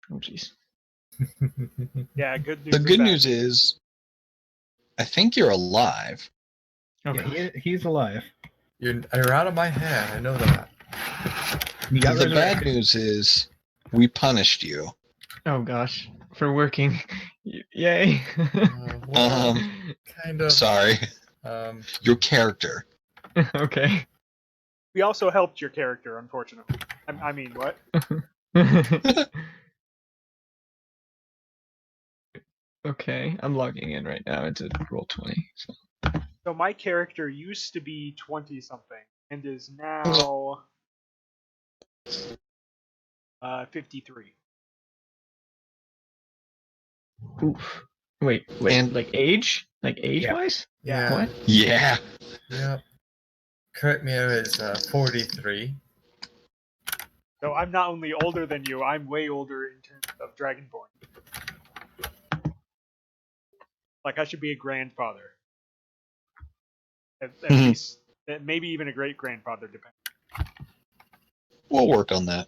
Oh, jeez. Yeah, good news. The good news is, I think you're alive. Oh, Yeah, he's alive. You're out of my hand. I know that. You got The bad resurrected. news is, we punished you. oh gosh. For working. Yay. Well, kind of. Sorry. Your character. okay. We also helped your character, unfortunately. I mean, what? okay, I'm logging in right now into Roll20. So my character used to be 20-something and is now 53. Oof. Wait, And- like age? Like age-wise? Yeah. What? Yeah. Yep. Krit is 43. So I'm not only older than you, I'm way older in terms of Dragonborn. Like, I should be a grandfather. At least, maybe even a great-grandfather, depending. We'll work on that.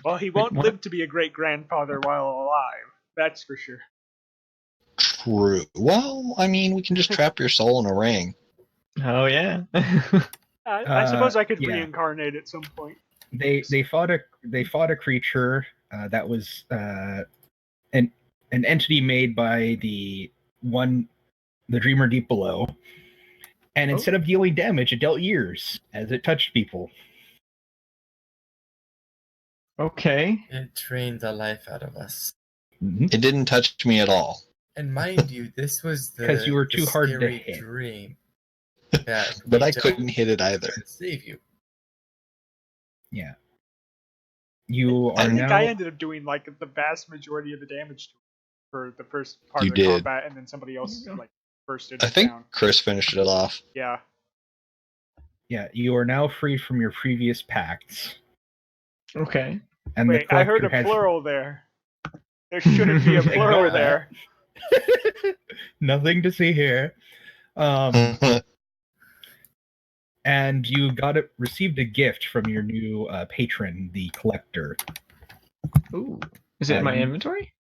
Well, he won't what? live to be a great-grandfather while alive. That's for sure. True. Well, I mean, we can just trap your soul in a ring. Oh, yeah. I suppose I could yeah. reincarnate at some point. They fought a creature that was an entity made by the Dreamer Deep Below, and instead of dealing damage, it dealt years as it touched people. okay. It drained the life out of us. Mm-hmm. It didn't touch me at all. And mind you, this was the 'Cause you were too hard to scary hit. dream. Yeah, But I couldn't hit it either. Save you. Yeah. You I are think now. I ended up doing like the vast majority of the damage to it for the first part You of the did. combat, and then somebody else like bursted I it think down. Chris finished it off. Yeah. Yeah, you are now freed from your previous pacts. Okay. And Wait, the I heard a collector has plural there. There shouldn't be a plural Ignore there. nothing to see here. And you received a gift from your new patron, the collector. Ooh. Is it in my inventory?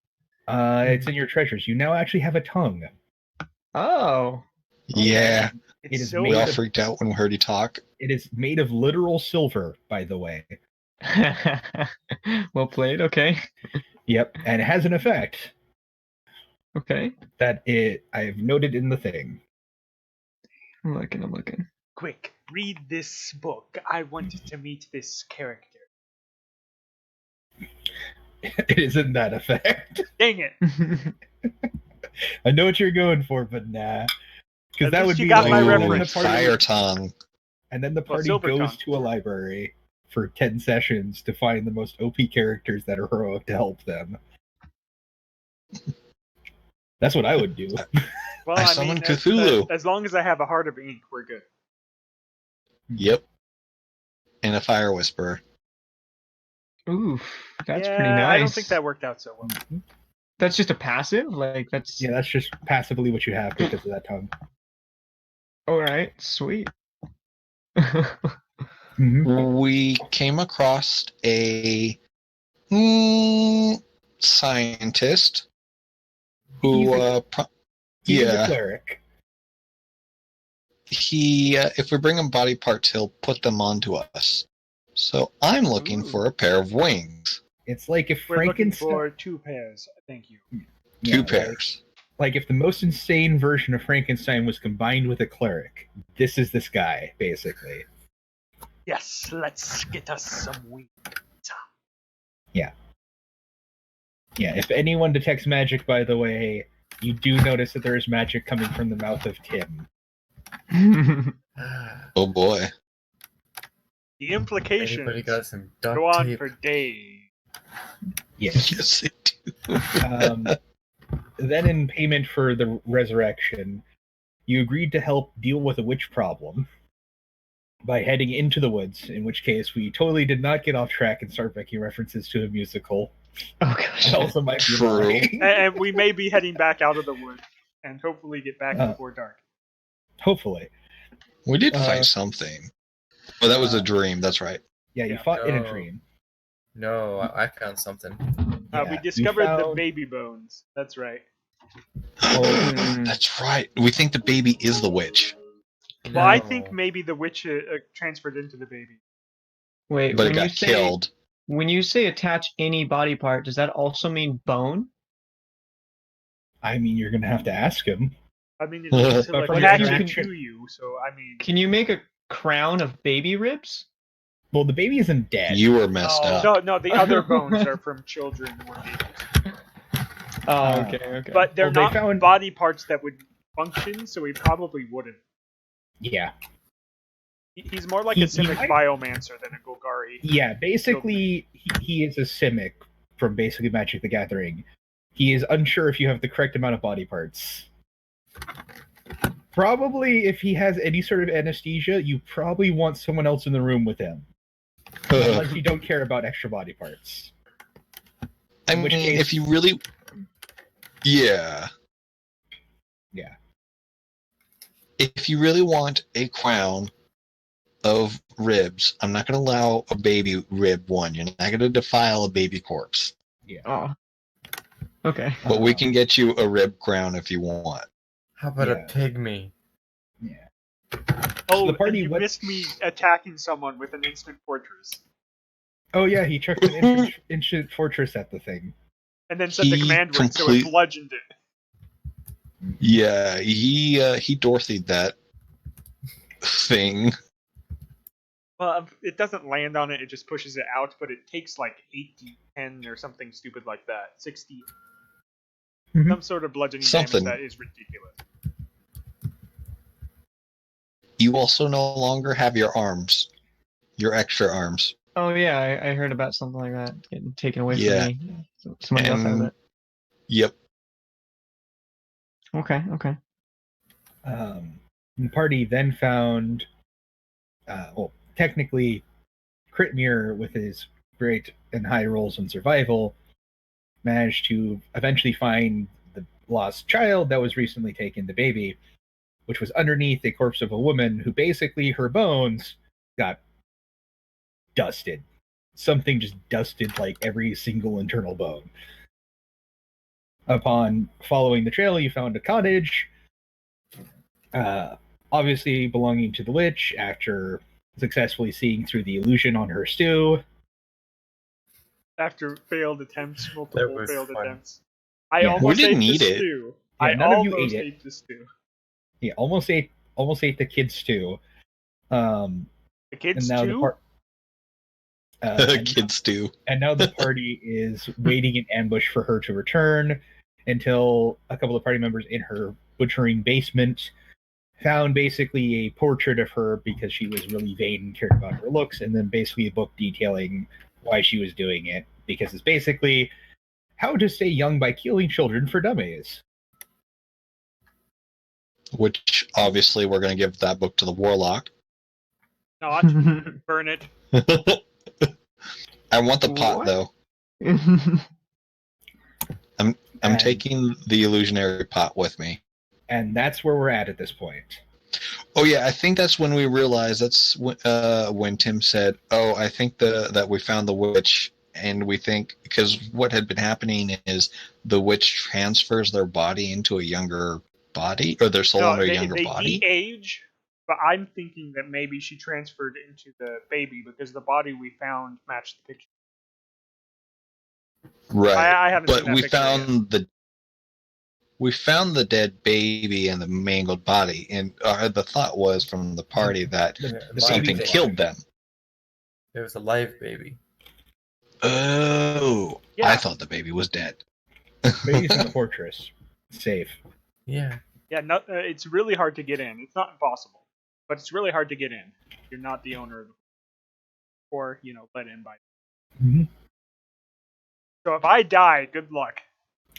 It's in your treasures. You now actually have a tongue. Oh. Yeah. It is so We all made of, freaked out when we heard you talk. it is made of literal silver, by the way. well played, okay. Yep, and it has an effect Okay. that I've noted in the thing. I'm looking. Quick, read this book. I wanted to meet this character. It isn't that effect. Dang it! I know what you're going for, but nah. Because At that least would you be got like, my and then reference. the party- Fire tongue. And then the Well, party Silver goes Tongue. to a library for 10 sessions to find the most OP characters that are heroic to help them. That's what I would do. Well, I I mean, summoned Cthulhu. as long as I have a heart of ink, we're good. Yep. And a fire whisperer. Oof. That's yeah, pretty nice. I don't think that worked out so well. That's just a passive? Like, that's... Yeah, that's just passively what you have because of that tongue. Alright, sweet. Mm-hmm. We came across a scientist who, He's a yeah, cleric. if we bring him body parts, he'll put them onto us. So I'm looking for a pair of wings. It's like if We're looking Frankenstein... for 2 pairs. Thank you. Two pairs. Like if the most insane version of Frankenstein was combined with a cleric, this is this guy, basically. Yes, let's get us some wings. Yeah, if anyone detects magic, by the way, you do notice that there is magic coming from the mouth of Tim. Oh boy. The implications Anybody got some duct go on tape? for days. Yes. Yes, it do. Then in payment for the resurrection, you agreed to help deal with a witch problem by heading into the woods, in which case we totally did not get off track and start making references to a musical. Oh gosh. It also might be True. lying. And we may be heading back out of the woods and hopefully get back before dark. Hopefully. We did fight something. Oh, that was a dream. That's right. Yeah, you Yeah. fought in a Oh. dream. No, I found something. We Yeah, discovered the found- baby bones. That's right. Hmm. That's right. We think the baby is the witch, Well, I No. think maybe the witch transferred into the baby. Wait, but it when you got say killed. when you say attach any body part, does that also mean bone? I mean, you're gonna have to ask him. I mean, it means But to from attach your it interaction- to you. So I mean, Can you make a crown of baby ribs? Well, the baby isn't dead. You were messed up. no, the other bones are from children or babies. Oh, okay. But they're Well, they not found- body parts that would function, so he probably wouldn't. Yeah. He's more like He- a Simic he might- biomancer than a Golgari. Yeah, basically, he is a Simic from basically Magic the Gathering. He is unsure if you have the correct amount of body parts. Probably, if he has any sort of anesthesia, you probably want someone else in the room with him. Unless you don't care about extra body parts. I In which mean, case- if you really, yeah, Yeah. if you really want a crown of ribs, I'm not going to allow a baby rib one. You're not going to defile a baby corpse. Oh. Okay. But we can get you a rib crown if you want. How about Yeah. a pygmy? Yeah. Oh, the party and you went- missed me attacking someone with an instant fortress. Oh yeah, he chucked an ancient fortress at the thing. And then sent the He command word, so it complete- bludgeoned it. Yeah, he Dorothy'd that thing. Well, it doesn't land on it, it just pushes it out, but it takes like 8d10 or something stupid like that. 60. Mhm. Some sort of bludgeoning Something. damage that is ridiculous. You also no longer have your arms, your extra arms. Oh yeah, I heard about something like that getting taken away Yeah. from me. Somebody else has And- it. Yep. Okay. The party then found, technically, Krit Mirror, with his great and high rolls in survival, managed to eventually find the lost child that was recently taken, the baby, which was underneath a corpse of a woman who basically her bones got dusted. Something just dusted like every single internal bone. Upon following the trail, you found a cottage, obviously belonging to the witch, after successfully seeing through the illusion on her stew. After failed attempts, That multiple was failed fun. attempts. I Yeah. almost We didn't ate the eat it. stew. Yeah, I none of you almost ate it. ate the stew. Yeah, almost ate the kids too. The And kids now too? the part. And, Kids do. and now the party is waiting in ambush for her to return until a couple of party members in her butchering basement found basically a portrait of her because she was really vain and cared about her looks, and then basically a book detailing why she was doing it, because it's basically how to stay young by killing children for dummies. Which obviously we're going to give that book to the Warlock. Not. Burn it. I want the pot What? though. I'm And- taking the illusionary pot with me. And that's where we're at this point. Oh yeah, I think that's when we realized when Tim said, "Oh, I think that we found the witch," and we think because what had been happening is the witch transfers their body into a younger body, or their soul No, into a they younger body. de-age, but I'm thinking that maybe she transferred into the baby because the body we found matched the picture. Right. I haven't seen But that we picture found the dead baby and the mangled body, and the thought was from the party that The something baby's killed alive. them. There was a live baby. Oh, Yeah. I thought the baby was dead. Baby's in the fortress. Safe. Yeah. Yeah, no, it's really hard to get in. It's not impossible, but it's really hard to get in. You're not the owner of the or, let in by. Mhm. So if I die, good luck.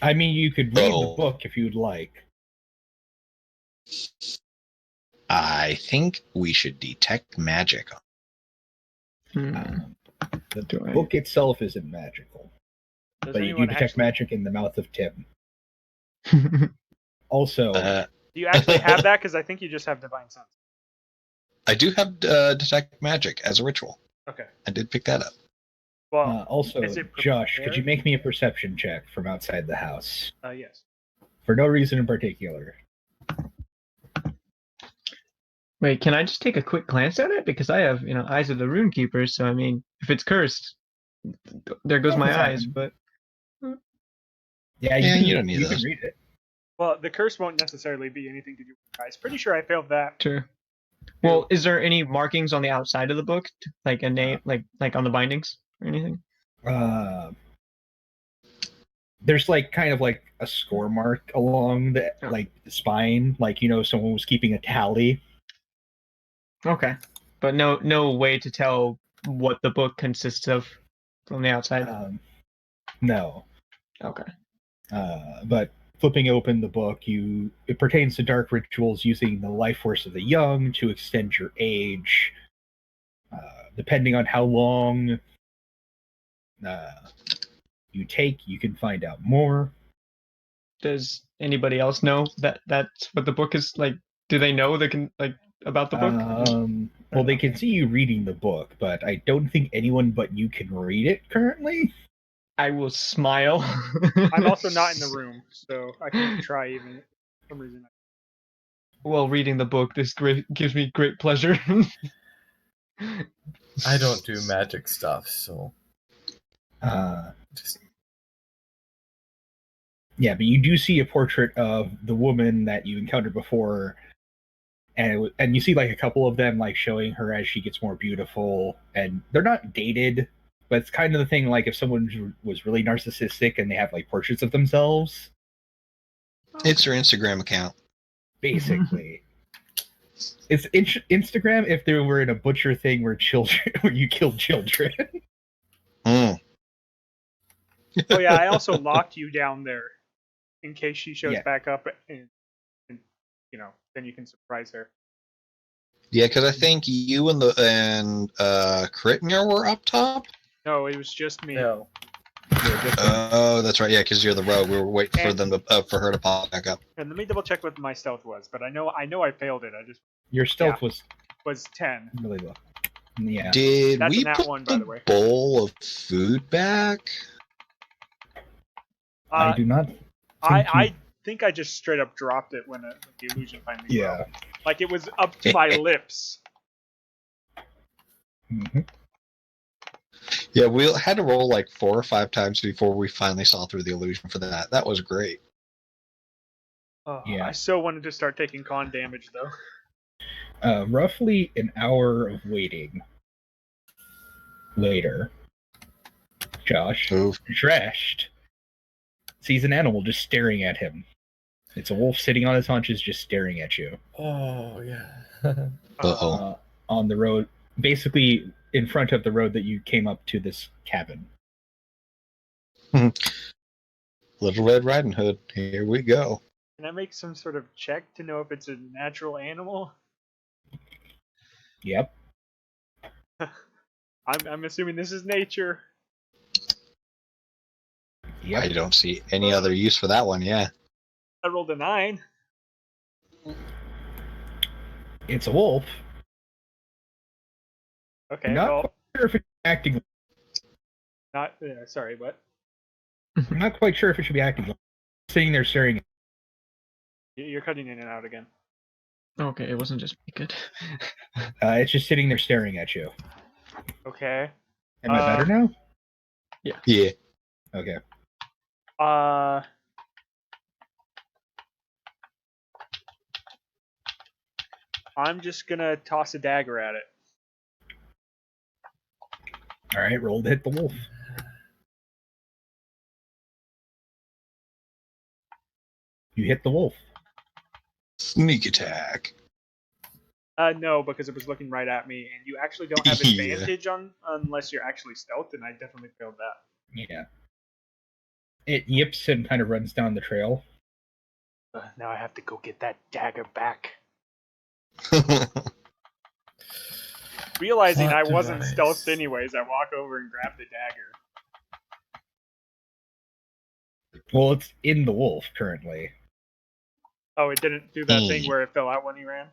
I mean, you could read Oh. the book if you'd like. I think we should detect magic. The Do I- book itself isn't magical, Does but you do anyone detect actually, magic in the mouth of Tim. Also, do you actually have that? Because I think you just have divine sense. I do have detect magic as a ritual. Okay. I did pick that up. Well, Also, is it Josh, could you prepared? make me a perception check from outside the house? Yes. For no reason in particular. Wait, can I just take a quick glance at it? Because I have, eyes of the rune keepers, so I mean, if it's cursed, there goes Oh, my it's eyes, fine. but Yeah, Yeah, you don't need you can those. read it. Well, the curse won't necessarily be anything to do with you guys. Pretty sure I failed that. sure. Well, is there any markings on the outside of the book? Like a name, like on the bindings or anything? There's like kind of like a score mark along the like the spine, like someone was keeping a tally. Okay. But no way to tell what the book consists of from the outside? No. Okay. But flipping open the book, it pertains to dark rituals using the life force of the young to extend your age. Depending on how long you take, you can find out more. Does anybody else know that that's what the book is like? Do they know about the book? Well, they can see you reading the book, but I don't think anyone but you can read it currently. I will smile. I'm also not in the room, so I can try even for some reason. While reading the book, this gives me great pleasure. I don't do magic stuff, so just Yeah, but you do see a portrait of the woman that you encountered before, and you see like a couple of them like showing her as she gets more beautiful, and they're not dated, but it's kind of the thing like if someone was really narcissistic and they have like portraits of themselves, It's your Instagram account. basically. It's Instagram if there were in a butcher thing where you killed children. Mm. Oh yeah, I also locked you down there in case she shows Yeah. back up, and then you can surprise her. Yeah, because I think you and Krit were up top. No, it was just me. no. Oh, that's right. Yeah, because you're the rogue. We were waiting for them for her to pop back up. And let me double check what my stealth was, but I know I failed it. Your stealth was 10. really low. Yeah. Did That's we a nat put one, by the the way. bowl of food back? I do not. I think I just straight up dropped it when the illusion finally Yeah. broke. Like it was up to my lips. Mhm. Yeah, we had to roll like 4 or 5 times before we finally saw through the illusion for that. That was great. Oh, Yeah. I so wanted to start taking con damage though. Roughly an hour of waiting later, Josh, Move. Zresht, sees an animal just staring at him. It's a wolf sitting on his haunches just staring at you. Oh yeah. Uh-oh. On the road, basically in front of the road that you came up to this cabin. Little Red Riding Hood. Here we go. Can I make some sort of check to know if it's a natural animal? Yep. I'm assuming this is nature. Yep. I don't see any other use for that one, yeah. I rolled a 9. It's a wolf. Okay, Not well, quite sure if it's acting. not. Sorry, what? I'm not quite sure if it should be acting. Sitting there staring. You're cutting in and out again. Okay, it wasn't just me. Good. It's just sitting there staring at you. Okay. Am I better now? Yeah. Okay. I'm just gonna toss a dagger at it. All right. Roll to hit the wolf. You hit the wolf. Sneak attack. No, because it was looking right at me, and you actually don't have Yeah. advantage unless you're actually stealthed, and I definitely failed that. Yeah. It yips and kind of runs down the trail. Now I have to go get that dagger back. Realizing Plot I wasn't device. stealthed anyways, I walk over and grab the dagger. Well, it's in the wolf currently. Oh, it didn't do that thing where it fell out when he ran?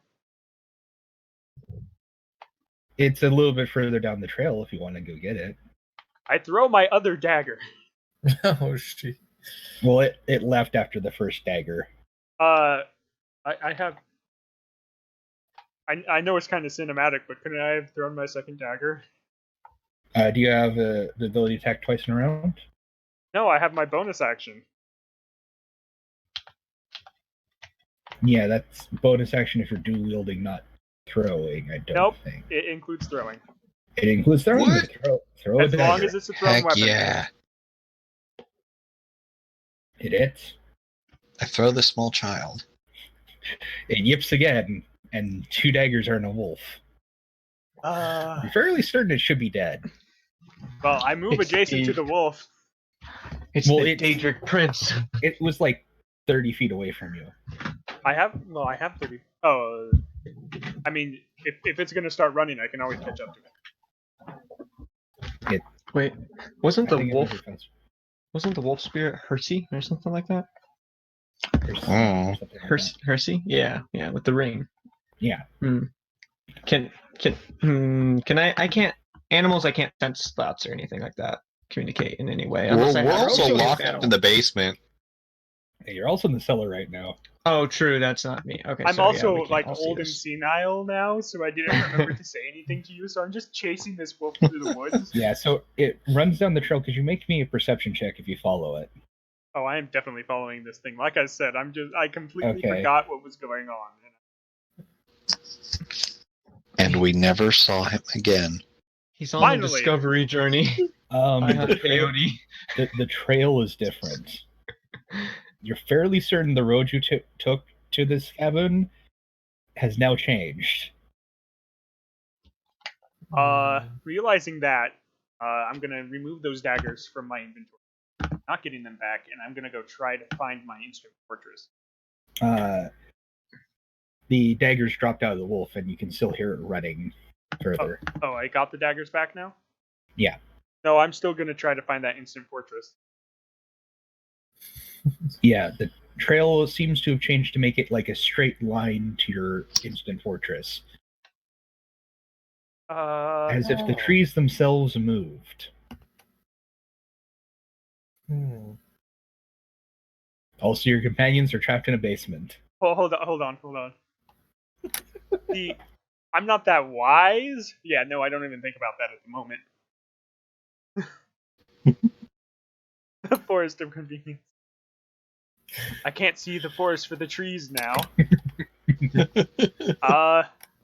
It's a little bit further down the trail if you want to go get it. I throw my other dagger. Oh shit. Well, it left after the first dagger. I have. I know it's kind of cinematic, but couldn't I have thrown my second dagger? Do you have the ability to attack twice in a round? No, I have my bonus action. Yeah, that's bonus action if you're dual wielding, not throwing. I don't Nope. think It includes throwing. it includes throwing. What? Throw a As long dagger. as it's a thrown Heck weapon. yeah. It hits. I throw the small child. It yips again, and 2 daggers are in a wolf. You're fairly certain it should be dead. Well, I move It's adjacent to the- the wolf. It's Well, the it- Daedric Prince. It was like 30 feet away from you. I have 30. Oh, I mean, if it's gonna start running, I can always catch up to it. Wait, wasn't I the think it wolf? was defense- Wasn't the wolf spirit Hersey or something like that? Oh. something like that. Hersey? Yeah, with the ring. Yeah. Can I can't animals I can't sense thoughts or anything like that. Communicate in any way. Unless I We're have also a locked battle. in the basement. Hey, you're also in the cellar right now. Oh, true. That's not me. Okay. I'm so, yeah, also we can't like all see old and this. senile now, so I didn't remember to say anything to you. So I'm just chasing this wolf through the woods. Yeah, so it runs down the trail because you make me a perception check if you follow it. Oh, I am definitely following this thing. Like I said, I completely Okay. forgot what was going on. And we never saw him again. He's on Finally. the discovery journey. I have The, trail, peyote. the trail is different. You're fairly certain the road you took to this cabin has now changed. Realizing that, I'm gonna remove those daggers from my inventory. Not getting them back, and I'm gonna go try to find my instant fortress. The daggers dropped out of the wolf, and you can still hear it running further. Oh, I got the daggers back now? Yeah. No, I'm still gonna try to find that instant fortress. Yeah, the trail seems to have changed to make it like a straight line to your instant fortress. As if the trees themselves moved. Also, your companions are trapped in a basement. Hold on. I'm not that wise. Yeah, no, I don't even think about that at the moment. The forest of convenience. I can't see the forest for the trees now.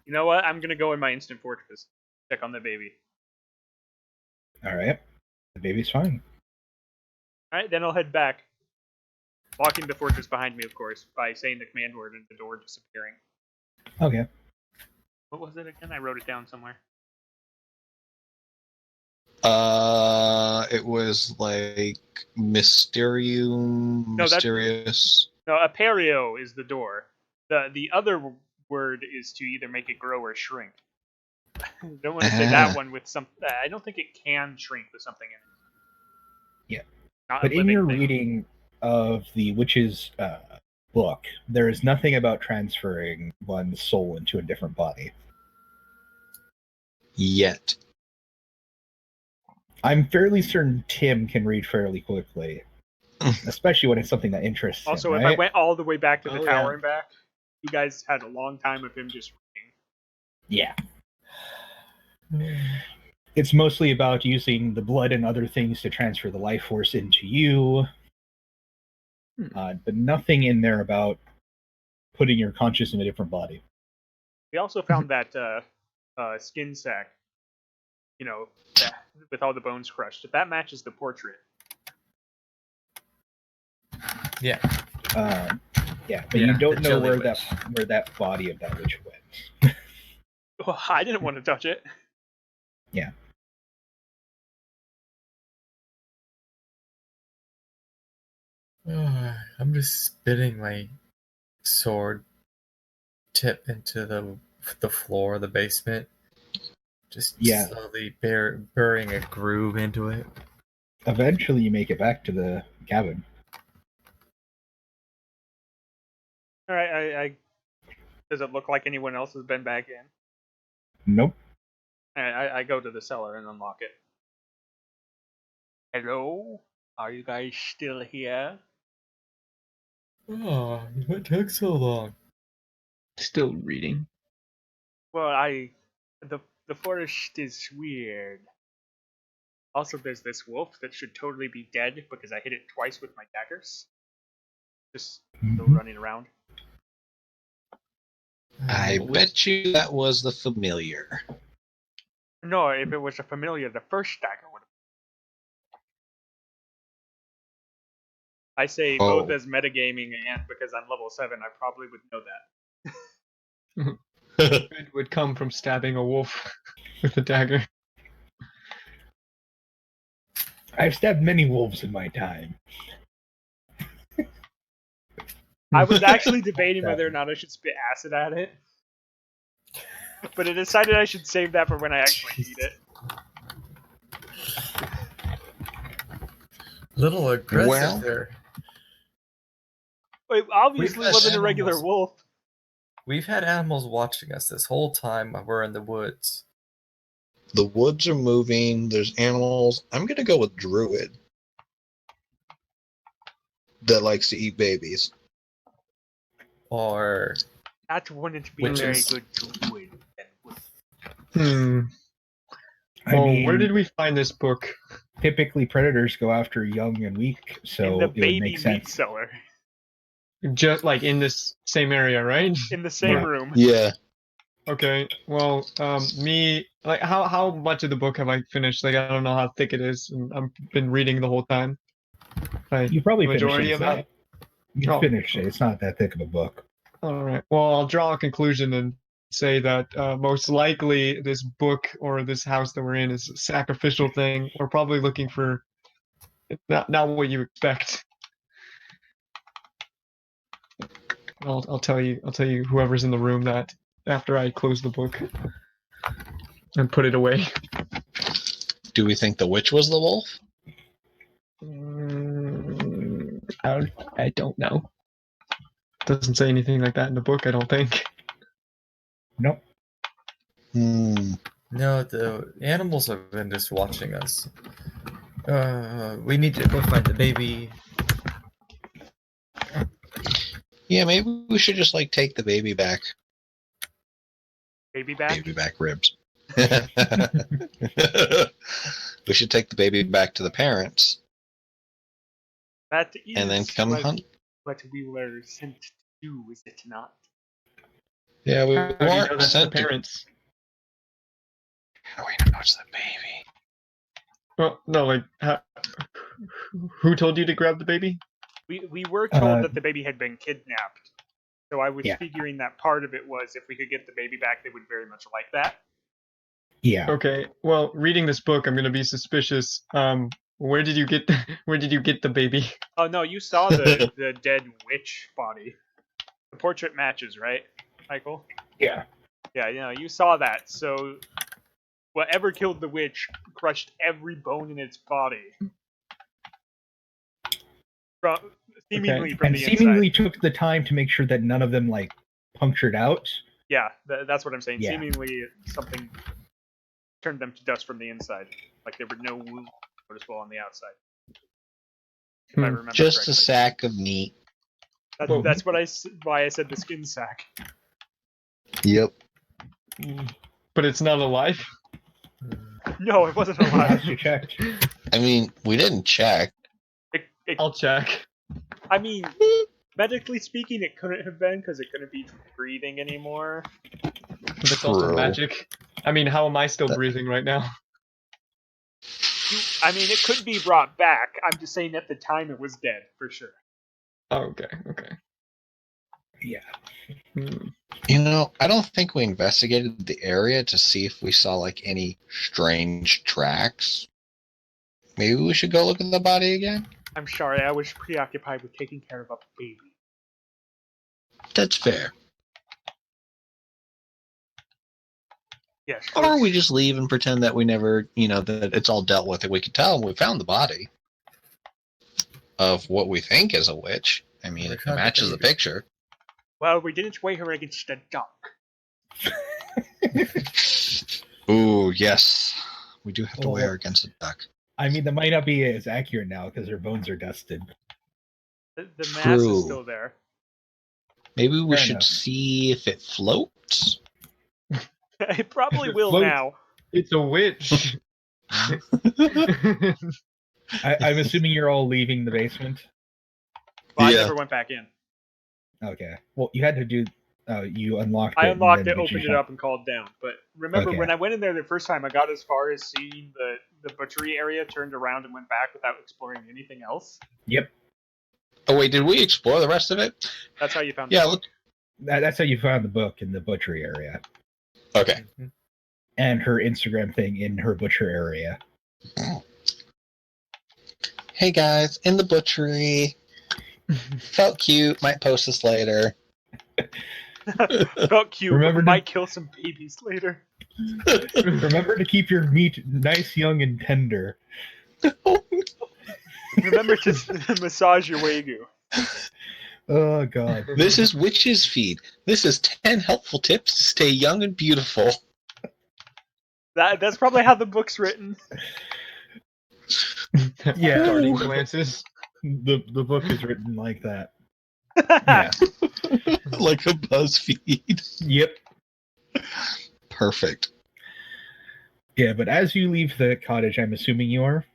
You know what? I'm gonna go in my instant fortress. Check on the baby. Alright. The baby's fine. Alright, then I'll head back. Locking the fortress behind me, of course, by saying the command word and the door disappearing. Okay. What was it again? I wrote it down somewhere. It was like Mysterium, No, that's- Mysterious. No, aperio is the door. The other word is to either make it grow or shrink. I don't want to say that one with some. I don't think it can shrink with something in it. Yeah. Not a But in living your thing. reading of the witch's book, there is nothing about transferring one's soul into a different body. Yet. I'm fairly certain Tim can read fairly quickly, especially when it's something that interests Also, him. if Right? I went all the way back to the Oh, tower yeah. and back, you guys had a long time of him just reading. Yeah. It's mostly about using the blood and other things to transfer the life force into you, but nothing in there about putting your conscious in a different body. We also found that skin sack, that, with all the bones crushed. If that matches the portrait, Yeah. Yeah, but Yeah, you the don't know jelly where witch. that body of that witch went. oh, I didn't want to touch it. Yeah. I'm just spitting my sword tip into the floor of the basement. Just Yeah. slowly burying a groove into it. Eventually, you make it back to the cabin. All right, I does it look like anyone else has been back in? Nope. I go to the cellar and unlock it. Hello? Are you guys still here? Oh, what took so long? Still reading. Well, the forest is weird. Also, there's this wolf that should totally be dead because I hit it twice with my daggers. Just still running around. I Well, bet you that was the familiar. No, if it was a familiar, the first dagger would have. I say both Oh. as metagaming and because I'm level 7, I probably would know that. Good would come from stabbing a wolf with a dagger. I've stabbed many wolves in my time. I was actually debating whether or not I should spit acid at it. But I decided I should save that for when I actually need it. Little aggressive Well- there. It obviously We've had wasn't a regular animals. wolf. We've had animals watching us this whole time while we're in the woods. The woods are moving. There's animals. I'm gonna go with druid that likes to eat babies. Or That wouldn't be a very Witches. good druid. Hmm. I Well, mean, where did we find this book? typically predators go after young and weak, In so the it would baby make meat sense. cellar. Just like in this same area, right? In the same Yeah. room. Yeah. Okay. Well, me, like, how much of the book have I finished? Like, I don't know how thick it is, and I've been reading the whole time. Like, You probably finished majority it. of It's not- it. You Oh. finished it. It's not that thick of a book. All right. Well, I'll draw a conclusion and say that most likely this book or this house that we're in is a sacrificial thing. We're probably looking for not what you expect. I'll tell you whoever's in the room that after I close the book and put it away. Do we think the witch was the wolf? I don't know. Doesn't say anything like that in the book, I don't think. Nope. Hmm. no, the animals have been just watching us. We need to go find the baby. Yeah, maybe we should just like take the baby back. Baby back. Baby back ribs. We should take the baby back to the parents That is and then come hunt. what we were sent to do, is it not? Yeah, we How do you know weren't that's the sent to. parents? How do we know it's the baby? Well, no, like, who told you to grab the baby? We were told Uh, that the baby had been kidnapped. So I was Yeah. figuring that part of it was if we could get the baby back, they would very much like that. Yeah. Okay, well, reading this book, I'm gonna be suspicious. Where did you get the baby? Oh no, you saw the dead witch body. The portrait matches, right, Michael? Yeah. Yeah, you saw that. So whatever killed the witch crushed every bone in its body. Seemingly from And the seemingly inside. took the time to make sure that none of them like punctured out. Yeah, that's what I'm saying. Yeah. Seemingly something turned them to dust from the inside. Like there were no wounds noticeable on the outside. If I remember Just correctly. a sack of meat. That's why I said the skin sack. Yep. But it's not alive. No, it wasn't alive. Last you checked. I mean, we didn't check. I'll check. I mean, medically speaking, it couldn't have been because it couldn't be breathing anymore. But it's also True. magic. I mean, how am I still That- breathing right now? I mean, it could be brought back. I'm just saying at the time it was dead, for sure. Oh, okay. Yeah. Hmm. You know, I don't think we investigated the area to see if we saw like any strange tracks. Maybe we should go look at the body again? I'm sorry, I was preoccupied with taking care of a baby. That's fair. Yes. Or we just leave and pretend that we never, that it's all dealt with and we can tell we found the body of what we think is a witch. I mean, We it found the matches the baby. picture. Well, we didn't weigh her against a duck. Ooh, yes. We do have to weigh Oh. her against a duck. I mean, that might not be as accurate now because their bones are dusted. The mass is True. still there. Maybe we Fair should enough. see if it floats. It probably If it will floats- now. It's a witch. I'm assuming you're all leaving the basement. Well, I Yeah. never went back in. Okay. Well, you had to do. You unlocked it. I unlocked and it, then you opened it shut- up, and called down. But remember, Okay. when I went in there the first time, I got as far as seeing the butchery area, turned around, and went back without exploring anything else. Yep. Oh wait, did we explore the rest of it? That's how you found. Yeah. the Look. That's how you found the book in the butchery area, Okay. Mhm. and her Instagram thing in her butcher area. Hey guys, in the butchery. Felt cute. Might post this later. Felt cute. Remember But to- might kill some babies later. Remember to keep your meat nice, young, and tender. Remember to massage your wagyu. Oh God. This is Witch's Feed. This is 10 helpful tips to stay young and beautiful. That's probably how the book's written. Yeah. Darting glances. The book is written like that. Yeah. Like a BuzzFeed. Yep. Perfect. Yeah, but as you leave the cottage, I'm assuming you are.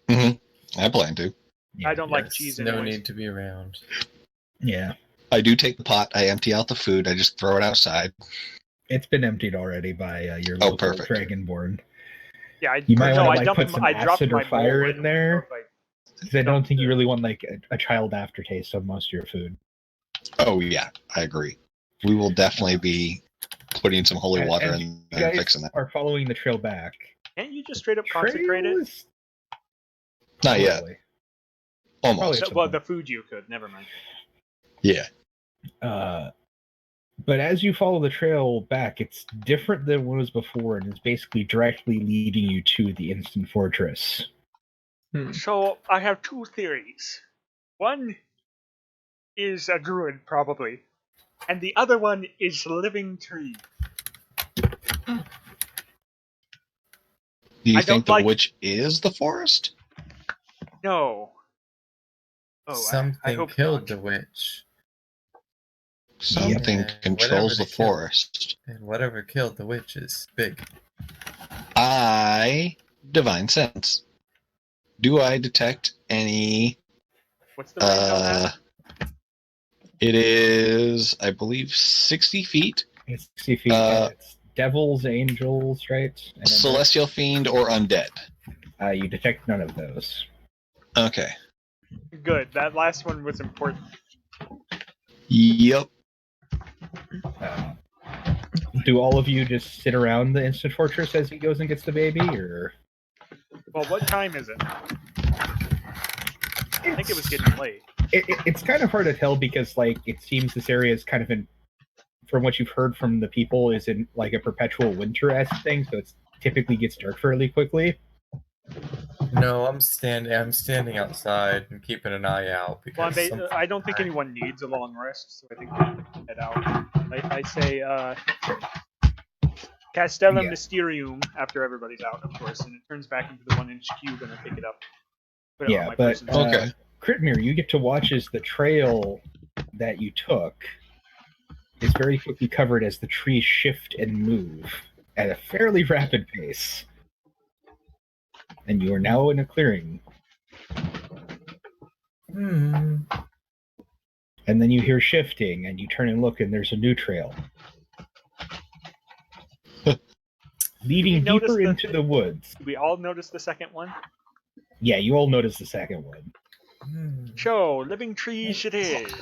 I plan to. Yeah. I don't like Yes, cheese no anyways. need to be around. Yeah. I do take the pot. I empty out the food. I just throw it outside. It's been emptied already by your Oh, local perfect. Dragonborn. Yeah, You might no, wanna, I like, dumped. put some I dropped acid or my bowl. fire I in don't there. know if I- Because I don't think you really want like a child aftertaste on most of your food. Oh, yeah. I agree. We will definitely be putting some holy water And in you there and guys fixing that. are following the trail back. Can't you just straight up consecrate Trail it? is- Not yet. Probably. Almost. Probably. Well, the food you could. Never mind. Yeah. But as you follow the trail back, it's different than what was before, and it's basically directly leading you to the instant fortress. So I have two theories. One is a druid, probably, and the other one is a living tree. Do you I think don't the like- witch is the forest? No. Oh, Something I hope killed not. the witch, Something Yeah, controls whatever the they kill. forest. and whatever killed the witch is big. I divine sense. Do I detect any? What's the range on that? It is, I believe, 60 feet. It's 60 feet. It's devils, angels, right? And then Celestial fiend or undead. you detect none of those. Okay. Good. That last one was important. Yep. Do all of you just sit around the instant fortress as he goes and gets the baby, or? Well, what time is it? I think it was getting late. It's kind of hard to tell because, like, it seems this area is kind of in, from what you've heard from the people, is in like a perpetual winter-esque thing, so it typically gets dark fairly quickly. No, I'm standing outside and keeping an eye out Well, because something- I don't think anyone needs a long rest, so I think we can head out. I say, Castellum Yeah. Mysterium after everybody's out, of course, and it turns back into the 1-inch cube, and I pick it up. Put it on Yeah, my but person. Okay. Kritmir, you get to watch as the trail that you took is very quickly covered as the trees shift and move at a fairly rapid pace. And you are now in a clearing. And then you hear shifting, and you turn and look, and there's a new trail. Leading Did we notice deeper the- into the woods. Did we all notice the second one? Yeah, you all notice the second one. Show, living trees it is.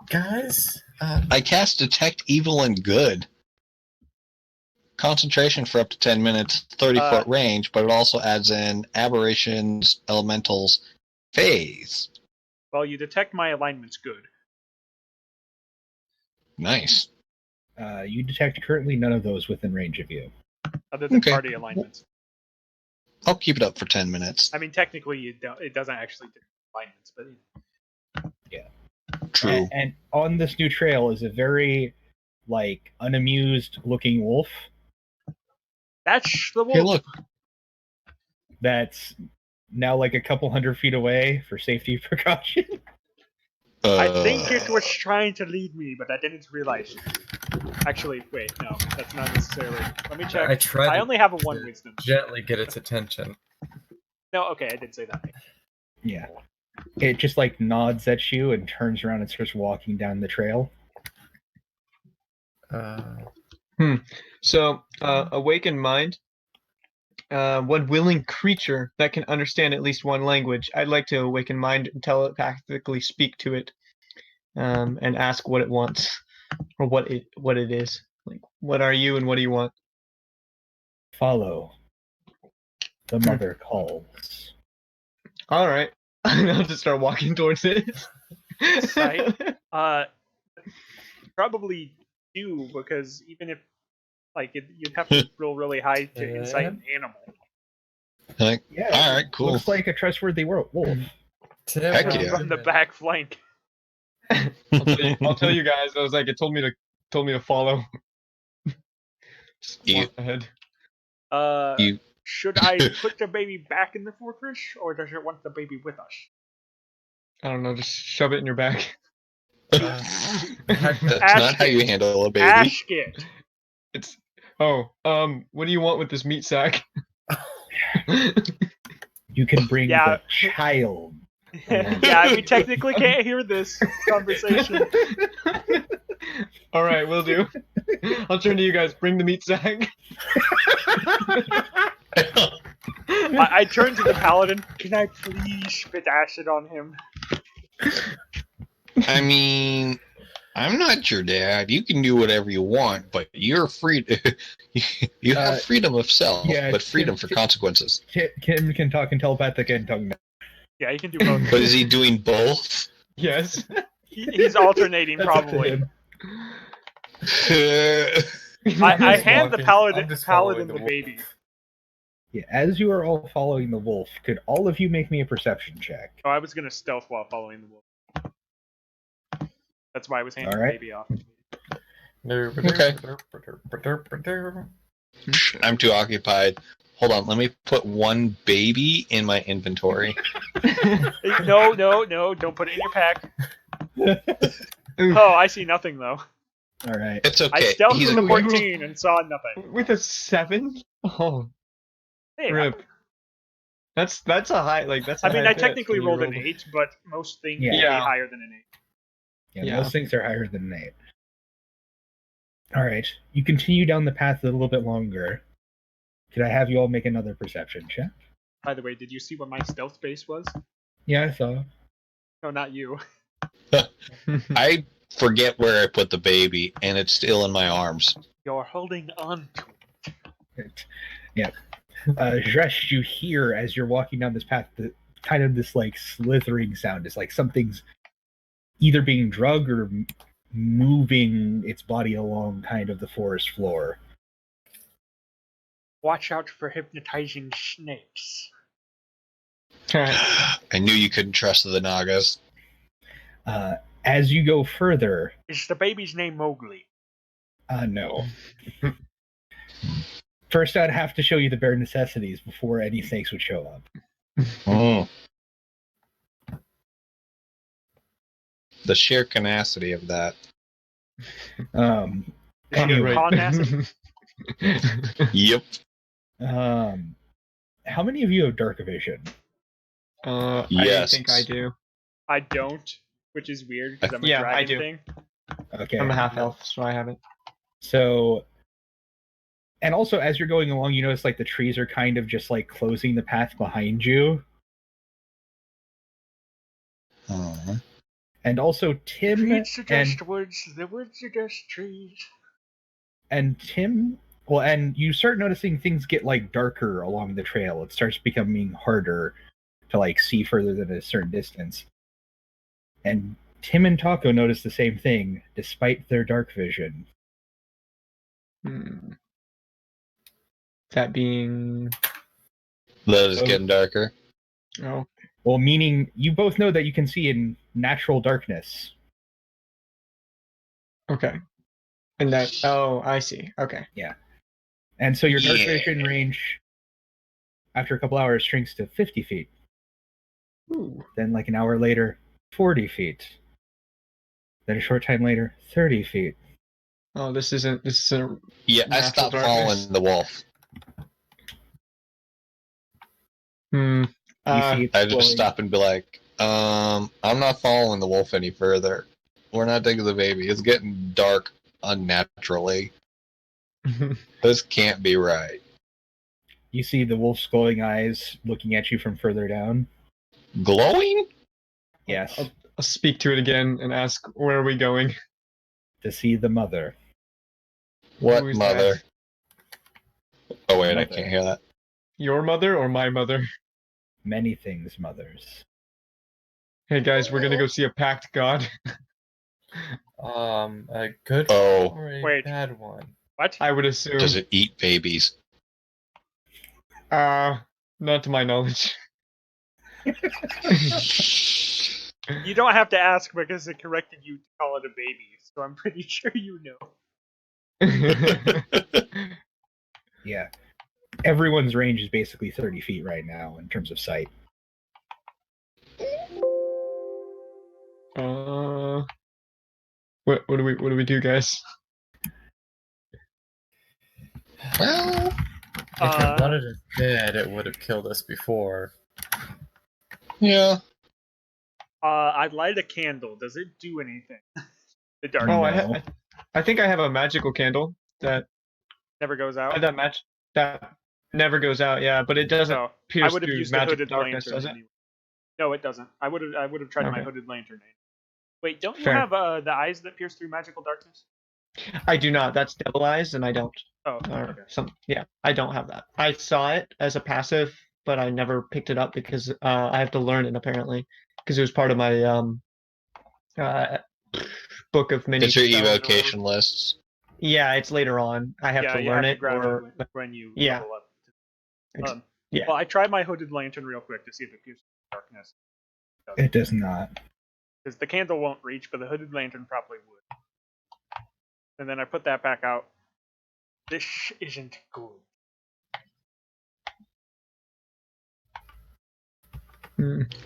Guys, I cast Detect Evil and Good. Concentration for up to 10 minutes, 30-foot range, but it also adds in aberrations, elementals, phase. Well, you detect my alignment's good. Nice. You detect currently none of those within range of you. Other than Okay. party alignments. I'll keep it up for 10 minutes. I mean, technically, it doesn't actually detect alignments, but True. And on this new trail is a very, like, unamused looking wolf. that's the wolf. Hey, look. that's now like a couple 100 feet away for safety precaution. I think it was trying to lead me, but I didn't realize it. Actually, wait, no, that's not necessarily. Let me check. I tried I to- only have a 1 wisdom. Gently get its attention. No, okay, I did say that. Yeah. It just like nods at you and turns around and starts walking down the trail. So, awakened mind. One willing creature that can understand at least one language. I'd like to awaken mind and telepathically speak to it, and ask what it wants, or what it is. Like, what are you and what do you want? Follow. The mother calls. All right, I'll just start walking towards it. Sight. Probably do, because even if like you'd have to roll really high to insight an animal. Like, Yeah. all right, cool. Looks like a trustworthy wolf. Today Heck we're yeah. From the back flank. I'll tell you guys. I was like, it told me to follow. Just walk ahead. You Should I put the baby back in the fortress, or does it want the baby with us? I don't know. Just shove it in your back. That's Ask not how it. you handle a baby. Ask it. It's what do you want with this meat sack? You can bring Yeah. the child. Yeah, we technically can't hear this conversation. All right, will do. I'll turn to you guys. Bring the meat sack. I turn to the paladin. Can I please spit acid on him? I mean, I'm not your dad. You can do whatever you want, but you're free. You have freedom of self, yeah, but freedom for consequences. Kim can talk in telepathic and tongue. Yeah, he can do both. But is he doing both? Yes. He's alternating, That's up to probably. him. I hand the I'm just paladin following the the wolf. baby. Yeah, as you are all following the wolf, could all of you make me a perception check? Oh, I was gonna stealth while following the wolf. That's why I was handing Alright. the baby off. Okay. I'm too occupied. Hold on, let me put one baby in my inventory. No, don't put it in your pack. Oh, I see nothing though. All right. It's okay. I stealthed He's with a a quick. 14 and saw nothing. With a 7? Oh, Hey, rip. That's a high. Like that's. I a mean, high I pitch technically when you rolled an roll 8, but most things Yeah. will be Yeah. higher than an 8. Yeah, Yeah. most things are higher than an 8. All right. You continue down the path a little bit longer. Could I have you all make another perception check? By the way, did you see what my stealth base was? Yeah, I saw. No, not you. I forget where I put the baby, and it's still in my arms. You're holding on to It. Yeah. Zresht, you hear as you're walking down this path, kind of this like slithering sound. It's like something's either being drugged or moving its body along kind of the forest floor. Watch out for hypnotizing snakes. Alright. I knew you couldn't trust the Nagas. As you go further, Is the baby's name Mowgli? no. First, I'd have to show you the bare necessities before any snakes would show up. Oh. The sheer tenacity of that. Anyway, Con acid? Yep. how many of you have dark vision? Yes. I think I do. I don't, which is weird because I'm a Yeah, I dragon do. thing. Okay. I'm a half elf, so I have it. So, and also as you're going along, you notice like the trees are kind of just like closing the path behind you. Uh-huh. And also Tim Trees suggest and woods, the woods suggest trees. Tim, well, and you start noticing things get like darker along the trail. It starts becoming harder to like see further than a certain distance. And Tim and Taco notice the same thing, despite their dark vision. That being That is getting darker. oh Well, meaning you both know that you can see in natural darkness. okay, and that I see. Okay, And so your dark Yeah. vision range After a couple hours, shrinks to 50 feet. Ooh. Then, like an hour later, 40 feet. Then a short time later, 30 feet. Oh, this isn't Yeah, I natural stopped darkness. following the wolf. Hmm. You see it I just slowly- stop and be like, I'm not following the wolf any further. We're not taking the baby. It's getting dark unnaturally. This can't be right. You see the wolf's glowing eyes looking at you from further down. Glowing? Yes, I'll speak to it again and ask, where are we going? to see the mother. What Who is mother? that? Oh wait, I Mother. can't hear that. Your mother or my mother? Many things mothers. Hey guys, we're gonna go see a packed god. A good Oh. one or a Wait. bad one? What? I would assume. Does it eat babies? Not to my knowledge. You don't have to ask because it corrected you to call it a baby, so I'm pretty sure you know. Yeah. Everyone's range is basically 30 feet right now in terms of sight. What do we do, guys? Well, If it wanted us dead, it would have killed us before. yeah. I light a candle. Does it do anything? The dark Oh, No. I think I have a magical candle that never goes out. that never goes out. Yeah, but it doesn't So I pierce would have through used the magic hooded darkness, lantern does it? anyway. No, it doesn't. I would have tried my Okay. hooded lantern. Wait, don't you Fair. have the eyes that pierce through magical darkness? I do not. That's devil eyes, and I don't. Oh, Or okay. yeah, I don't have that. I saw it as a passive, but I never picked it up because I have to learn it apparently because it was part of my uh, book of mini It's your spells or evocation whatever. lists. Yeah, it's later on. I have Yeah, to you learn have to it, grab or it when you yeah. level up. Yeah. Well, I tried my hooded lantern real quick to see if it pierces darkness. It does not. Because the candle won't reach, but the hooded lantern probably would. And then I put that back out. This isn't good.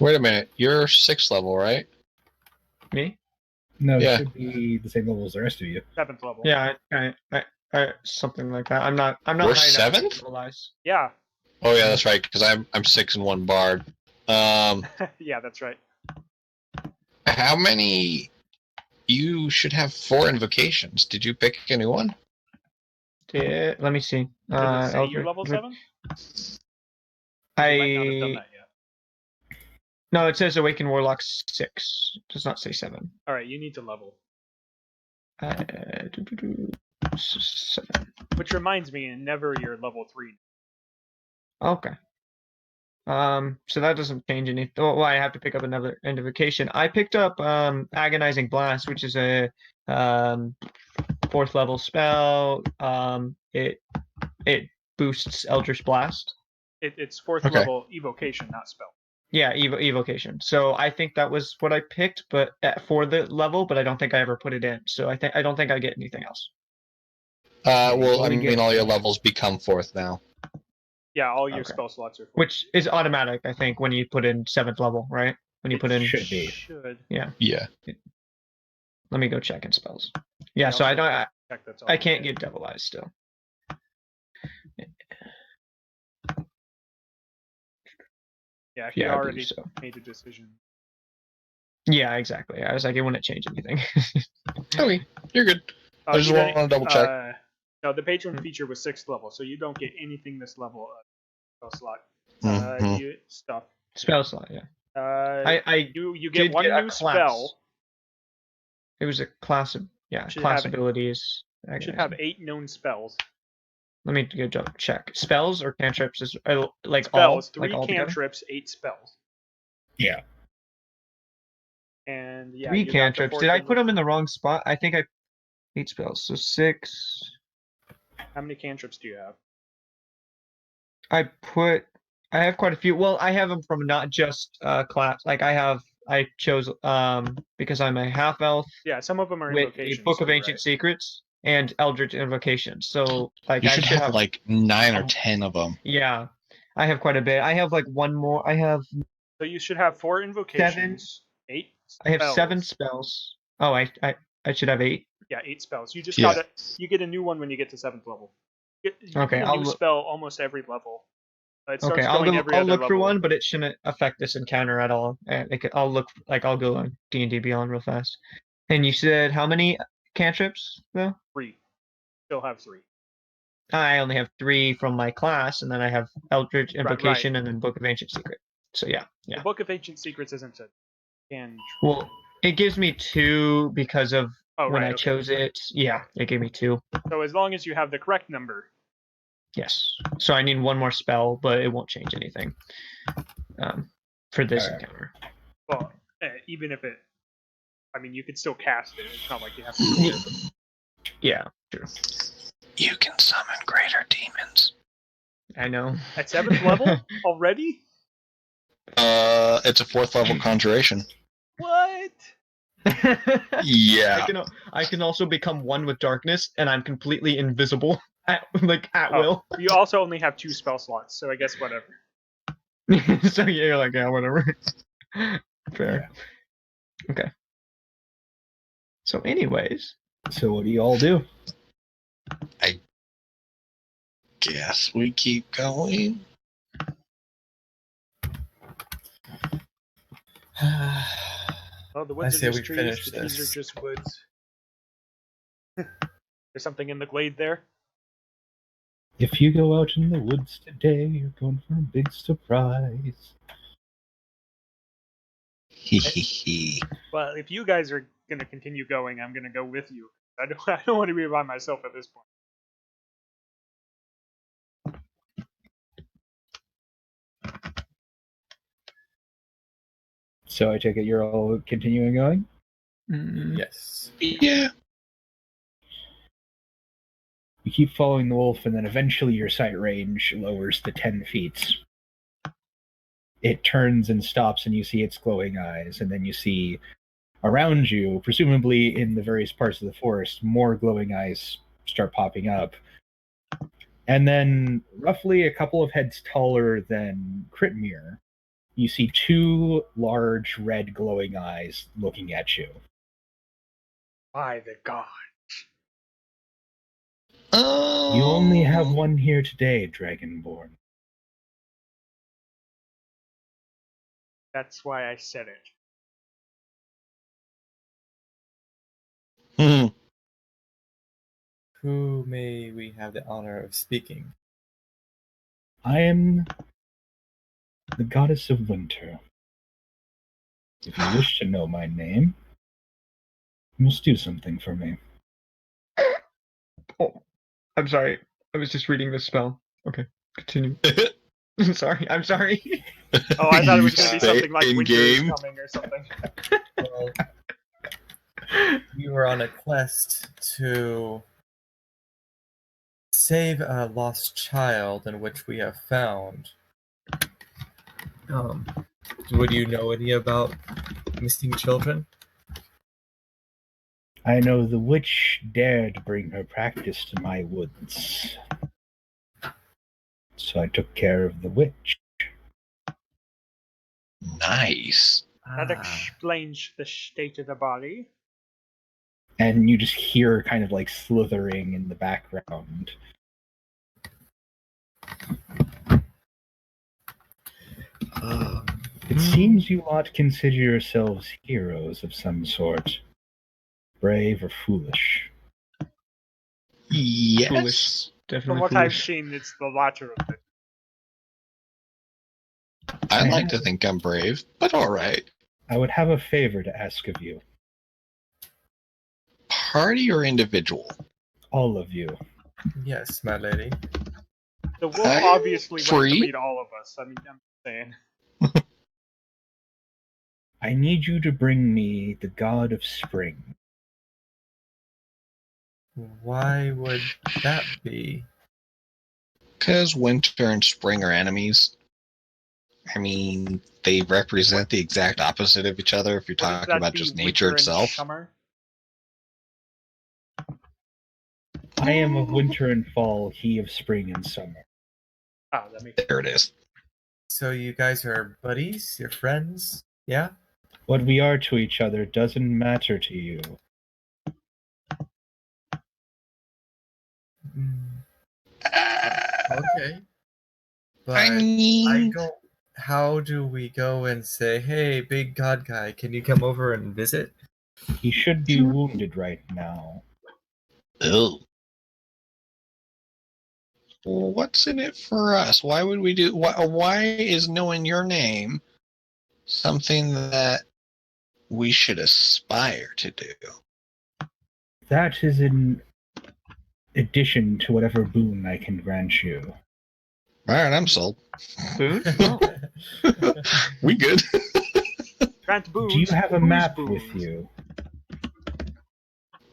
Wait a minute. You're 6th level, right? Me? No, it Yeah. should be the same level as the rest of you. 7th level. Yeah, I something like that. I'm not We're high enough to 7th? visualize. Yeah. Oh yeah, that's right. Because I'm 6 and 1 bard. Yeah, that's right. How many? You should have 4 invocations. Did you pick a new one? Let me see. Does it say you're Eldritch- level 7? You I might not have done that yet. No, it says Awakened Warlock 6. It does not say 7. Alright, you need to level. 7. Which reminds me, in Never you're level 3. Okay. So that doesn't change anything. Well, I have to pick up another invocation. I picked up Agonizing Blast, which is a 4th level spell. It boosts Eldritch Blast. It's 4th Okay. level evocation, not spell. Yeah, evocation. So I think that was what I picked, but for the level, but I don't think I ever put it in. So I don't think I get anything else. Well, I only mean, get- all your levels become 4th now. Yeah, all your Okay. spell slots are 4th. Which is automatic, I think, when you put in 7th level, right? When you put in. should be. Should. Yeah. Let me go check in spells. Yeah, Yeah, so I'll I check that's all. I can't get Devil Eyes still. Yeah, he Yeah, I already believe so. made a decision. Yeah, exactly. I was like, it wouldn't change anything. Okay, you're good. I just you want to didn't- double check. No, the patron Hmm. feature was 6th level, so you don't get anything this level spell slot. Mhm. You stuff. Spell slot, yeah. I You did get one get a new class. spell. It was a class of Should class have- abilities. Should have 8 known spells. Let me go check. Spells or cantrips is like Spells, all 3 like all together? cantrips, 8 spells. Yeah. And yeah, 3 you got the cantrips. 4th Did I and put them in the wrong spot? I think I 8 spells. So 6. How many cantrips do you have? I have quite a few. Well, I have them from not just class. Like I chose because I'm a half elf Yeah, some of them are with a invocations. Book of you're Ancient right. Secrets and Eldritch Invocation. So like You I should have like 9 or 10 of them. yeah. I have quite a bit. I have like one more. I have So you should have 4 invocations, 8 I have 7 spells. spells. Oh, I should have 8. Yeah, 8 spells. You just Yeah. you get a new one when you get to 7th level. You Okay, get a I'll new look. spell almost every level. It Okay, starts going every I'll other look for level. one, but it shouldn't affect this encounter at all. I'll look I'll go on D&D Beyond real fast. And you said how many cantrips though? 3. Still have 3. I only have 3 from my class, and then I have Eldritch Invocation and then Book of Ancient Secret. So yeah. The Book of Ancient Secrets isn't a cantrip. Well, it gives me 2 because of when I okay. chose it. Yeah, it gave me 2. So as long as you have the correct number. Yes. So I need one more spell, but it won't change anything for this Alright. encounter. Well, even if it, I mean, you could still cast it. It's not like you have to do it. Yeah, true. You can summon greater demons. I know. At 7th level already? It's a 4th level conjuration. What? Yeah. I can also become one with darkness, and I'm completely invisible at Oh, will. You also only have 2 spell slots, so I guess whatever. So yeah, you're like, yeah, whatever. Fair. Okay. So, anyways, So what do you all do? Guess we keep going. Well, the I woods say are we just trees, finish the trees this. are just woods. There's something in the glade there. If you go out in the woods today, you're going for a big surprise. Well, if you guys are gonna continue going, I'm gonna go with you. I don't want to be by myself at this point. So I take it you're all continuing going? Yes. Yeah. You keep following the wolf, and then eventually your sight range lowers to 10 feet. It turns and stops, and you see its glowing eyes, and then you see around you, presumably in the various parts of the forest, more glowing eyes start popping up. And then, roughly a couple of heads taller than Kritmir, you see 2 large red glowing eyes looking at you. By the god. Oh. You only have one here today, Dragonborn. That's why I said it. Hmm. Who may we have the honor of speaking? I am the goddess of winter. If you wish to know my name, you must do something for me. Oh, I'm sorry. I was just reading this spell. Okay, continue. I'm sorry. Oh, I thought it was You going to be say something like winter is in-game? coming or something. Well, we were on a quest to save a lost child, in which we have found. Would you know any about missing children? I know the witch dared bring her practice to my woods. So I took care of the witch. Nice. That explains the state of the body. And you just hear kind of like slithering in the background. It seems you lot consider yourselves heroes of some sort. Brave or foolish. Yes. Foolish. Definitely From what foolish. I've seen, it's the latter of it. I like to think I'm brave, but alright. I would have a favor to ask of you. Party or individual? All of you. Yes, my lady. The wolf I'm obviously went free. to lead all of us. I mean, I'm saying. I need you to bring me the god of spring. Why would that be? Because winter and spring are enemies. I mean, they represent the exact opposite of each other if you're Wouldn't talking that about be just winter nature and itself. Summer? I am of winter and fall, he of spring and summer. Oh, that makes There it is. So you guys are buddies? You're friends? Yeah? What we are to each other doesn't matter to you. Okay. But I mean, don't. How do we go and say, hey, big god guy, can you come over and visit? He should be wounded right now. ugh. What's in it for us? Why would we do? Why is knowing your name something that we should aspire to do? That is in addition to whatever boon I can grant you. All right, I'm sold. Boon? Oh. We good? Grant boons. Do you have a Whose map boons? with you?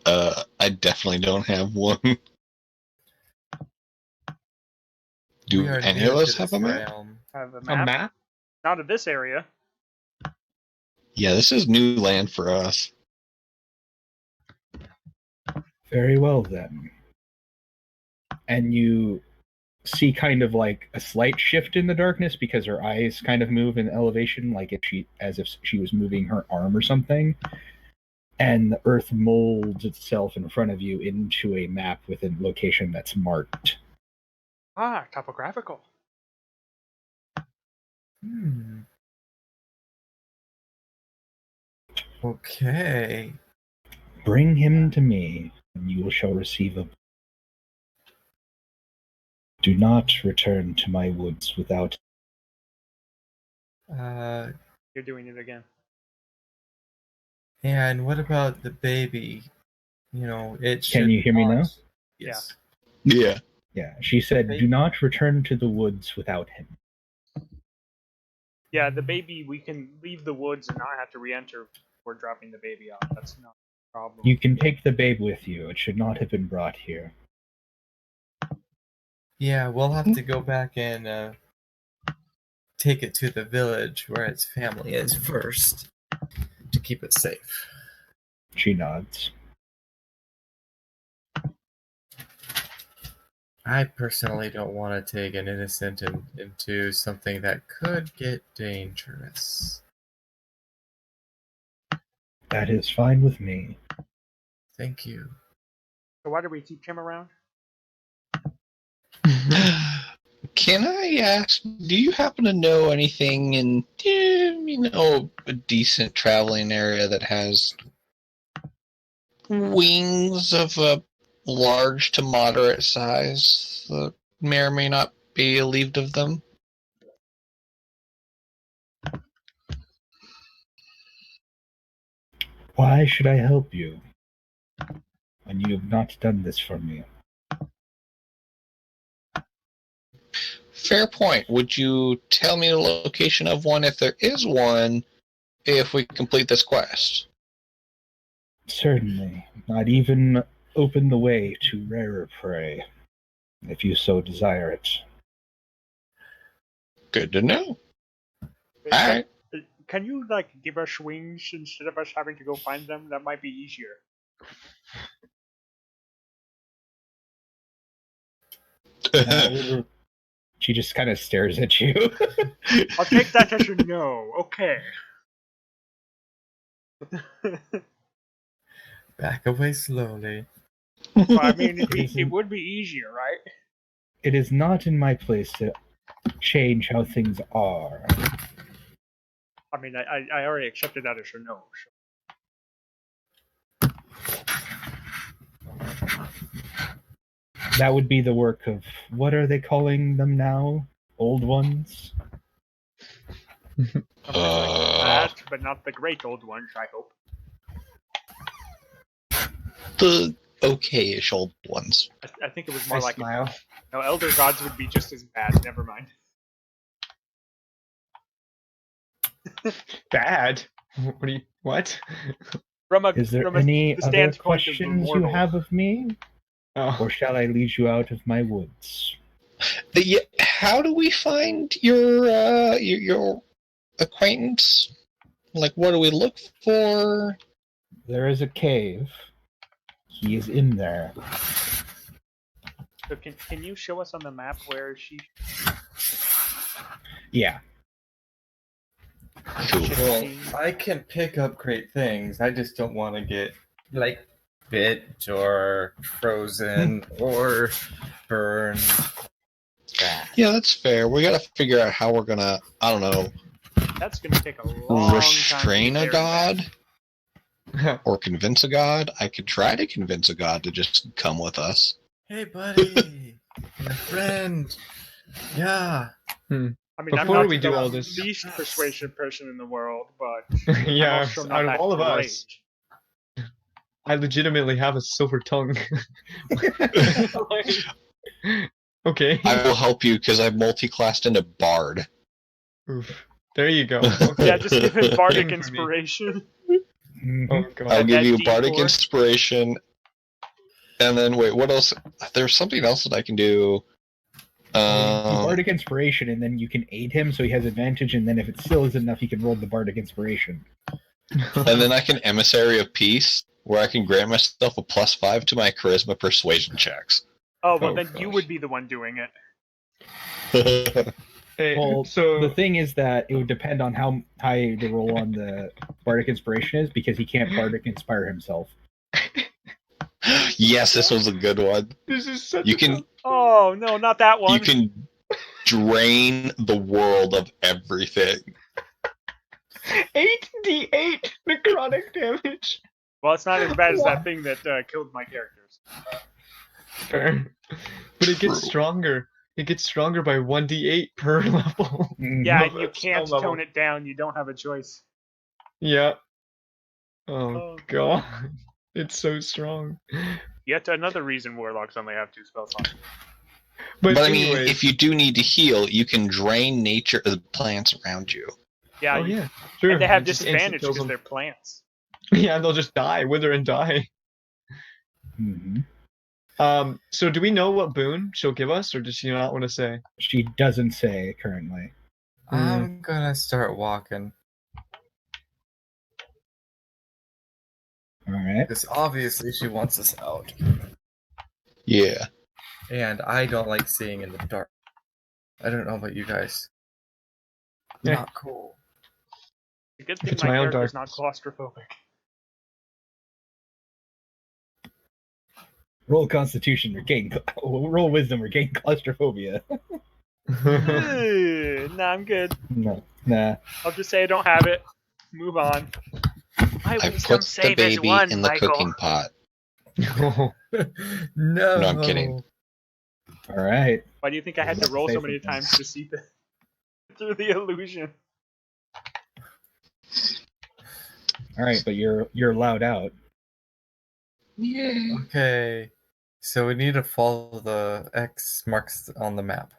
I definitely don't have one. Do We are any new of us to have this a map? realm. Have a A map? map? Not of this area. Yeah, this is new land for us. Very well then. And you see kind of like a slight shift in the darkness because her eyes kind of move in elevation, like as if she was moving her arm or something. And the earth molds itself in front of you into a map with a location that's marked. Ah, topographical. Okay. Bring him to me, and you shall receive a. Do not return to my woods without. Uh, You're doing it again. and what about the baby? You know, it should. Can you hear me now? Yes. Yeah. Yeah, she said, do not return to the woods without him. Yeah, the baby, we can leave the woods and not have to re-enter before dropping the baby off. That's not a problem. You can take the babe with you. It should not have been brought here. Yeah, we'll have to go back and take it to the village where its family is first to keep it safe. She nods. I personally don't want to take an innocent into something that could get dangerous. That is fine with me. Thank you. So why do we keep him around? Can I ask, do you happen to know anything in, a decent traveling area that has wings of a large to moderate size that may or may not be relieved of them? Why should I help you when you have not done this for me? Fair point. Would you tell me the location of one if there is one, if we complete this quest? Certainly. I'd even open the way to rarer prey, if you so desire it. Good to know. Can, Alright. can you, give us wings instead of us having to go find them? That might be easier. She just kind of stares at you. I'll take that as a no. Okay. Back away slowly. Well, I mean, it would be easier, right? It is not in my place to change how things are. I mean, I already accepted that as a no. So. That would be the work of, what are they calling them now? Old ones? Something like that, but not the great old ones, I hope. The okay-ish old ones. I think it was more I like smile. no, elder gods would be just as bad. Never mind. Bad? What do you? What? Is there from any the other standpoint of the questions you mortal. have of me? Oh, Or shall I lead you out of my woods? How do we find your acquaintance? Like, what do we look for? There is a cave. He is in there. So can you show us on the map where she? Yeah. Cool. Well, I can pick up great things. I just don't want to get like bit or frozen or burned. Yeah, that's fair. We gotta figure out how we're gonna, I don't know, That's gonna take a long restrain time a to carry god back. or convince a god. I could try to convince a god to just come with us. Hey, buddy, my friend. Yeah. I mean, I'm Before not we the do all this- least persuasive person in the world, but Yeah, I'm also not out of that all of great. us, I legitimately have a silver tongue. Okay. I will help you because I've multi-classed into bard. Oof. There you go. Okay. Yeah, just give him bardic Thing for me. inspiration. Mhm. Oh god. I'll give that you bardic D4. inspiration, and then wait, what else? There's something else that I can do. You bardic inspiration, and then you can aid him, so he has advantage. And then if it still isn't enough, you can roll the bardic inspiration. And then I can emissary of peace, where I can grant myself a +5 to my charisma persuasion checks. Oh, well, Oh, then you gosh. would be the one doing it. Hey, Well, so the thing is that it would depend on how high the roll on the bardic inspiration is, because he can't bardic inspire himself. Yes, this was a good one. this is such You a can Oh, no, not that one. you can drain the world of everything. 8d8 necrotic damage. Well, it's not as bad as What? that thing that killed my characters. Fair. But it gets True. stronger. It gets stronger by 1d8 per level. Mhm. Yeah, No, and you that's can't spell level. tone it down. You don't have a choice. Yeah. Oh Oh. god. It's so strong. Yet another reason warlocks only have 2 spell slots. But I mean, anyways, if you do need to heal, you can drain nature of the plants around you. Yeah, oh yeah, sure. and they have It just instant disadvantage kills because them. they're plants. Yeah, they'll just die, wither and die. Mhm. So do we know what boon she'll give us, or does she not want to say? She doesn't say currently. I'm gonna start walking All right. because obviously she wants us out, Yeah. and I don't like seeing in the dark. I don't know about you guys. Yeah. Not cool. The good If thing it's my my own character's not darkness. claustrophobic. Roll Constitution or gain. Roll Wisdom or gain claustrophobia. Nah, I'm good. No, nah. I'll just say I don't have it. Move on. My I wisdom put the save is baby 1, in the Michael. cooking pot. Oh, No. No, I'm kidding. All right. Why do you think I had to Let's roll say so many something. times to see through the illusion? All right, but you're allowed out. Yay. Okay. So we need to follow the X marks on the map.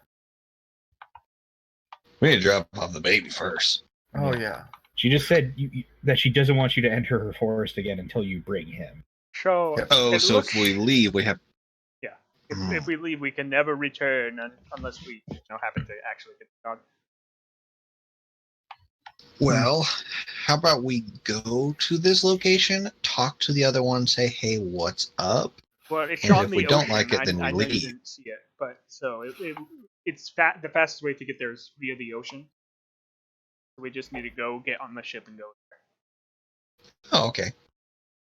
We need to drop off the baby first. Oh yeah. She just said that she doesn't want you to enter her forest again until you bring him. So Oh, it so looks, if we leave, we have. if we leave, we can never return unless we happen to actually get the dog. Well, how about we go to this location, talk to the other one, say, hey, what's up? Well, it's And on if the we don't ocean. like it, then we I know you leave. didn't see it, but so it's the fastest way to get there is via the ocean. We just need to go get on the ship and go there, Oh, okay.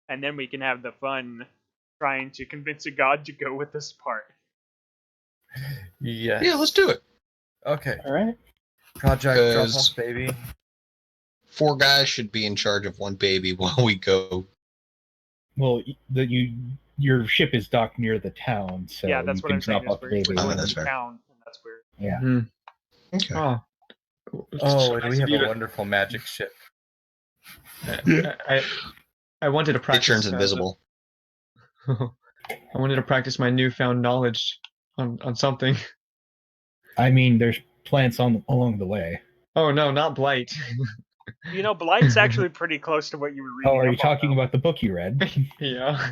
and then we can have the fun trying to convince a god to go with this part. Yes. Yeah, let's do it. Okay. All right. Project drop 'Cause- off baby. 4 guys should be in charge of 1 baby while we go. Well, your ship is docked near the town, so Yeah, that's you what can I'm saying. drop Is off the we're baby. going that's to fair. town, and that's where. Yeah. Okay. oh. Cool. It's Oh, so and nice we of have you a to- wonderful magic ship. I wanted to It practice. turns invisible. I wanted to practice my newfound knowledge on something. I mean, there's plants along the way. Oh no, not blight. Blight's actually pretty close to what you were reading. Oh, are you up on, talking though. about the book you read? Yeah.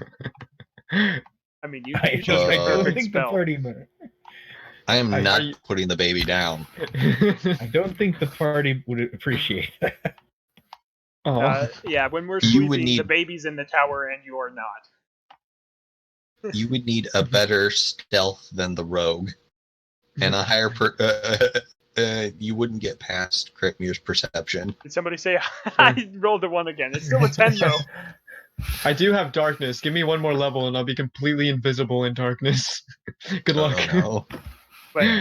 I mean, you I chose the don't perfect think the spell. party. I am Are not you- putting the baby down. I don't think the party would appreciate that. Oh. Yeah, when we're You would sweeping, the need- baby's in the tower and you're not. You would need a better stealth than the rogue, and a higher you wouldn't get past Kritmir's perception. Did somebody say I rolled a 1 again? It's still a 10 though. I do have darkness. Give me one more level and I'll be completely invisible in darkness. Good luck. Oh, no.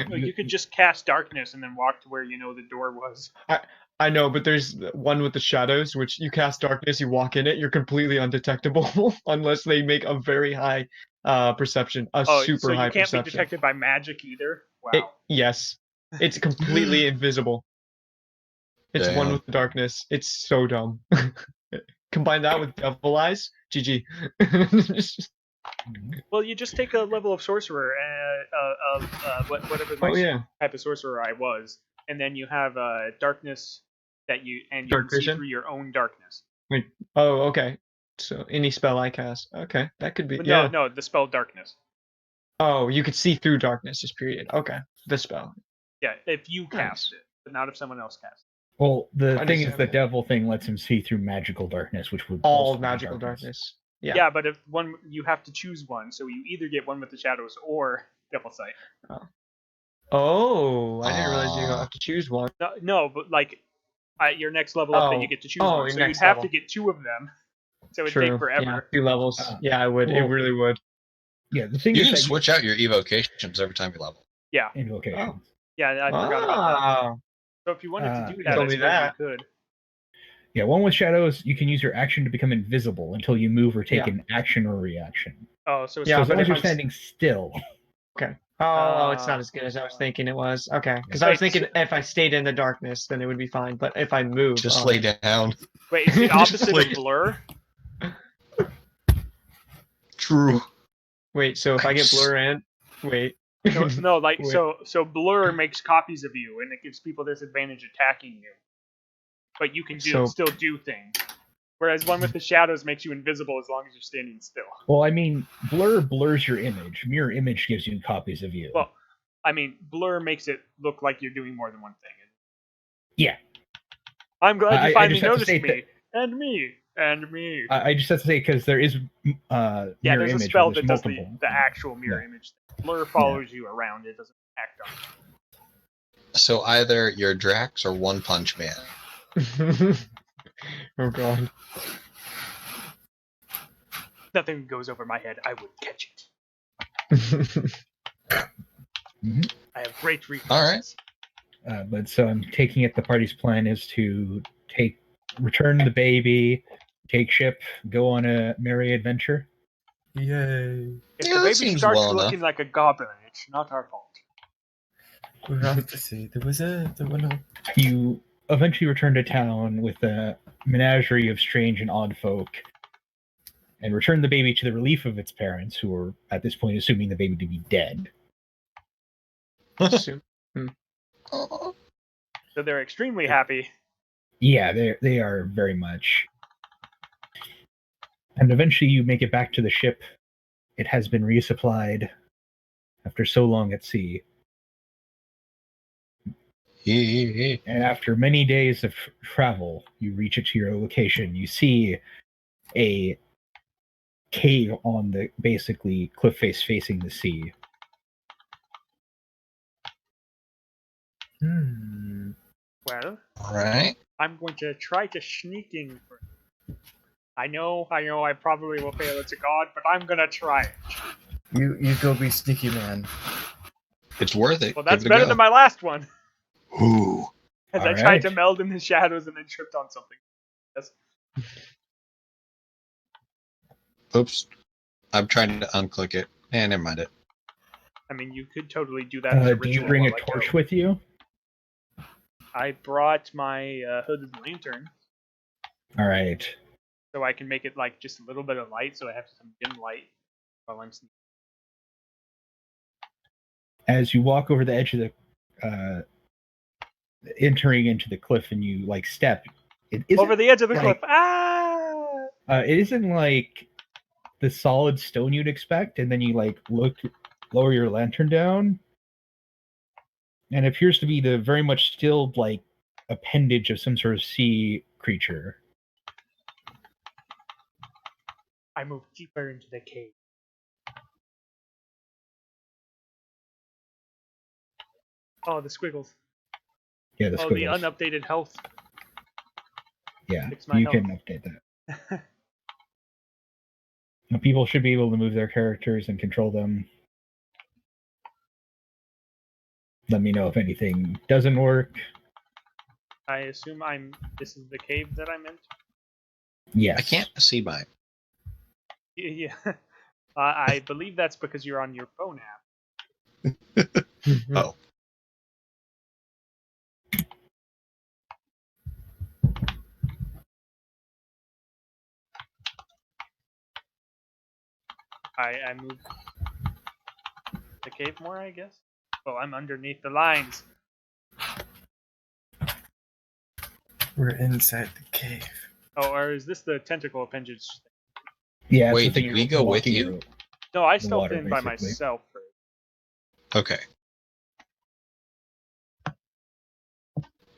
But you could just cast darkness and then walk to where you know the door was. I know, but there's one with the shadows, which you cast darkness, you walk in it, you're completely undetectable unless they make a very high perception, super so you high can't perception. be detected by magic either? Wow. Yes, it's completely invisible. It's one Damn. with the darkness. It's so dumb. Combine that with devil eyes, GG. Well, you just take a level of sorcerer, whatever my type of sorcerer I was, and then you have darkness that you Dark can see vision? through your own darkness. Wait, oh, okay. So any spell I cast, okay, that could be. But Yeah. no, the spell darkness. Oh, you could see through darkness. Just period. Okay, the spell. Yeah, if you Nice. cast it, but not if someone else casts it. Well, the thing is, the Understandable. devil thing lets him see through magical darkness, which would All also be magical darkness. Yeah. Yeah, but if you have to choose one, so you either get one with the shadows or devil sight. Oh, I didn't realize you have to choose one. No, but like at your next level up, then you get to choose one. your So you'd next have level. to get 2 of them. So it'd True. take forever. Yeah, 2 levels. Yeah, I would. It well- really would. Yeah, the thing You is can that switch out your evocations every time you level. Yeah, invocations. yeah, I forgot about that. Ah, So if you wanted to do you that, told I me suppose that. you could. Yeah, one with shadows, you can use your action to become invisible until you move or take Yeah. an action or reaction. Oh, so it's Yeah, So as but long as if you're I'm standing still. okay. Oh, it's not as good as I was thinking it was. Okay, because I was Wait, thinking if I stayed in the darkness, then it would be fine. But if I move, Just lay down. Wait, it's the opposite Like- of blur? True. Wait, so if I get blur in, wait. No, like Wait. so blur makes copies of you, and it gives people disadvantage attacking you. But you can So- still do things. Whereas one with the shadows makes you invisible as long as you're standing still. Well, I mean, blur blurs your image. Mirror image gives you copies of you. Well, I mean, blur makes it look like you're doing more than one thing. yeah. I'm glad you I finally just have to noticed say me. And me. And me. I just have to say, because there is Yeah, mirror there's a image. spell where that there's does multiple. the actual mirror image thing. Blur follows you around, it doesn't act on you. So either you're Drax or One Punch Man. Oh god. Nothing goes over my head, I would catch it. I have great reflexes. All right. But so I'm taking it the party's plan is to return the baby, take ship, go on a merry adventure. Yay. If Yeah, the that baby seems starts well looking like a goblin, it's not our fault. We have to see. There were no. You eventually return to town with a menagerie of strange and odd folk, and return the baby to the relief of its parents, who are at this point assuming the baby to be dead. Assume- Oh. So they're extremely happy. Yeah, they are very much. And eventually you make it back to the ship. It has been resupplied after so long at sea. Yeah. And after many days of travel, you reach it to your location. You see a cave on the basically cliff face facing the sea. Well, All right. I'm going to try to sneak in. I know, I probably will fail as a god, but I'm gonna try it. You go be sneaky man. It's worth it. Well, that's Give it a better go. than my last one. Ooh. Because I All tried right. to meld in the shadows and then tripped on something. Yes. Oops. I'm trying to unclick it. Never mind it. I mean, you could totally do that. As a Do you ritual bring a while I torch go. with you? I brought my hooded lantern, All right. so I can make it like just a little bit of light, so I have some dim light while I'm sneaking. As you walk over the edge of the entering into the cliff and you like step, it isn't Over the edge of the like- cliff. Ah! it isn't like the solid stone you'd expect, and then you like lower your lantern down, and it appears to be the very much still like appendage of some sort of sea creature. I move deeper into the cave. Oh, the squiggles. Yeah, the Oh, the squiggles. unupdated health. Yeah, fix my you health. can update that. Now, people should be able to move their characters and control them. Let me know if anything doesn't work. I assume this is the cave that I'm in? Yes. I can't see by. Yeah. I believe that's because you're on your phone app. Oh. I moved the cave more, I guess. Well, I'm underneath the lines. We're inside the cave. Oh, or is this the tentacle appendage thing? Yeah, it's Wait, the thing did we you're go with walking you? through. No, I The stealthed water, in by basically. myself first. Okay.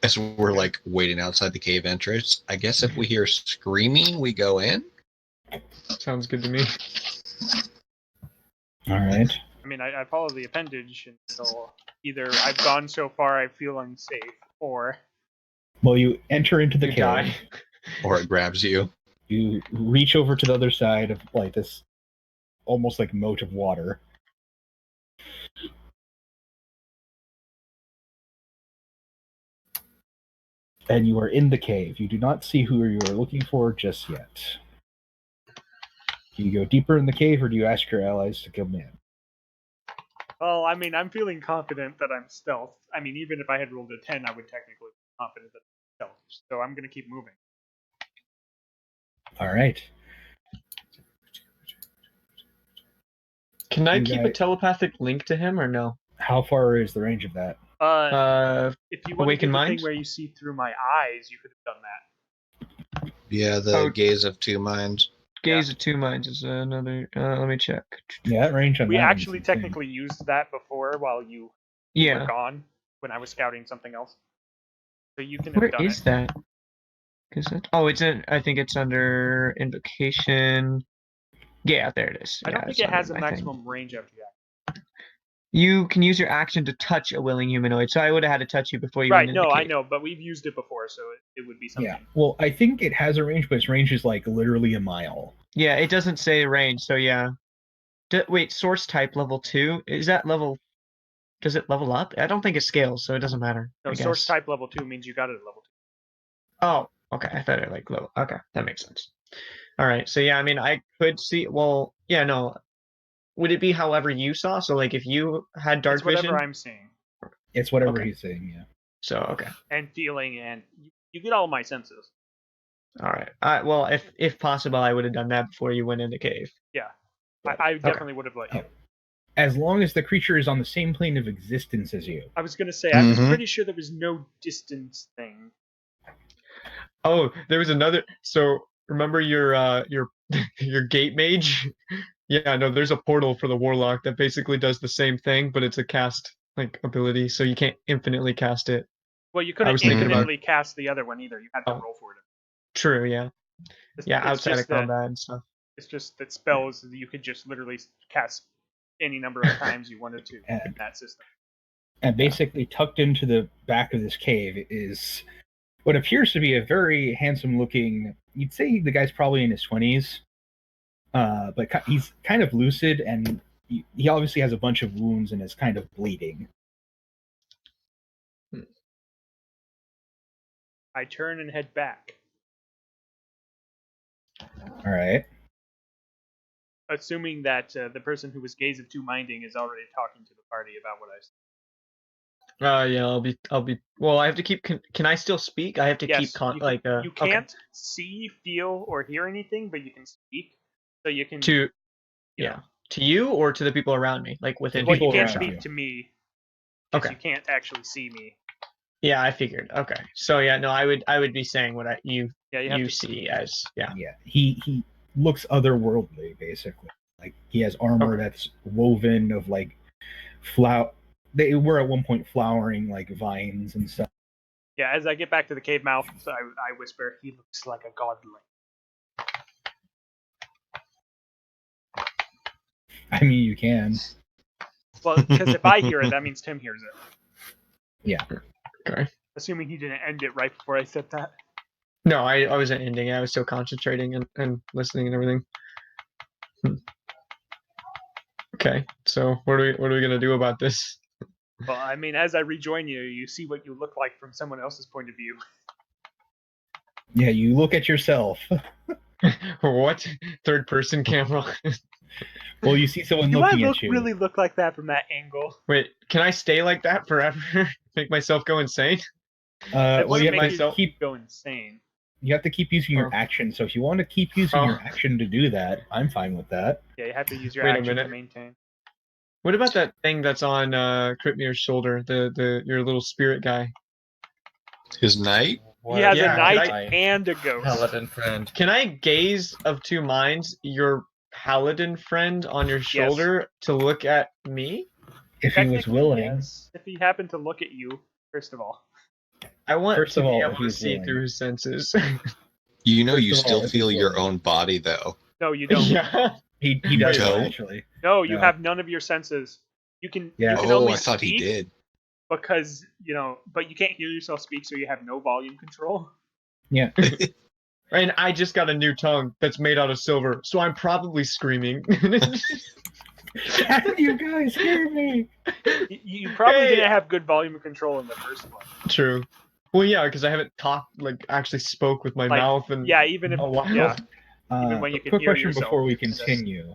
As we're like waiting outside the cave entrance, I guess if we hear screaming, we go in. Sounds good to me. All right. I mean, I follow the appendage until either I've gone so far I feel unsafe, or Well, you enter into the You cave. die. Or it grabs you. You reach over to the other side of like this, almost like moat of water. And you are in the cave. You do not see who you are looking for just yet. Do you go deeper in the cave, or do you ask your allies to come in? well, I mean, I'm feeling confident that I'm stealth. I mean, even if I had rolled a 10, I would technically be confident that I'm stealth. So I'm gonna keep moving. All right. Can I You keep a guys- telepathic link to him or no? How far is the range of that? If you want to Awaken do the Mind? thing where you see through my eyes, you could have done that. Yeah, the Oh. gaze of two minds. Gaze of Two Minds is another. Let me check. Yeah, that range on We that one's actually insane. technically used that before while you were Yeah. gone when I was scouting something else. So you can have Where done is it. that? Is it? Oh, it's in. I think it's under invocation. Yeah, there it is. I don't Yeah, think it's it has a under my thing. maximum range after that. You can use your action to touch a willing humanoid. So I would have had to touch you before you Right, went into no, the I cave. know, but we've used it before, so it would be something. Yeah. Well, I think it has a range, but its range is like literally a mile. Yeah, it doesn't say range, so yeah. Wait, source type level 2? Is that level? Does it level up? I don't think it scales, so it doesn't matter. No, I source guess. type level 2 means you got it at level 2. Oh, okay. I thought it like level. Okay, that makes sense. All right. So yeah, I mean, I could see. Well, yeah, no. Would it be however you saw? So like, if you had dark It's whatever vision. I'm seeing. It's whatever Okay. he's saying. Yeah. So okay. And feeling, and you get all my senses. All right. Well, if possible, I would have done that before you went in the cave. Yeah. But- I definitely would have let you. Oh. As long as the creature is on the same plane of existence as you. I was going to say, I was Mhm. pretty sure there was no distance thing. Oh, there was another. So remember your your gate mage? Yeah, no, there's a portal for the warlock that basically does the same thing, but it's a cast like ability, so you can't infinitely cast it. Well, you I couldn't was thinking about- infinitely cast the other one either. You had to Oh. roll for it. True, yeah. Yeah, It's outside of just that- combat and stuff. It's just that spells you could just literally cast any number of times you wanted to in that system. And basically tucked into the back of this cave is what appears to be a very handsome looking, you'd say the guy's probably in his 20s, but he's kind of lucid, and he obviously has a bunch of wounds and is kind of bleeding. I turn and head back, All right. assuming that the person who was Gaze of Two Minding is already talking to the party about what I said. Yeah, I'll be. Well, I have to keep. Can I still speak? I have to Yes, keep you, can, you okay. can't see, feel, or hear anything, but you can speak. So you can. To you know, yeah, to you or to the people around me, like within. well, you people can't around speak you. to me because Okay. you can't actually see me. Yeah, I figured. Okay, so yeah, no, I would be saying what you Yeah, you have to. see as yeah. Yeah, he looks otherworldly, basically. Like he has armor Okay. that's woven of like They were at one point flowering like vines and stuff. Yeah, as I get back to the cave mouth, I whisper, "He looks like a godling." I mean, you can. Well, because if I hear it, that means Tim hears it. Yeah. Okay. Assuming he didn't end it right before I said that. No, I wasn't ending it. I was still concentrating and listening and everything. Okay, so what are we gonna do about this? Well, I mean, as I rejoin you, you see what you look like from someone else's point of view. Yeah, you look at yourself. What? Third person camera? Well, you see someone Do I looking at you. really look like that from that angle? Wait, can I stay like that forever? Make myself go insane? That Well, doesn't you make have, myself- to keep, go insane. you have to keep using your Oh. action. So if you want to keep using your action to do that, I'm fine with that. Yeah, you have to use your Wait a action to minute. maintain. What about that thing that's on Kritmir's shoulder? Your little spirit guy. His knight? He has Yeah, a knight my and a ghost. Paladin friend. Can I gaze of two minds your paladin friend on your shoulder to look at me? If he was Technically, willing. yes. If he happened to look at you, first of all. I want First to of be all, able if to he's see willing. through his senses. You know First you of all, still if feel he's your willing. own body, though. No, you don't. Yeah. He does don't? actually. No, you No. have none of your senses. You can Yeah. you can Oh, only I thought he speak did. because but you can't hear yourself speak, so you have no volume control. Yeah. And I just got a new tongue that's made out of silver, so I'm probably screaming. Can you guys hear me? You probably Hey! didn't have good volume control in the first one. True. Well, yeah, because I haven't talked, like, actually spoke with my Like, mouth and Yeah, even if a while. yeah, even when you can Quick hear question yourself. before we continue: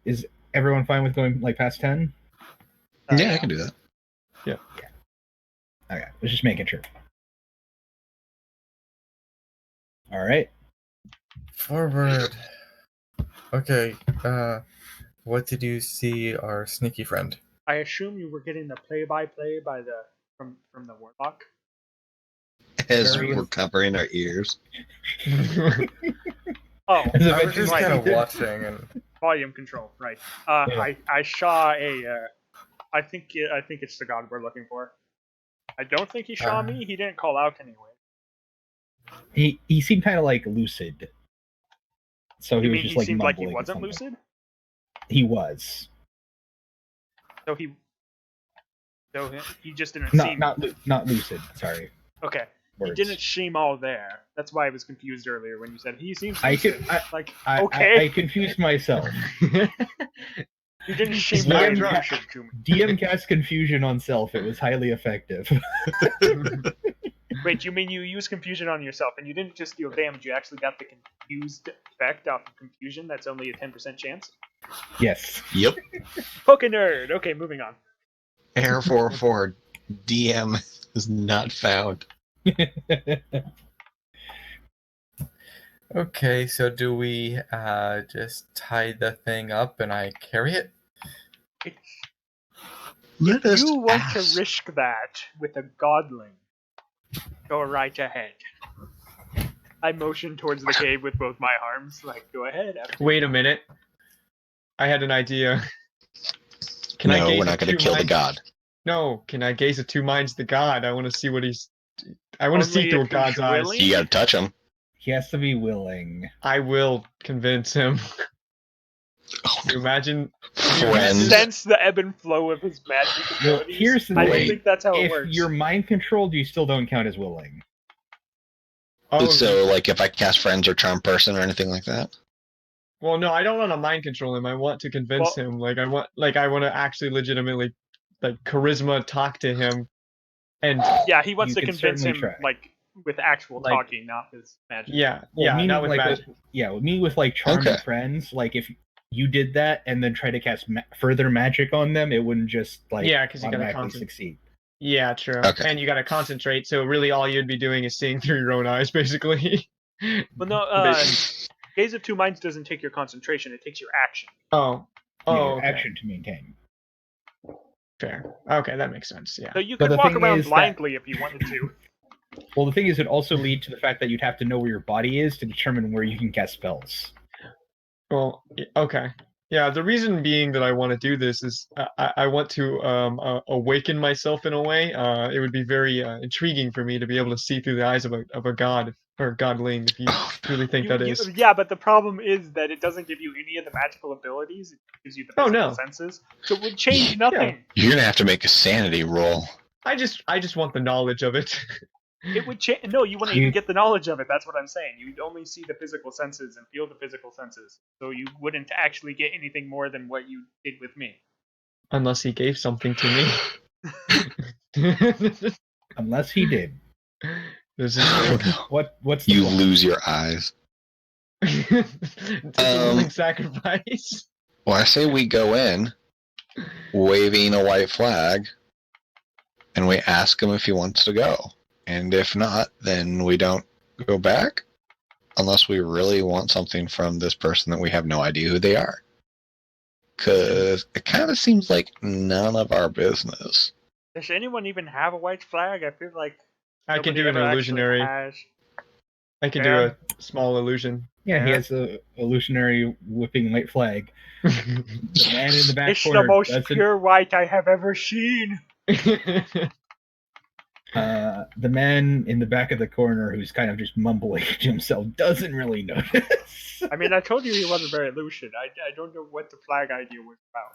is everyone fine with going like past 10? Yeah, I can do that. Okay, was just making sure. All right. Forward. Okay, what did you see our sneaky friend? I assume you were getting the play-by-play from the Warlock. As Very- we're covering our ears. Oh, As I I was just right. kind of watching, and volume control, right? Yeah. I saw a. I think it's the god we're looking for. I don't think he saw me. He didn't call out anyway. He seemed kind of like lucid. So he You was mean just he like seemed like he mumbling wasn't something. lucid? He was. So he just didn't Not seem not lucid. Sorry. okay. Words. He didn't seem all there. That's why I was confused earlier when you said he seems I lucid. could- Like I okay, confused myself. you didn't seem He's not very drunk. lucid to me. DM cast confusion on self. It was highly effective. Wait, you mean you used confusion on yourself and you didn't just deal damage? You actually got the confused effect off of confusion. That's only a 10% chance. Yes. Yep. Poke nerd. Okay, moving on. Error 404. DM is not found. okay, so do we just tie the thing up and I carry it? Let us You want ask. to risk that with a godling? Go right ahead. I motion towards the cave with both my arms. Like, go ahead. Wait a minute. I had an idea. Can I No, gaze we're not at going to two kill the minds? god. No, can I gaze at two minds the god? I want to see what he's. I want to Only see through a if he's god's eyes. willing? You got to touch him. He has to be willing. I will convince him. Oh, Can you imagine? You Friends. sense the ebb and flow of his magic Well, abilities. here's the I don't thing. think that's how it If works. you're mind controlled, you still don't count as willing. Oh, So, like, if I cast friends or charm person or anything like that? well, no, I don't want to mind control him. I want to convince him. Like I want to actually legitimately, like charisma talk to him, and Yeah, he wants You to can convince certainly him try. like with actual Like- talking, not with magic. yeah, Well, yeah, meaning not with like magic. with me with like charm Okay. and friends. Like if you did that and then try to cast further magic on them, it wouldn't just like Yeah, 'cause you gotta automatically concentrate. succeed. Yeah, true. Okay. And you got to concentrate. So really, all you'd be doing is seeing through your own eyes, basically. But no, Basically. Gaze of Two Minds doesn't take your concentration; it takes your action. Oh, Yeah, okay. action to maintain. Fair. Okay, that makes sense. Yeah. So you But could the walk thing around is that- blindly if you wanted to. Well, the thing is, it also lead to the fact that you'd have to know where your body is to determine where you can cast spells. Well, okay. Yeah, the reason being that I want to do this is I want to awaken myself in a way. It would be very intriguing for me to be able to see through the eyes of a god or godling, if you truly think that is. Yeah, but the problem is that it doesn't give you any of the magical abilities. It gives you the Oh, physical no. senses, so it would change nothing. You're going to have to make a sanity roll. I just want the knowledge of it. It would change. No, you wouldn't even get the knowledge of it. That's what I'm saying. You'd only see the physical senses and feel the physical senses. So you wouldn't actually get anything more than what you did with me. Unless he gave something to me. Unless he did. This is Oh, true. no. What's the You plan? lose your eyes. It's a willing sacrifice. Well, I say we go in, waving a white flag, and we ask him if he wants to go. And if not, then we don't go back, unless we really want something from this person that we have no idea who they are. Because it kind of seems like none of our business. Does anyone even have a white flag? I feel like I can nobody do an ever actually illusionary. has. I can do Yeah. a small illusion. Yeah, he Yeah. has a illusionary whipping white flag. The man in the back It's corner the most doesn't. pure white I have ever seen. The man in the back of the corner who's kind of just mumbling to himself doesn't really notice. I mean, I told you he wasn't very lucid. I don't know what the flag idea was about.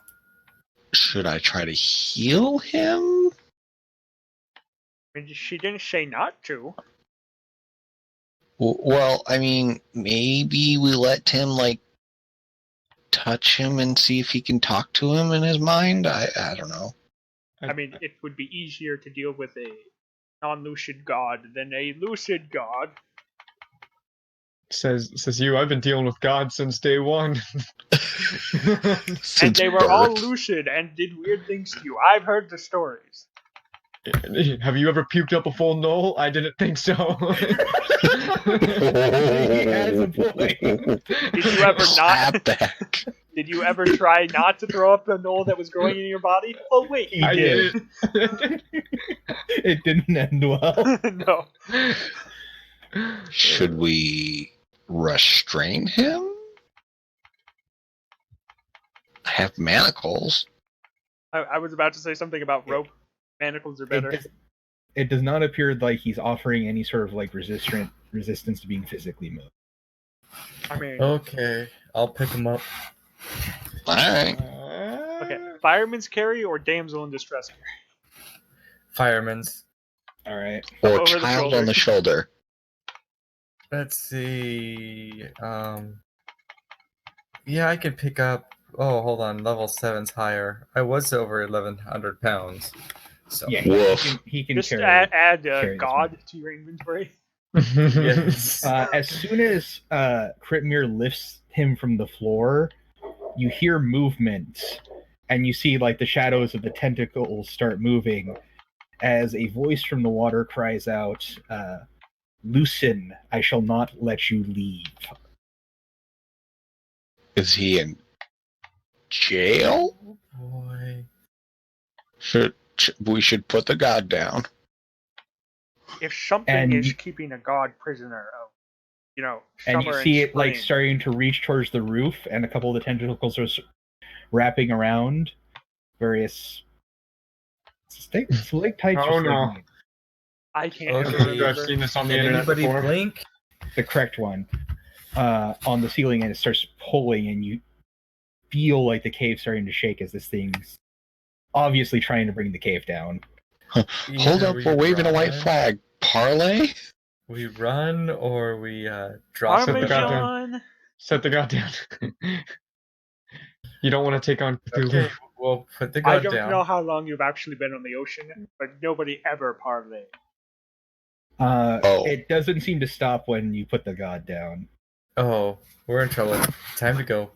Should I try to heal him? I mean, she didn't say not to. Well, I mean, maybe we let him, like, touch him and see if he can talk to him in his mind? I don't know. I mean, it would be easier to deal with a non-lucid god than a lucid god. Says you. I've been dealing with God since day one. And Since they were all birth. lucid and did weird things to you. I've heard the stories. Have you ever puked up a full knoll? I didn't think so. He has a point. Did you ever not? Slapback. Did you ever try not to throw up the knoll that was growing in your body? Oh wait, He I did. did. It didn't end well. no. Should we restrain him? I have manacles. I was about to say something about rope. Manacles are better. It does not appear like he's offering any sort of like resistance to being physically moved. I mean, Okay, I'll pick him up. Alright. okay, fireman's carry or damsel in distress carry? Fireman's. All right. Or Over the child shoulder. on the shoulder. Let's see. Yeah, I could pick up. Oh, hold on. Level 7's higher. I was over 1,100 pounds. So Yeah, Woof. he can Just carry. add carry this God one. to your inventory. yes. As soon as Kritmir lifts him from the floor, you hear movement, and you see like the shadows of the tentacles start moving as a voice from the water cries out, "Loosen! I shall not let you leave." Is he in jail? Oh boy. We should put the god down. If something And is you- keeping a god prisoner of, And summer you see it like spring, starting to reach towards the roof, and a couple of the tentacles are wrapping around various stalactites. Oh, or no. stalagmites. I can't Okay. remember. I've seen this on the Did internet anybody before. blink? The correct one, on the ceiling, and it starts pulling, and you feel like the cave starting to shake as this thing's obviously trying to bring the cave down. Hold Either up, we we're waving a white run- flag. Parlay? We run or we drop Set the him. god down. Parmesan. Set the god down. You don't want to take on Cthulhu. Okay, we'll put the I god don't down. know how long you've actually been on the ocean, but nobody ever parlayed. Oh. It doesn't seem to stop when you put the god down. Oh, we're in trouble. Time to go.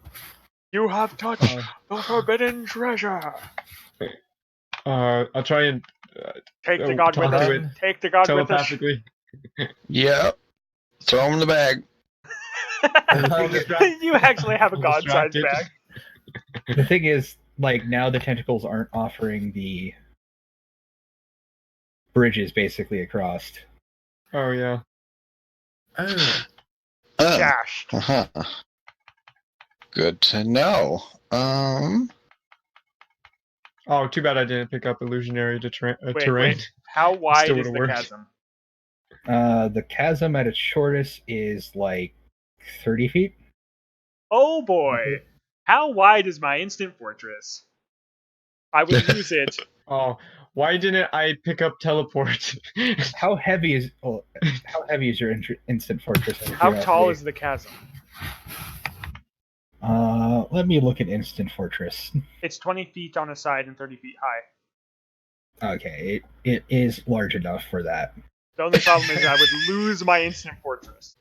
You have touched the forbidden treasure. I'll try and Take the Oh, god talk with to us. it Take the god with us. telepathically. Yep. Throw him in the bag. You actually have a I'm god-sized distracted. bag. The thing is, like, now the tentacles aren't offering the bridges basically across. Oh yeah. Oh, Oh. Dashed. Uh-huh. Good to know. Oh, too bad I didn't pick up illusionary terrain. Wait. How wide Still is would've the worked. chasm? The chasm at its shortest is like 30 feet. Oh boy. How wide is my instant fortress? I would use it. Oh, Why didn't I pick up teleport? How heavy is your instant fortress? out of How tall curiosity? is the chasm? Let me look at instant fortress. It's 20 feet on a side and 30 feet high. Okay, it is large enough for that. The only problem is I would lose my instant fortress.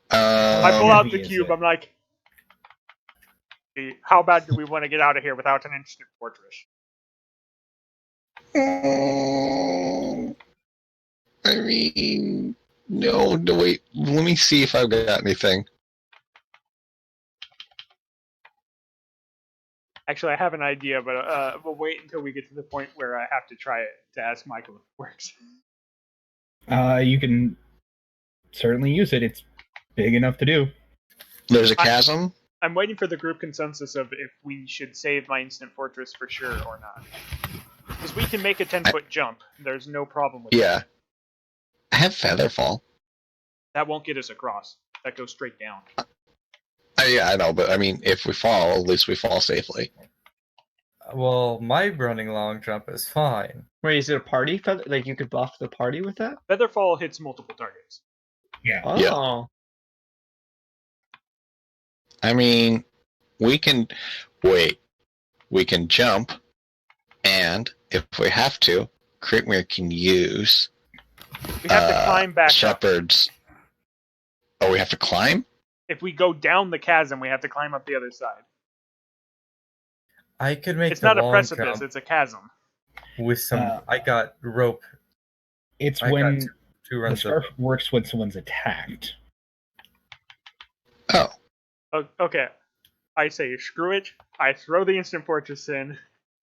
I pull Um, out heavy the is cube. it? I'm like, "Hey, how bad do we want to get out of here without an instant fortress?" I mean, no, wait. Let me see if I've got anything. Actually, I have an idea, but we'll wait until we get to the point where I have to try it to ask Michael if it works. You can certainly use it. It's big enough to do. There's a chasm. I'm waiting for the group consensus of if we should save my instant fortress for sure or not. Because we can make a 10-foot jump. There's no problem with Yeah. I have Featherfall. that. Won't get us across. That goes straight down. Yeah, I know, but I mean, if we fall, at least we fall safely. Well, my running long jump is fine. Wait, is it a party feather? Like you could buff the party with that? Featherfall hits multiple targets. Yeah. Oh. Yeah. I mean, we can we can jump, and if we have to, Kritmir can use We have to climb back up. Shepherd's. Oh, we have to climb? If we go down the chasm, we have to climb up the other side. I could make It's the not a long precipice, jump it's a chasm. with some. I got rope. It's I when got two the runs scarf of. works when someone's attacked. Oh. Okay. I say, screw it. I throw the instant fortress in.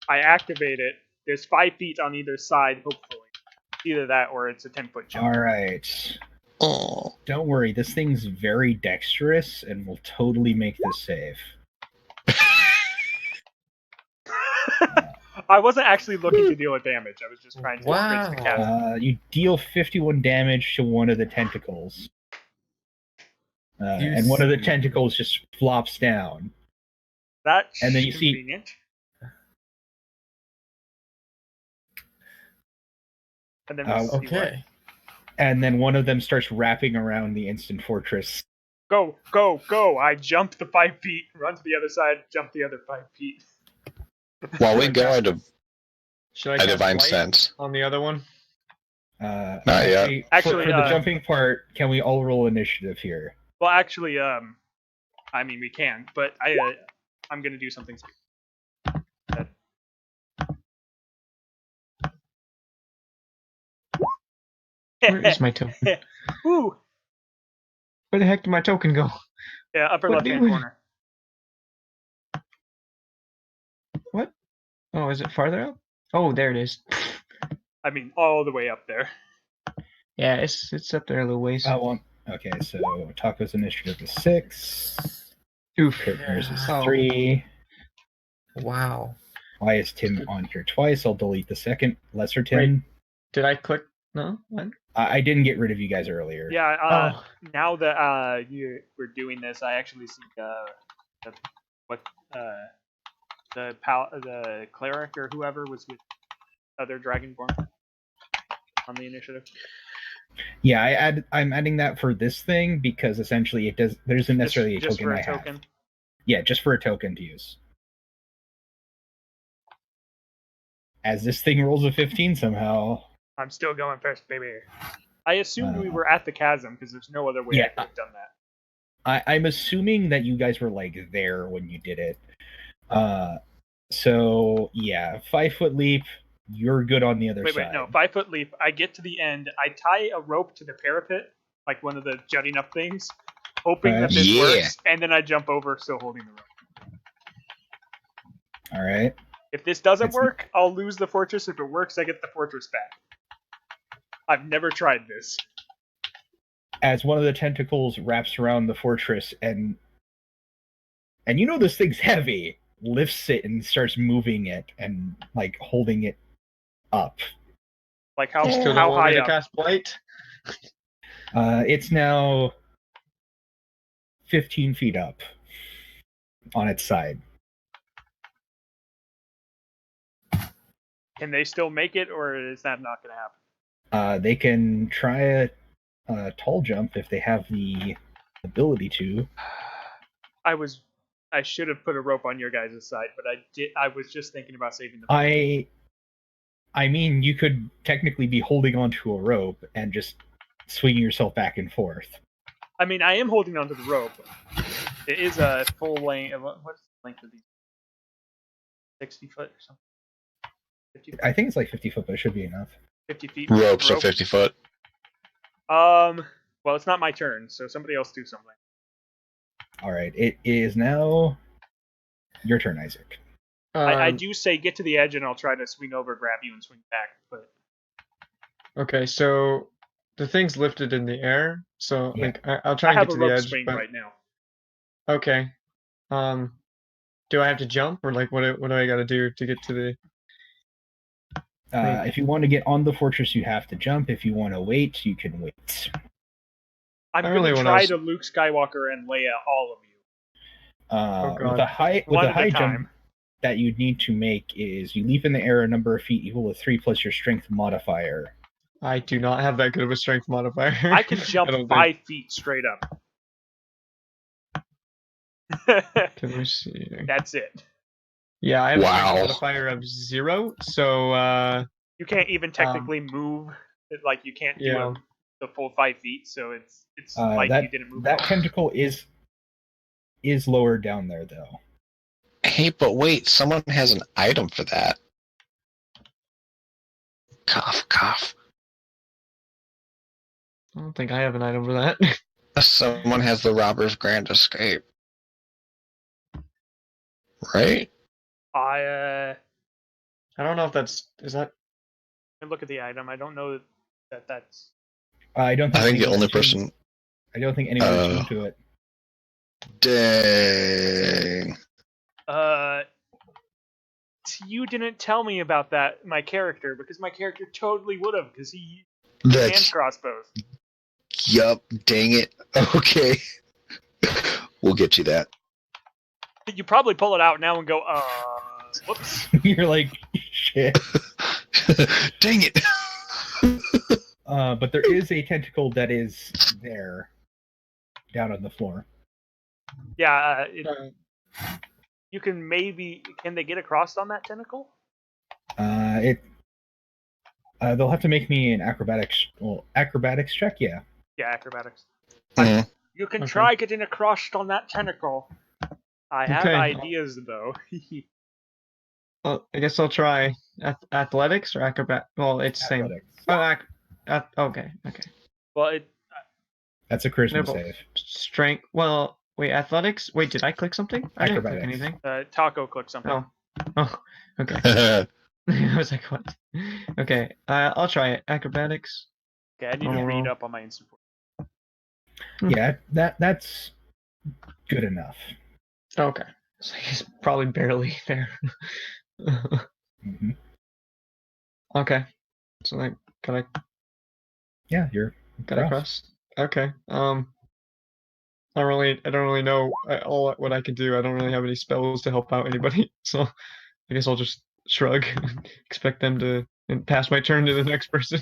I activate it. There's 5 feet on either side, hopefully. Either that or it's a 10-foot jump. All right. Oh. Don't worry. This thing's very dexterous and will totally make this save. I wasn't actually looking to deal with damage. I was just trying to bridge Wow. the chasm. You deal 51 damage to one of the tentacles. And one of the tentacles just flops down. That's and then you see- convenient. And then we'll see Okay. And then one of them starts wrapping around the instant fortress. Go, go, go! I jump the 5 feet, run to the other side, jump the other 5 feet. While we go Should I a cast divine light sense. on the other one? Not yet. Actually, for the jumping part, can we all roll initiative here? Well, actually, I mean we can, but I'm gonna do something. Where is my token? Woo! Where the heck did my token go? Yeah, upper What left-hand do we- corner. What? Oh, is it farther up? Oh, there it is. I mean, all the way up there. Yeah, it's up there a little ways. Okay, so Taco's initiative is 6. Oof. Kritmir's is Oh. 3. Wow. Why is Tim on here twice? I'll delete the second lesser Tim. Did I click? No? What? I didn't get rid of you guys earlier. Yeah. Oh. Now that we're doing this, I actually see the cleric or whoever was with other Dragonborn on the initiative. Yeah, I'm adding that for this thing because essentially there isn't necessarily a Just token for a I have. token. Yeah, just for a token to use. As this thing rolls a 15 somehow. I'm still going first, baby. I assumed we were at the chasm because there's no other way I Yeah. could have done that. I'm assuming that you guys were like there when you did it. So yeah, 5-foot leap. You're good on the other side. Wait, no, 5-foot leap. I get to the end. I tie a rope to the parapet, like one of the jutting up things, hoping that this Yeah. works, and then I jump over, still holding the rope. All right. If this doesn't It's- work, I'll lose the fortress. If it works, I get the fortress back. I've never tried this. As one of the tentacles wraps around the fortress and you know this thing's heavy, lifts it and starts moving it and like holding it up. Like how Still don't how want me high to up? cast light? It's now 15 feet up on its side. Can they still make it, or is that not going to happen? They can try a tall jump if they have the ability to. I should have put a rope on your guys' side, but I was just thinking about saving the. I mean, you could technically be holding onto a rope and just swinging yourself back and forth. I mean, I am holding onto the rope. It is a full length. What's the length of these? 60 foot or something? 50 foot? I think it's like 50 foot, but it should be enough. 50 feet. Ropes are rope. 50 foot. Well, it's not my turn, so somebody else do something. All right, it is now your turn, Isaac. I do say get to the edge, and I'll try to swing over, grab you, and swing back. But Okay, so the thing's lifted in the air, so Yeah. like I'll try I and have get a to the rope edge. swing But right now. okay, do I have to jump or like what do I got to do to get to the? If you want to get on the fortress, you have to jump. If you want to wait, you can wait. I'm I going really to wanna try s- to Luke Skywalker and Leia all of you. God. With a high One at a jump time. that you need to make is you leap in the air a number of feet equal to 3 plus your strength modifier. I do not have that good of a strength modifier. I can jump I don't 5 feet straight up. think. Can we see? That's it. Yeah, I have a Wow. strength modifier of 0, so You can't even technically move. Like you can't do yeah. the full 5 feet, so it's like you didn't move. That at all. tentacle is lower down there though. Hey, but wait, someone has an item for that. Cough, cough. I don't think I have an item for that. Someone has the robber's grand escape. Right? I I don't know if is that. look at the item. I don't know that's. I don't I think think the anyone only attuned- person. I don't think anyone attuned to it. Dang. You didn't tell me about that, my character, because my character totally would have, because he hand That's. crossbows. Yup, dang it. Okay. We'll get you that. You probably pull it out now and go, whoops. You're like, shit. Dang it. But there is a tentacle that is there, down on the floor. Yeah, Uh, you can they get across on that tentacle? They'll have to make me an acrobatics check. Yeah. Yeah, acrobatics. Mhm. You can Okay. try getting across on that tentacle. I have Okay. ideas, though. well, I guess I'll try athletics or acrobat. Well, it's the same. Athletics. Oh, okay. Well, That's a charisma Level. save. Strength. Well, wait, athletics. Wait, did I click something? I didn't click Acrobatics. anything. Taco click something. Oh, okay. I was like, what? Okay, I'll try it. Acrobatics. Okay, I need to Normal read roll. up on my instant force. Yeah, that's good enough. Okay. So he's probably barely there. hmm Okay. So like, got Yeah, you're across. Okay. I don't really know all what I can do. I don't really have any spells to help out anybody. So I guess I'll just shrug, expect them to and pass my turn to the next person.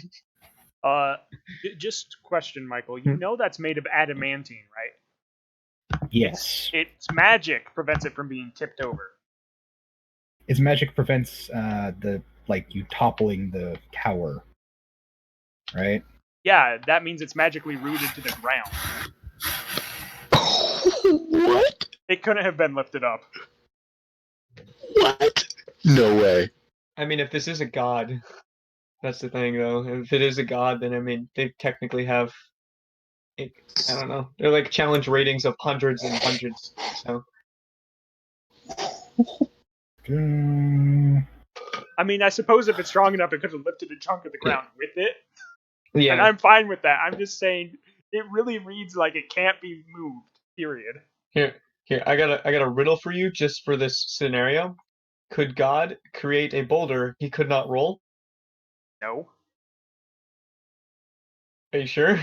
Just question, Michael. You know that's made of adamantine, right? Yes. Its magic prevents it from being tipped over. Its magic prevents you toppling the tower. Right? Yeah, that means it's magically rooted to the ground. What? It couldn't have been lifted up. What? No way. I mean, if this is a god, that's the thing, though. If it is a god, then I mean, they technically have. I don't know. They're like challenge ratings of hundreds and hundreds. So I mean, I suppose if it's strong enough, it could have lifted a chunk of the ground with it. And yeah. I'm fine with that. I'm just saying, it really reads like it can't be moved. Period. Here. I got a riddle for you just for this scenario. Could God create a boulder he could not roll? No. Are you sure?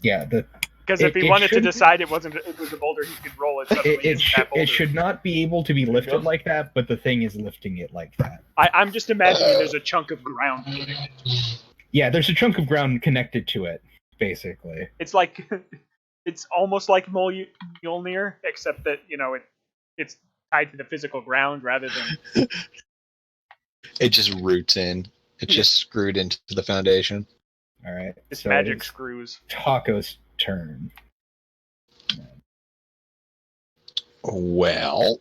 Yeah, Because if he wanted to decide it was a boulder, he could roll it. Suddenly It should not be able to be lifted like that, but the thing is lifting it like that. I'm just imagining there's a chunk of ground connected. Yeah, there's a chunk of ground connected to it, basically. It's like, it's almost like Mjolnir, except that it's tied to the physical ground rather than. It just roots in. It's just screwed into the foundation. All right. It's magic screws. Taco's turn. Well.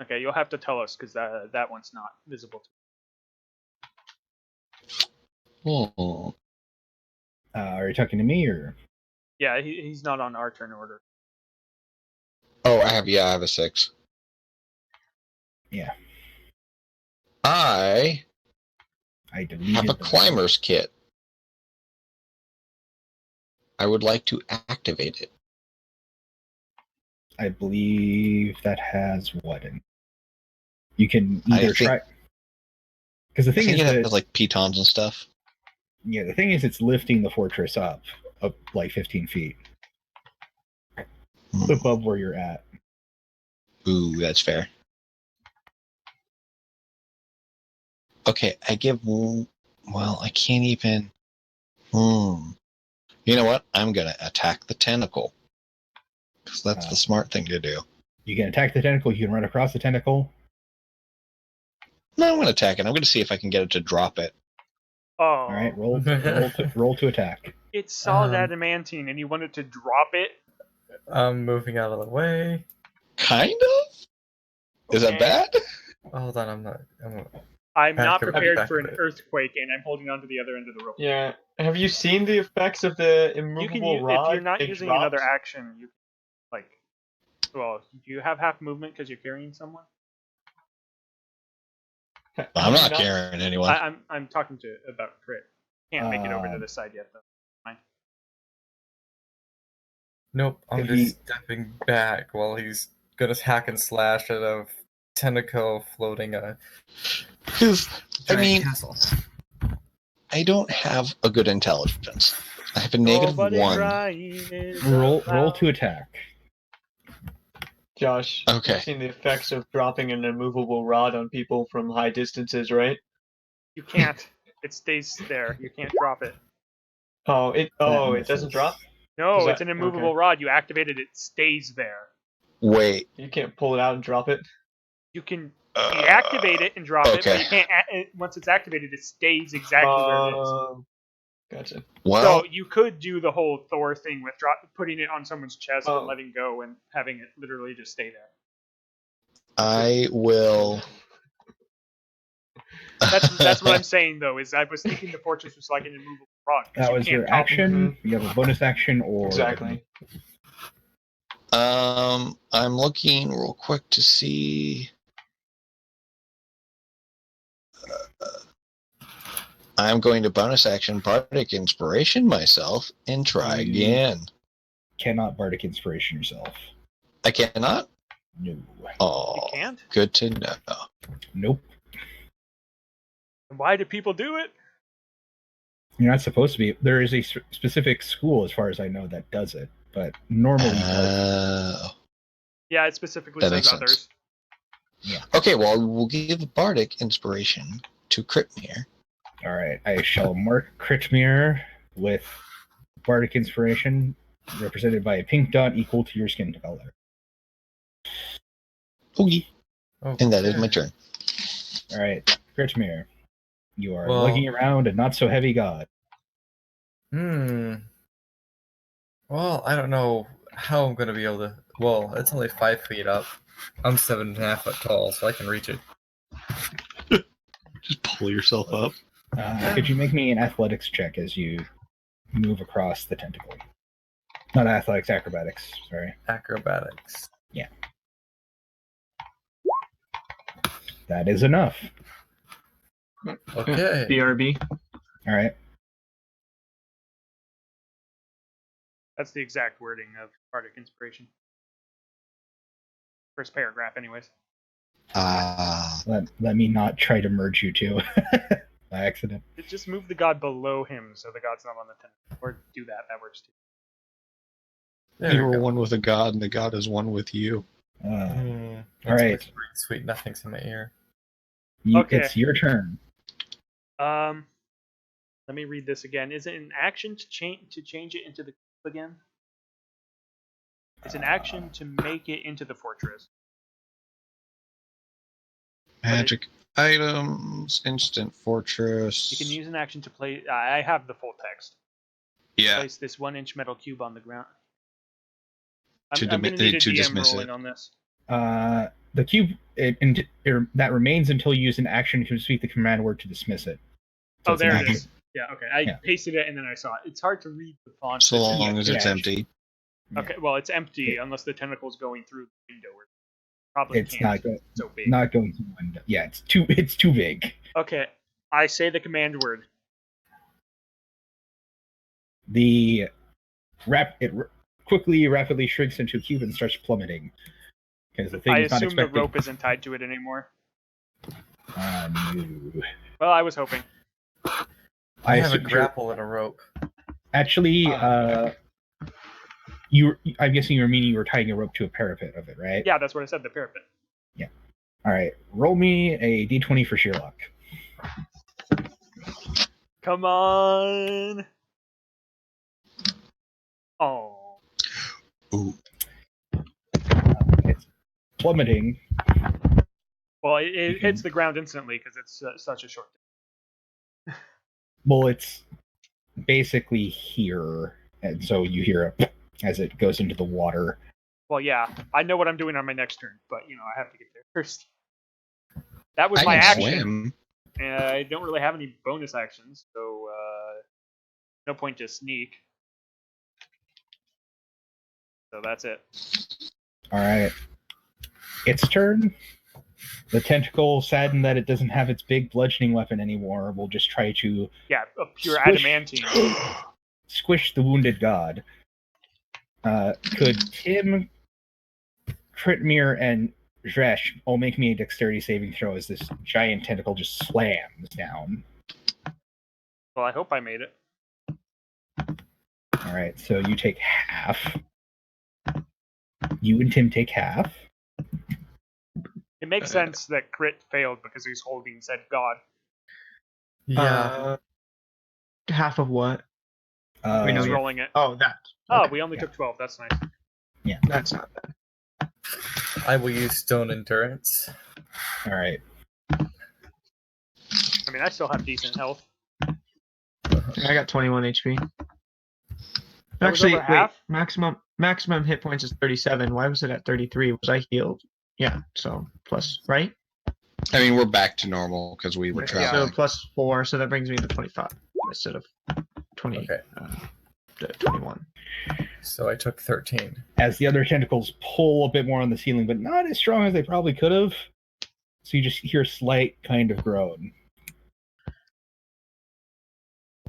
Okay, you'll have to tell us because that one's not visible. Are you talking to me or? Yeah, he's not on our turn order. Oh, I have a 6. Yeah. I have a climber's kit. I would like to activate it. I believe that has what in. You can either try. Because the thing is, it has like pitons and stuff. Yeah, the thing is, it's lifting the fortress up like 15 feet above where you're at. Ooh, that's fair. Okay, I give. Well, I can't even. You know what? I'm gonna attack the tentacle because that's the smart thing to do. You can attack the tentacle. You can run across the tentacle. No, I'm gonna attack it. I'm gonna see if I can get it to drop it. Oh. All right, roll to attack. It saw adamantine and you wanted to drop it. I'm moving out of the way. Kind of. Is that bad? Hold on, I'm not prepared for an earthquake, and I'm holding on to the other end of the rope. Yeah. Have you seen the effects of the immovable rod? If you're not using another action, you do you have half movement because you're carrying someone? I'm not carrying anyone. I'm talking about Krit. Can't make it over to this side yet, though. Fine. Nope, I'm just stepping back while he's gonna hack and slash at a tentacle floating Because, castle. I don't have a good intelligence. I have a -1. Roll to attack. Josh, okay. You've seen the effects of dropping an immovable rod on people from high distances, right? You can't. It stays there. You can't drop it. It doesn't drop? No, it's an immovable rod. You activate it, it stays there. Wait. You can't pull it out and drop it? You can deactivate it and drop it, but you can't. Once it's activated, it stays exactly where it is. Gotcha. Well, so you could do the whole Thor thing with putting it on someone's chest and letting go and having it literally just stay there. I will. That's what I'm saying, though. Is I was thinking the fortress was like an immovable rod. That was your action. You have a bonus action, or exactly. I'm looking real quick to see. I'm going to bonus action Bardic Inspiration myself and try again. Cannot Bardic Inspiration yourself. I cannot? No. Oh, you can't? Good to know. Nope. Why do people do it? You're not supposed to be. There is a specific school, as far as I know, that does it, but normally. Yeah, it specifically says others. Yeah. Okay, well, we'll give Bardic Inspiration to Kritmir. All right, I shall mark Kritmir with Bardic Inspiration, represented by a pink dot equal to your skin color. Okay. And that is my turn. All right, Kritmir, you are looking around a not-so-heavy god. Well, I don't know how I'm going to be able to... Well, it's only 5 feet up. I'm 7.5 foot tall, so I can reach it. Just pull yourself up. Could you make me an athletics check as you move across the tentacle? Not athletics, acrobatics. Sorry. Acrobatics. Yeah. That is enough. Okay. BRB. All right. That's the exact wording of Bardic Inspiration. First paragraph, anyways. Let me not try to merge you two by accident. Just move the god below him so the god's not on the tentacle. Or do that. That works too. There You we were go. one with a god, and the god is one with you. All right. Whispering sweet nothings in my ear. Okay. It's your turn. Let me read this again. Is it an action to change it into the cube again? It's an action to make it into the fortress. Magic items, instant fortress. You can use an action to play. I have the full text. Yeah, Place this 1-inch metal cube on the ground. To I'm going to need a to DM dismiss ruling it. on this. The cube that remains until you use an action to speak the command word to dismiss it. So Oh, it's an there it action. is. Yeah, okay. I pasted it and then I saw it. It's hard to read the font. So long as it's Yeah. empty. Okay, well, it's empty unless the tentacle's going through the window. Or probably It's can't. not going. It's so big. Not going to window. Yeah, it's too big. Okay, I say the command word. It rapidly shrinks into a cube and starts plummeting because the thing I is not assume the expecting. rope isn't tied to it anymore. No. Well, I was hoping. I have a assume you're- grapple and a rope. Actually, I'm guessing you were tying a rope to a parapet of it, right? Yeah, that's what I said, the parapet. All right. Roll me a d20 for sheer luck. Come on! Oh. Ooh. It's plummeting. Well, it hits the ground instantly because it's such a short. Well, it's basically here, and so you hear it as it goes into the water. Well, yeah, I know what I'm doing on my next turn, but I have to get there first. That was I my can action. swim. And I don't really have any bonus actions, so no point to sneak. So that's it. All right. Its turn. The tentacle, saddened that it doesn't have its big bludgeoning weapon anymore, will just try to Yeah, a pure Squish. adamantine. squish the wounded god. Could Tim, Kritmir, and Zresht all make me a dexterity saving throw as this giant tentacle just slams down? Well, I hope I made it. All right, so you take half. You and Tim take half. It makes sense that Krit failed because he's holding said god. Yeah. Half of what? We know He's you- rolling it. Oh, that. Oh, Okay, we only yeah. took 12. That's nice. That's not bad. I will use stone endurance. All right. I mean, I still have decent health. I got 21 HP. That was Actually, over wait. half? Maximum hit points is 37. Why was it at 33? Was I healed? Yeah. So plus, right? I mean, we're back to normal because we were So traveling. plus 4. So that brings me to 25 instead of 20. Okay. 21. So I took 13. As the other tentacles pull a bit more on the ceiling, but not as strong as they probably could have. So you just hear a slight kind of groan.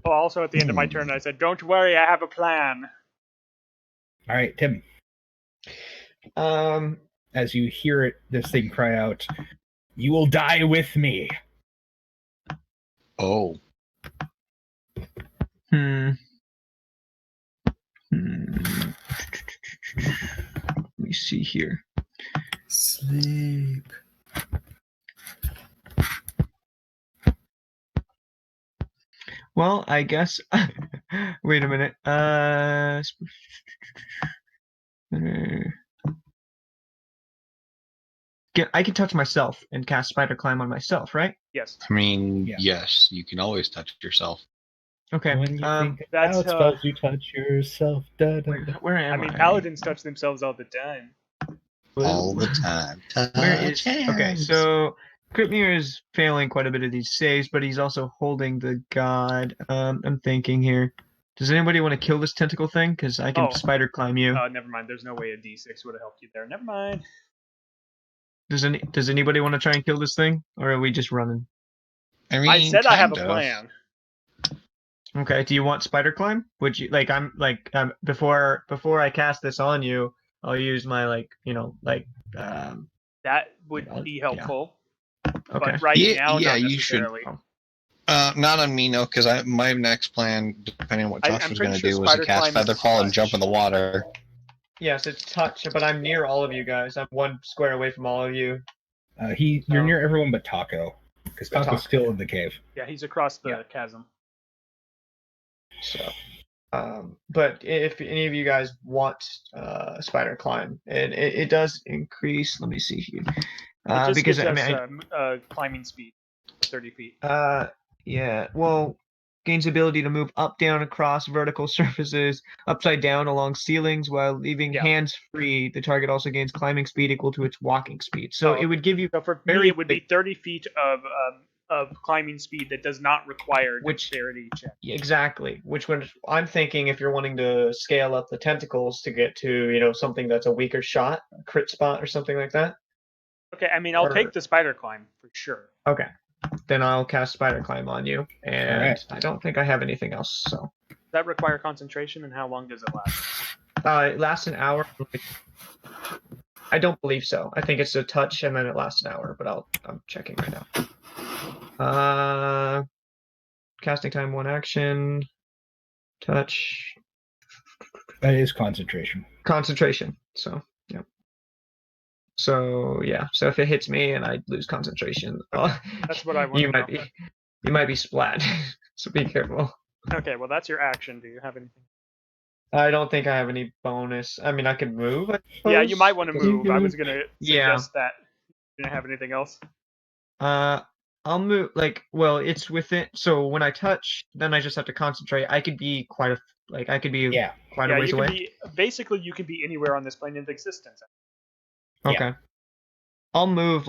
Oh, also at the end of my turn, I said, "Don't worry, I have a plan." All right, Tim. As you hear this thing cry out, "You will die with me." Oh. Hmm. Let me see here. Sleep. Well, I guess. Wait a minute. I can touch myself and cast Spider Climb on myself, right? Yes. I mean, Yeah. yes, you can always touch yourself. Okay. When you think that's, about spells, you touch yourself. Where am I? I mean, paladins touch themselves all the time. All the time. Where is? Touch Okay, hands. so Kritmir is failing quite a bit of these saves, but he's also holding the god. I'm thinking here. Does anybody want to kill this tentacle thing? Because I can Oh. Spider Climb you. Never mind. There's no way a D6 would have helped you there. Never mind. Does anybody want to try and kill this thing, or are we just running? I mean, I said I have a kind of. plan. Okay. Do you want Spider Climb? Would you before I cast this on you, I'll use my That would Yeah. be helpful. Okay. But right Yeah, now, yeah, not you should. necessarily. Not on me, no, because my next plan, depending on what I'm Josh was pretty going to sure do, was to Spider cast Climb is Featherfall and jump in the touch. water. Yes, it's touch, but I'm near all of you guys. I'm 1 square away from all of you. You're near everyone but Taco, because But Taco's Taco. still in the cave. Yeah, he's across the Yeah. chasm. So, but if any of you guys want spider climb, and it does increase. Let me see here. It just Because gives I mean, us climbing speed, 30 feet. yeah. Well, gains ability to move up, down, across vertical surfaces, upside down along ceilings while leaving Yeah. hands free. The target also gains climbing speed equal to its walking speed. So Oh, it would give you So for very me, it would be 30 feet of climbing speed that does not require Which- dexterity check. exactly. Which one I'm thinking if you're wanting to scale up the tentacles to get to something that's a weaker shot, a crit spot or something like that. Okay, I mean, I'll Or- take the spider climb for sure. Okay. Then I'll cast Spider Climb on you, and Alright. I don't think I have anything else. So Does that require concentration, and how long does it last? it lasts an hour. I don't believe so. I think it's a touch, and then it lasts an hour. But I'm checking right now. Casting time 1 action, touch, That is concentration. concentration. So yeah. So yeah. So if it hits me and I lose concentration, That's what I want you to might know. you might be splat. So be careful. Okay, well, that's your action. Do you have anything? I don't think I have any bonus. I mean, I could move. I Yeah, you suppose. might want to move. I was going to Yeah. suggest that. You didn't have anything else? I'll move. It's within. So when I touch, then I just have to concentrate. I could be quite Yeah. quite a ways you can away. be basically you can be anywhere on this plane of existence. Okay. I'll move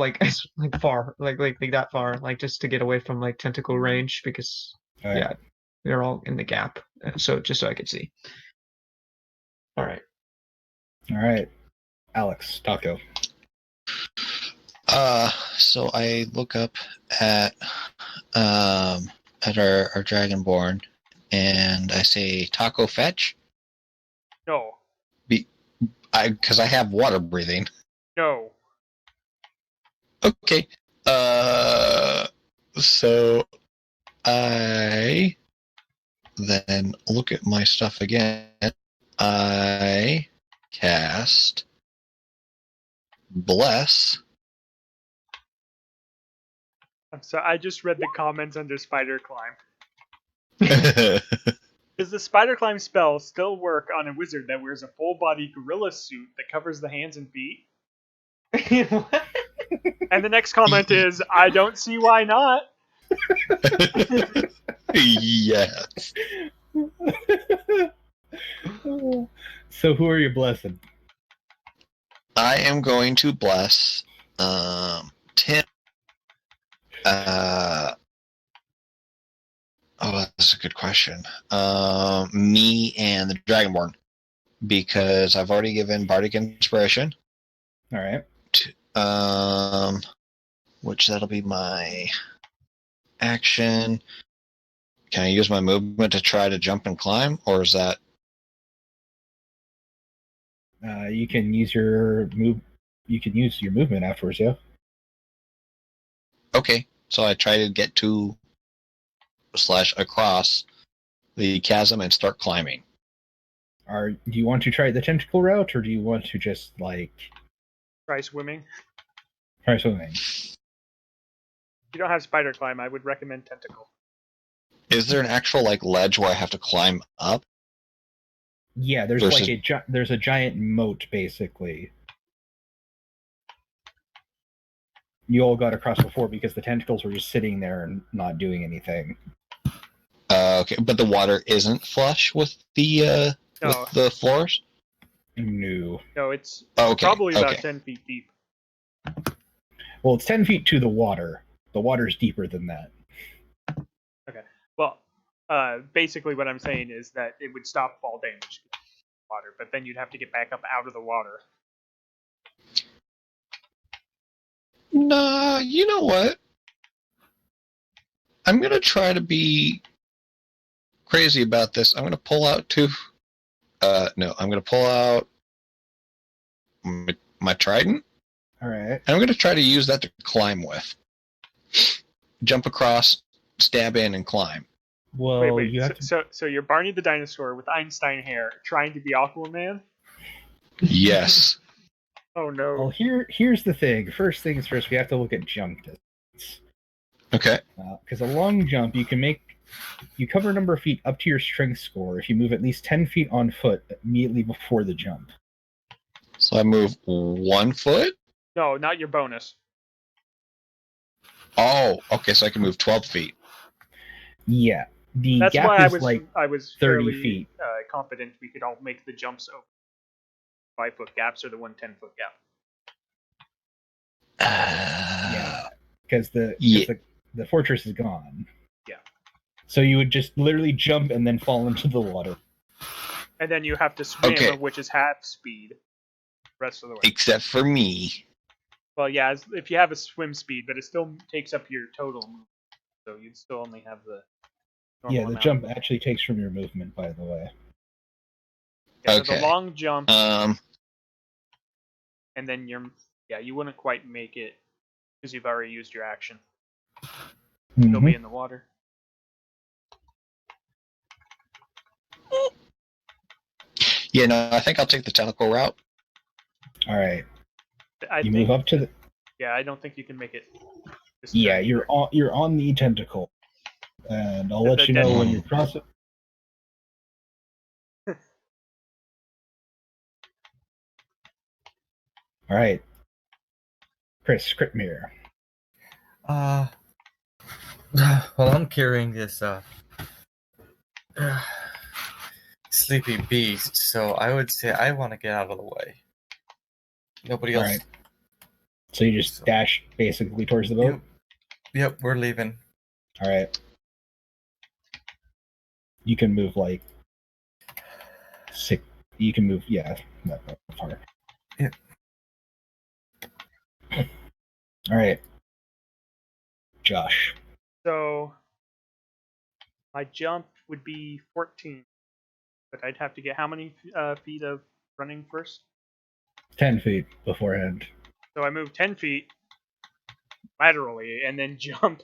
far, like that far, like just to get away from like tentacle range because Alright. yeah, they're all in the gap. So just so I could see. All right. Alright. Alex, Taco. So I look up at our Dragonborn, and I say Taco fetch. No. Because I have water breathing. No. Okay. So I then look at my stuff again. I cast Bless. So I just read the comments under Spider Climb. uh, Does the Spider Climb spell still work on a wizard that wears a full body gorilla suit that covers the hands and feet? What? And the next comment is, I don't see why not. yes. So who are you blessing? I am going to bless Tim. That's a good question. Me and the Dragonborn, because I've already given Bardic Inspiration. Alright. Which that'll be my action. Can I use my movement to try to jump and climb, or is that? You can use your move. You can use your movement afterwards, yeah. Okay, so I try to get to / across the chasm and start climbing. Do you want to try the tentacle route, or do you want to just Try swimming. try swimming? If you don't have Spider Climb, I would recommend Tentacle. Is there an actual ledge where I have to climb up? Yeah, there's Versus- there's a giant moat basically. You all got across before because the tentacles were just sitting there and not doing anything. Okay, but the water isn't flush with the No. with the floors. No. No, it's Okay, probably about okay. 10 feet deep. Well, it's 10 feet to the water. The water's deeper than that. Well, basically what I'm saying is that it would stop fall damage water, but then you'd have to get back up out of the water. Nah, you know what? I'm gonna try to be crazy about this. I'm gonna pull out two. No, I'm gonna pull out my trident. All right. And I'm gonna try to use that to climb with. Jump across, stab in, and climb. Well, wait. you have to. So you're Barney the dinosaur with Einstein hair, trying to be Aquaman? Yes. Oh no. Well, here's the thing. First things first, we have to look at jump distance. Okay. Because a long jump, you cover a number of feet up to your strength score if you move at least 10 feet on foot immediately before the jump. So I move 1 foot? No, not your bonus. Oh, okay, so I can move 12 feet. Yeah. The That's gap why is like I was 30 fairly feet. Confident we could all make the jumps over 5-foot gaps or the 10-foot gap. Yeah. Because Yeah. the fortress is gone. Yeah. So you would just literally jump and then fall into the water. And then you have to swim, Okay. which is half speed. The rest of the way. Except for me. Well, yeah, if you have a swim speed, but it still takes up your total movement, so you'd still only have the normal Yeah, the amount. jump actually takes from your movement, by the way. Yeah, so Okay. the long jump, Um, and then you wouldn't quite make it because you've already used your action. You'll be in the water. yeah, no, I think I'll take the tentacle route. All right. I You think, move up to the. Yeah, I don't think you can make it. this Yeah, turn you're on the tentacle, and I'll let The you know dead when one. you cross it. All right, Chris, Crit Mirror. Well, I'm carrying this sleepy beast, so I would say I want to get out of the way. Nobody All else. right. So you just dash basically towards the boat. Yep, we're leaving. All right. You can move like 6. You can move, yeah, not far. Yeah. All right, Josh. So my jump would be 14, but I'd have to get how many feet of running first? 10 feet beforehand. So I move 10 feet laterally and then jump.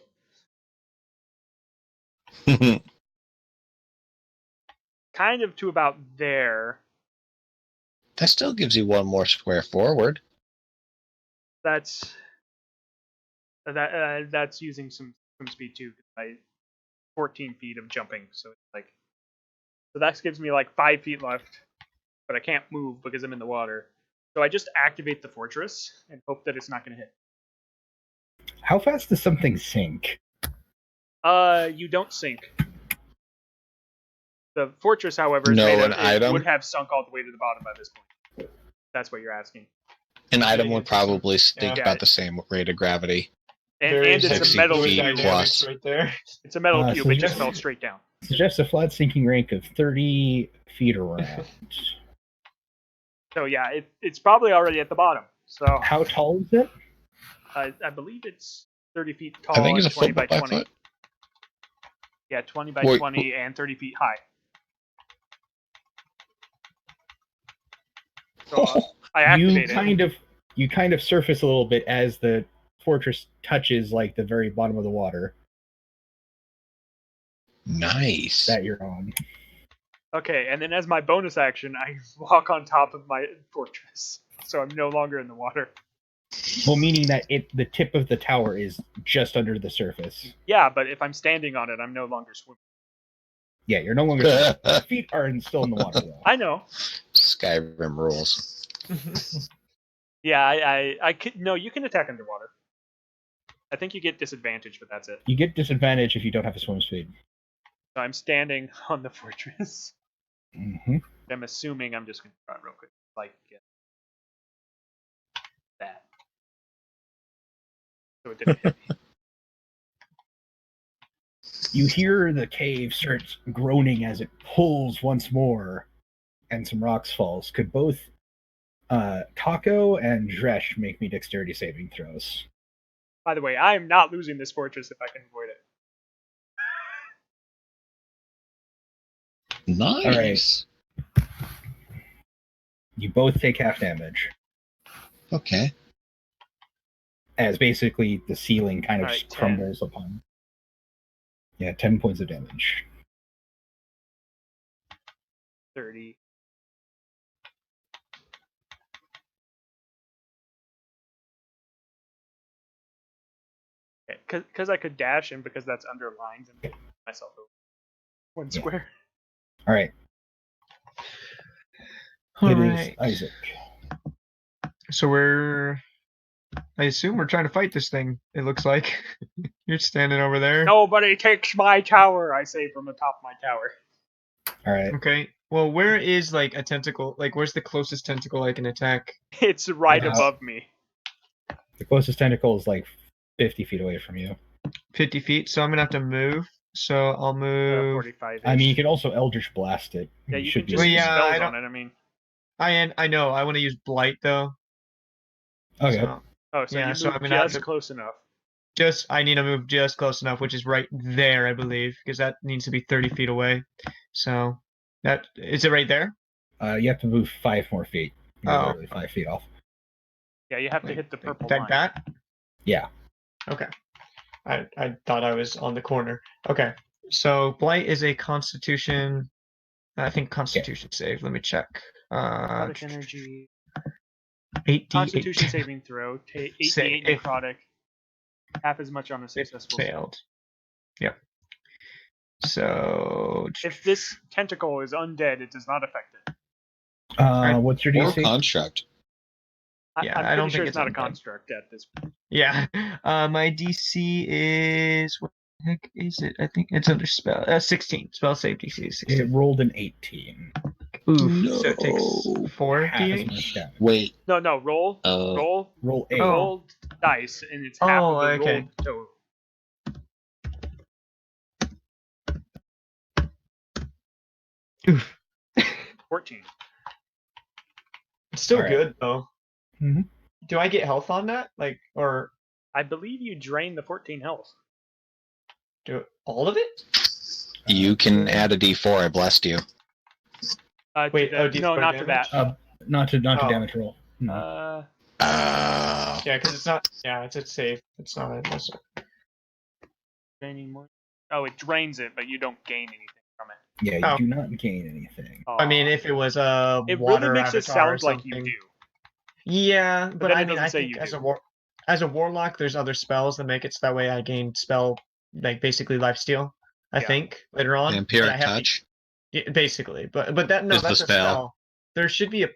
Kind of to about there. That still gives you 1 more square forward. That's using some speed too. 14 feet of jumping, so it's so that gives me like 5 feet left, but I can't move because I'm in the water. So I just activate the fortress and hope that it's not going to hit. How fast does something sink? You don't sink. The fortress, however, would have sunk all the way to the bottom by this point. That's what you're asking. An item would probably sink Yeah. about the same rate of gravity. And it's a 60 metal feet cube. plus. Right there. It's a metal cube. So It just just- fell straight down. Suggests a flat sinking rank of 30 feet around. So yeah, it's probably already at the bottom. So How tall is it? I believe it's 30 feet tall I think and it's a 20 foot by by 20. foot. Yeah, 20 by Wait, 20 and 30 feet high. So I activate it. You kind of surface a little bit as the fortress touches like the very bottom of the water Nice. that you're on. Okay, and then as my bonus action, I walk on top of my fortress. So I'm no longer in the water. Well, meaning that the tip of the tower is just under the surface. Yeah, but if I'm standing on it, I'm no longer swimming. Yeah, you're no longer. Your feet are still in the water though. I know. Skyrim rules. Yeah, I could. No, you can attack underwater. I think you get disadvantage, but that's it. You get disadvantage if you don't have a swim speed. So I'm standing on the fortress. Mm-hmm. I'm assuming I'm just going to try real quick. That. So it didn't hit me. You hear the cave starts groaning as it pulls once more, and some rocks falls. Could both Taco and Zresht make me dexterity saving throws? By the way, I am not losing this fortress if I can avoid it. Nice. All right. You both take half damage. Okay. As basically the ceiling kind of All just right, 10. crumbles upon. Yeah, 10 points of damage. 30. because I could dash and because that's under lines and myself over 1 Yeah. square. All right. All It is right. Isaac. So I assume we're trying to fight this thing. It looks like you're standing over there. Nobody takes my tower, I say from the top of my tower. All right. Okay. Well, where is like a tentacle? Like, where's the closest tentacle I can attack? It's right Uh, above me. The closest tentacle is like 50 feet away from you. 50 feet. So I'm gonna have to move. So I'll move. 45. I mean, you can also Eldritch Blast it. Yeah, you should can be just Well, use yeah, spells I on don't- it. I mean, I know. I want to use blight though. Okay. So, you so I'm move gonna have just to close enough. I need to move just close enough, which is right there, I believe, because that needs to be 30 feet away. So that is it right there? You have to move 5 more feet. You're Oh. literally 5 feet off. Yeah, you have to Like, hit the purple like line. that? Yeah. Okay. I thought I was on the corner. Okay. So blight is a constitution. I think constitution save. Let me check. Necrotic energy. 8d8. Constitution saving throw. 88 Save. necrotic. Half as much on a It successful save. failed. Yep. So If this tentacle is undead, it does not affect it. What's your Or DC? construct. Yeah, I'm I pretty don't sure think it's it's not a undead. construct at this point. Yeah. My DC is what the heck is it? I think it's under spell 16. Spell save DC is 16. It rolled an 18. Oof. So it takes No. 4 Half as d8. much damage. Wait. No, roll. Roll. Roll 8. Oh. Roll dice, and it's half Oh, of the okay. rolled total. Oof. 14. It's still Alright. good though. Mhm. Do I get health on that? Like, or I believe you drain the 14 health. do all of it? You can add a D4. I blessed you. Wait, no, D4 not to damage? that. Not to Oh. damage roll. No. Yeah, because it's not. Yeah, it's a save. It's not a muscle. Draining more. Oh, it drains it, but you don't gain anything from it. Yeah, you Oh. do not gain anything. I mean, if it was a it water really makes it avatar or sound like you something. do. Yeah, but then I it mean, doesn't I say think you as do. a warlock, there's other spells that make it so that way I gain spell, like basically lifesteal. I Yeah. think later on. but I Vampiric have to- touch. Yeah, basically, but that no, Is the that's a spell. spell. There should be a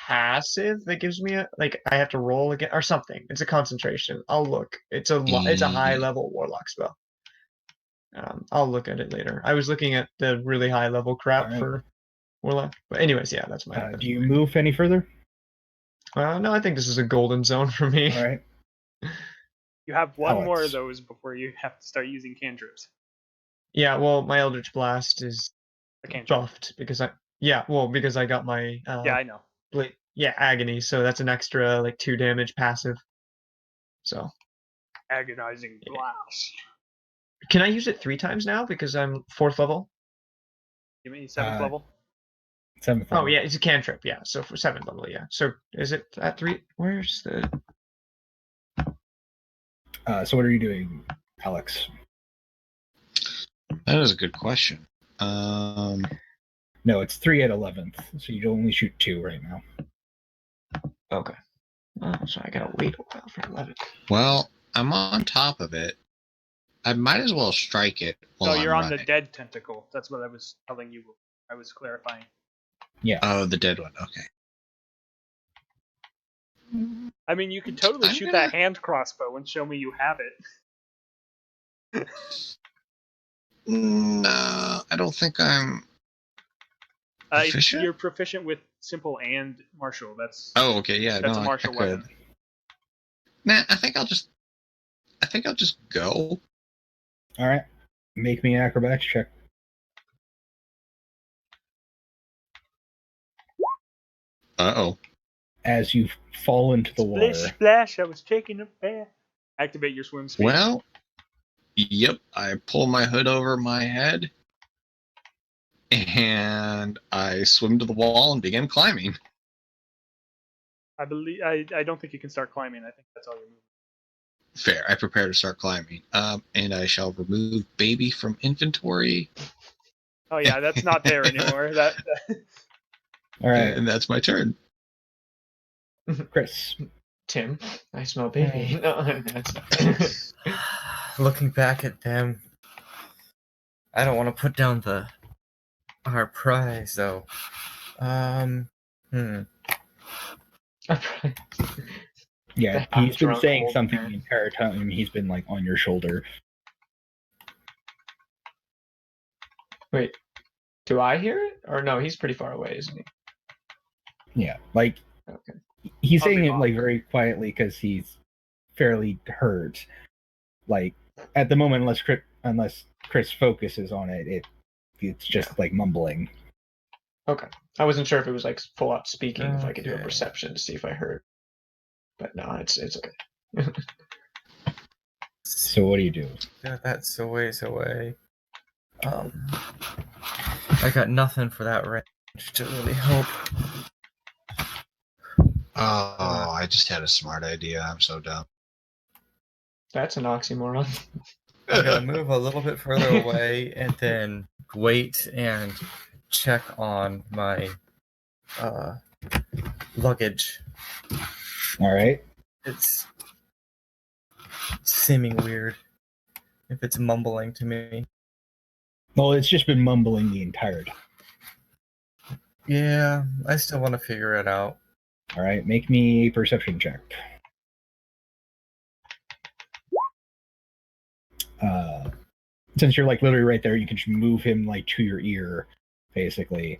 passive that gives me a like I have to roll again or something. It's a concentration. I'll look. It's a high level warlock spell. I'll look at it later. I was looking at the really high level crap Alright. for warlock. But anyways, yeah, that's my. Do you move any further? No, I think this is a golden zone for me. All right. You have one more Alex. of those before you have to start using cantrips. Yeah, well, my Eldritch Blast is A cantrip. buffed because because I got my Yeah, I know. agony, so that's an extra like 2 damage passive. So Agonizing blast. can I use it 3 times now because I'm 4th level? You mean 7th level? 7th. Oh yeah, it's a cantrip. Yeah, so for 7th level, yeah. So is it at 3? Where's the? So what are you doing, Alex? That is a good question. No, it's 3 at 11th, so you only shoot 2 right now. Okay. Oh, so I gotta wait a while for 11th. Well, I'm on top of it. I might as well strike it while No, you're I'm on the running. dead tentacle. That's what I was telling you. I was clarifying. Yeah. Oh, the dead one. Okay. I mean, you could totally I'm shoot gonna- that hand crossbow and show me you have it. No, I don't think I'm. Proficient? You're proficient with simple and martial. That's Oh, okay, yeah. that's no, a martial I could. weapon. Nah, I think I'll just go. All right. Make me an acrobatics check. Uh-oh. As you fall into the water. Splish splash! I was taking a bath. Activate your swim speed. Well, yep. I pull my hood over my head, and I swim to the wall and begin climbing. I believe I don't think you can start climbing. I think that's all you're moving. Fair. I prepare to start climbing. And I shall remove baby from inventory, Oh yeah, that's not there anymore. That All right, and that's my turn. Chris. Tim, I smell baby. No, that's looking back at them, I don't want to put down our prize though. Yeah, I'm he's been drunk saying old something man. the entire time. He's been like on your shoulder. Wait, do I hear it? Or no, he's pretty far away, isn't he? Yeah, like Okay. he's I'll saying be it like very quietly because he's fairly hurt. Like at the moment, unless Chris focuses on it, it's just like mumbling. Okay. I wasn't sure if it was like full out speaking, if I could do a Okay. perception to see if I heard. But no, it's okay. So what do you do? Yeah, that's a ways away. I got nothing for that range to really help. Oh, I just had a smart idea. I'm so dumb. That's an oxymoron. I'm gonna move a little bit further away and then wait and check on my luggage. All right. It's seeming weird if it's mumbling to me. Well, it's just been mumbling the entire time. Yeah, I still want to figure it out. All right, make me a perception check. Since you're like literally right there, you can just move him like to your ear, basically.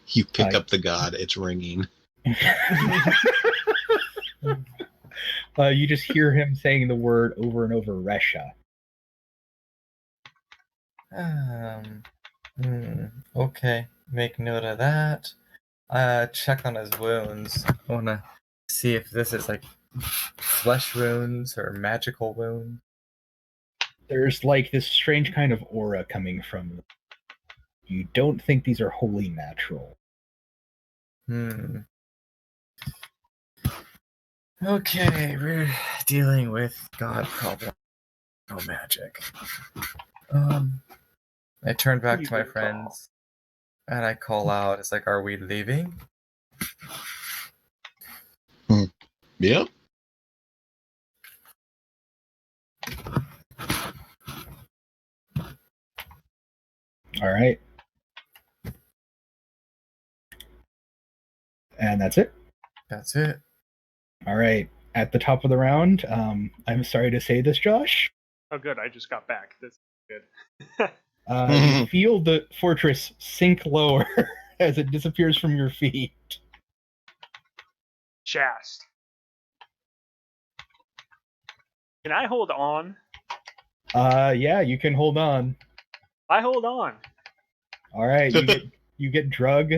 You pick up the god, it's ringing. You just hear him saying the word over and over, Resha. Okay, make note of that. Check on his wounds. I wanna see if this is like flesh wounds or magical wounds. There's like this strange kind of aura coming from them. You don't think these are wholly natural. Okay, we're dealing with god problem. No magic. I turn back to my friends and I call out, it's like, are we leaving? Yep. All right. And that's it. That's it. All right. At the top of the round, I'm sorry to say this, Josh. Oh, good. I just got back. That's good. You feel the fortress sink lower as it disappears from your feet. Shast. Can I hold on? Yeah, you can hold on. I hold on. All right, you get drug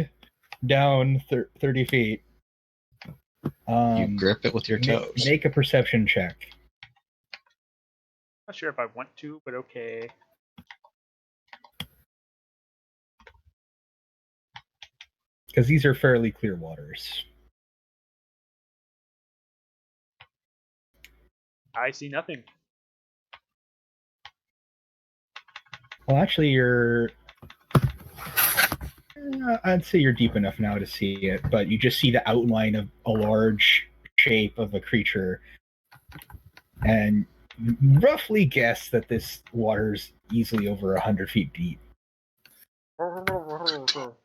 down 30 feet. You grip it with your toes. Make a perception check. Not sure if I want to, but okay. Because these are fairly clear waters. I see nothing. Well, actually, I'd say you're deep enough now to see it, but you just see the outline of a large shape of a creature, and roughly guess that this water's easily over 100 feet deep. Bubble,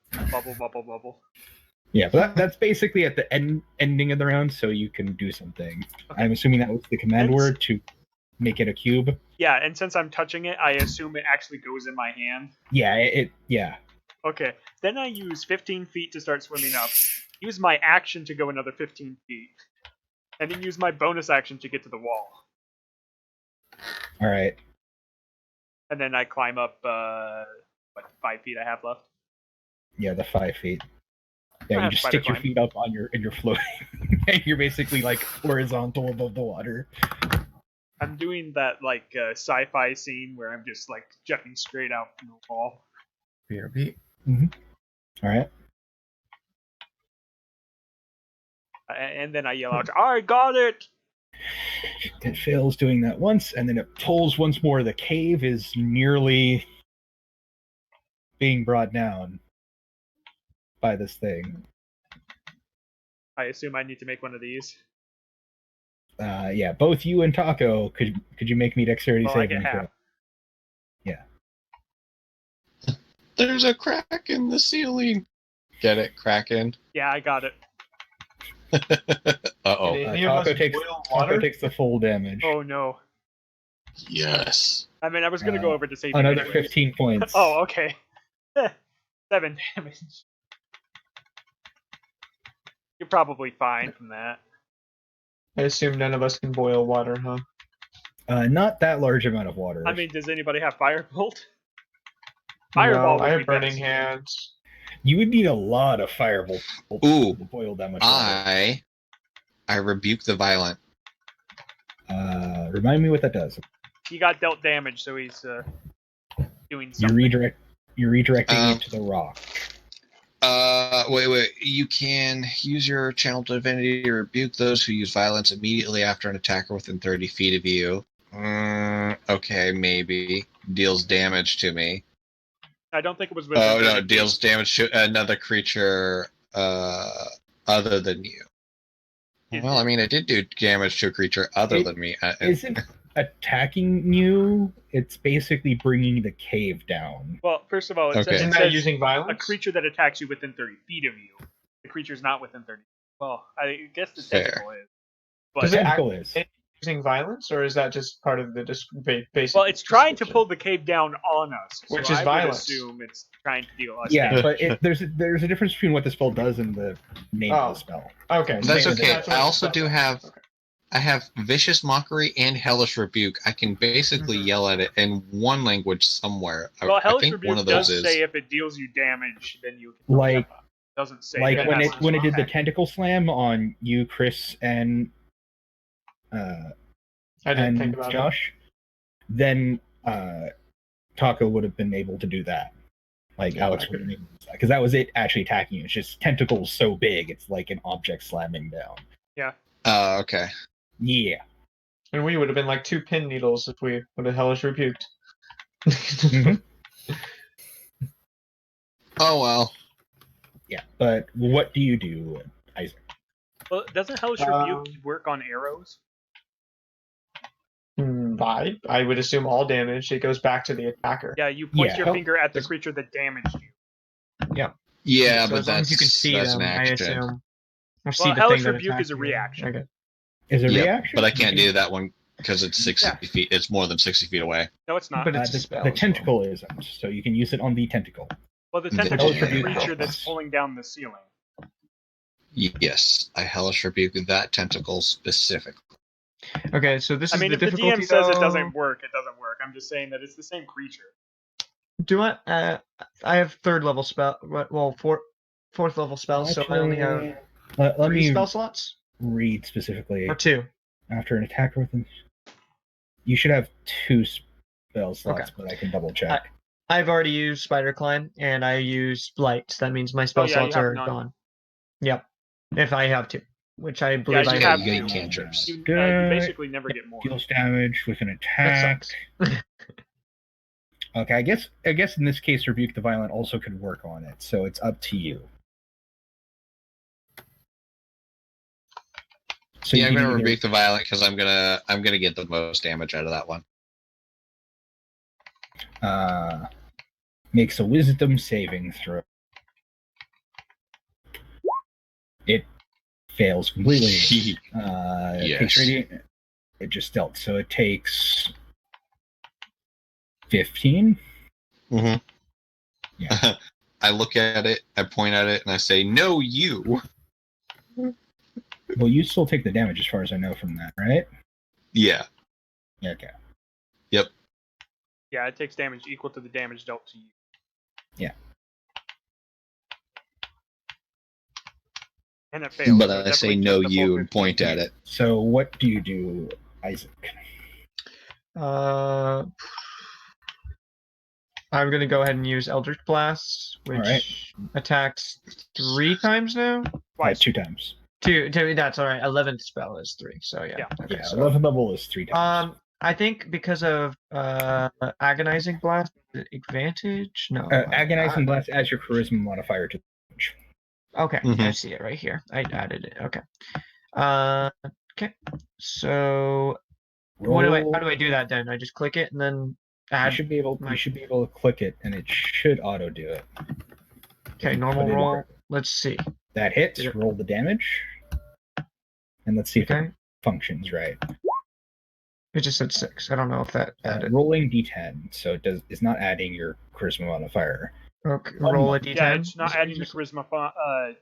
bubble, bubble. Yeah, but that's basically at the ending of the round, so you can do something. Okay. I'm assuming that was the command word to make it a cube. Yeah, and since I'm touching it, I assume it actually goes in my hand. Yeah, yeah. Okay, then I use 15 feet to start swimming up. Use my action to go another 15 feet. And then use my bonus action to get to the wall. All right. And then I climb up, 5 feet I have left? Yeah, the 5 feet. Yeah, I you have just spider stick your climb. feet up on and you're floating. And you're basically like horizontal above the water. I'm doing that sci-fi scene where I'm just like jumping straight out from the wall. BRB. All right. And then I yell out, "I got it!" It fails doing that once, and then it pulls once more. The cave is nearly being brought down by this thing. I assume I need to make one of these. Yeah, both you and Taco, could you make me dexterity Well, I saving get throw? half. There's a crack in the ceiling. Get it, Kraken? Yeah, I got it. Uh-oh. Did any of us Taco boil water? takes the full damage. Oh no. Yes. I mean, I was gonna go over to save you Another anyways. 15 points. Oh, okay. 7 damage. You're probably fine from that. I assume none of us can boil water, huh? Not that large amount of water. I mean, does anybody have firebolt? No, Fireball would I be have burning best. hands. You would need a lot of fireball Ooh, to boil that much water. I rebuke the violent. Remind me what that does. He got dealt damage, so he's doing You something. You're redirecting it to the rock. Wait. You can use your channel divinity to rebuke those who use violence immediately after an attacker within 30 feet of you. Okay, maybe. Deals damage to me. I don't think it was within Oh, no, 30 feet. deals damage to another creature other than you. Well, I mean, I did do damage to a creature other than me. Isn't attacking you? It's basically bringing the cave down. Well, first of all, it Okay. says, Isn't it that says using a violence? creature that attacks you within 30 feet of you. The creature's not within 30. Well, I guess the Fair. tentacle is. The But, tentacle is. Using violence, or is that just part of the basic? well, it's trying to description? pull the cave down on us. So Which is I violence. would assume it's trying to deal us Yeah, damage. but there's a difference between what the spell does and the name of the spell. Okay, That's so okay. what I also it's do about. have Okay. I have Vicious Mockery and Hellish Rebuke. I can basically Mhm. yell at it in one language somewhere. Well, I Hellish think Rebuke one of does those say is. if it deals you damage, then you can. Like Doesn't say like that when has it to when it did the Okay. tentacle slam on you, Chris, and I didn't think about Josh, then Taco would have been able to do that. Like Yeah, Alex I would have been able to do that because that was it actually attacking you. It's just tentacles so big, it's like an object slamming down. Okay. Yeah. it. And we would have been like 2 pin needles if we would have hellish rebuked. Mhm. Oh well. Yeah. But what do you do, Isaac? Well, doesn't Hellish Rebuke work on arrows? I would assume all damage. It goes back to the attacker. Yeah, you point Yeah, your Hel- finger at the does- creature that damaged you. Yeah, so but as long as you can see that's them, an I action. assume. Or see Well, the Hellish thing that Rebuke is a attacked you. reaction. Okay. Is it a Yep, reaction? but I can't do that one because it's 60 Yeah. feet. It's more than 60 feet away. No, it's not. But it's a spell the as well. tentacle isn't, so you can use it on the tentacle. Well, the The tentacle is the Hellish creature Rebuke. that's pulling down the ceiling. Yes, I Hellish Rebuke that tentacle specifically. Okay, so this I is mean, the if the difficulty. DM says it though. doesn't work, it doesn't work. I'm just saying that it's the same creature. Do I? I have 3rd level spell. Well, 4th level spells, so I only have Let 3 me spell slots read specifically. or 2. After an attacker with them, you should have 2 spell slots, but I can double check. I've already used Spider Climb and I used Light. So that means my spell Oh, yeah, you slots have are none. gone. Yep. If I have 2, which I believe you I have you to. got cantrips. You basically never get more. Deals damage with an That attack. sucks. Okay, I guess in this case, Rebuke the Violent also could work on it, so it's up to you. So Yeah, you I'm can gonna either- rebuke the violent because I'm gonna get the most damage out of that one. makes a Wisdom saving throw. It fails completely. It takes radiant. It just dealt, so it takes 15. Mm-hmm. Yeah. I look at it, I point at it, and I say, "No, you." Well, you still take the damage, as far as I know from that, right? Yeah. Yeah. Okay. Yeah, it takes damage equal to the damage dealt to you. Yeah. And it fails. But so it I say, definitely "No, took the full you," and 15. point at it. So what do you do, Isaac? I'm gonna go ahead and use Eldritch Blast, which Alright. attacks 3 times now. Twice. 2 times. Two. That's all right. 11th spell is 3. So yeah. Yeah. Okay, Yeah. so, 11th level is 3 times. I think because of Agonizing Blast advantage. No. Agonizing Blast adds your charisma modifier to damage. Okay, Mhm. I see it right here. I added it. Okay. Okay. So Roll. how do I do that then? I just click it and then You add. should be able. my- You should be able to click it, and it should auto do it. Okay, You normal put in- roll. Let's see. That hits. Did it- Roll the damage, and let's see if Okay, it functions right. it just said 6. I don't know if that added. Rolling d10, so it's not adding your charisma modifier. Okay, one roll a moment. d10. Yeah, it's not Is it adding the just- charisma.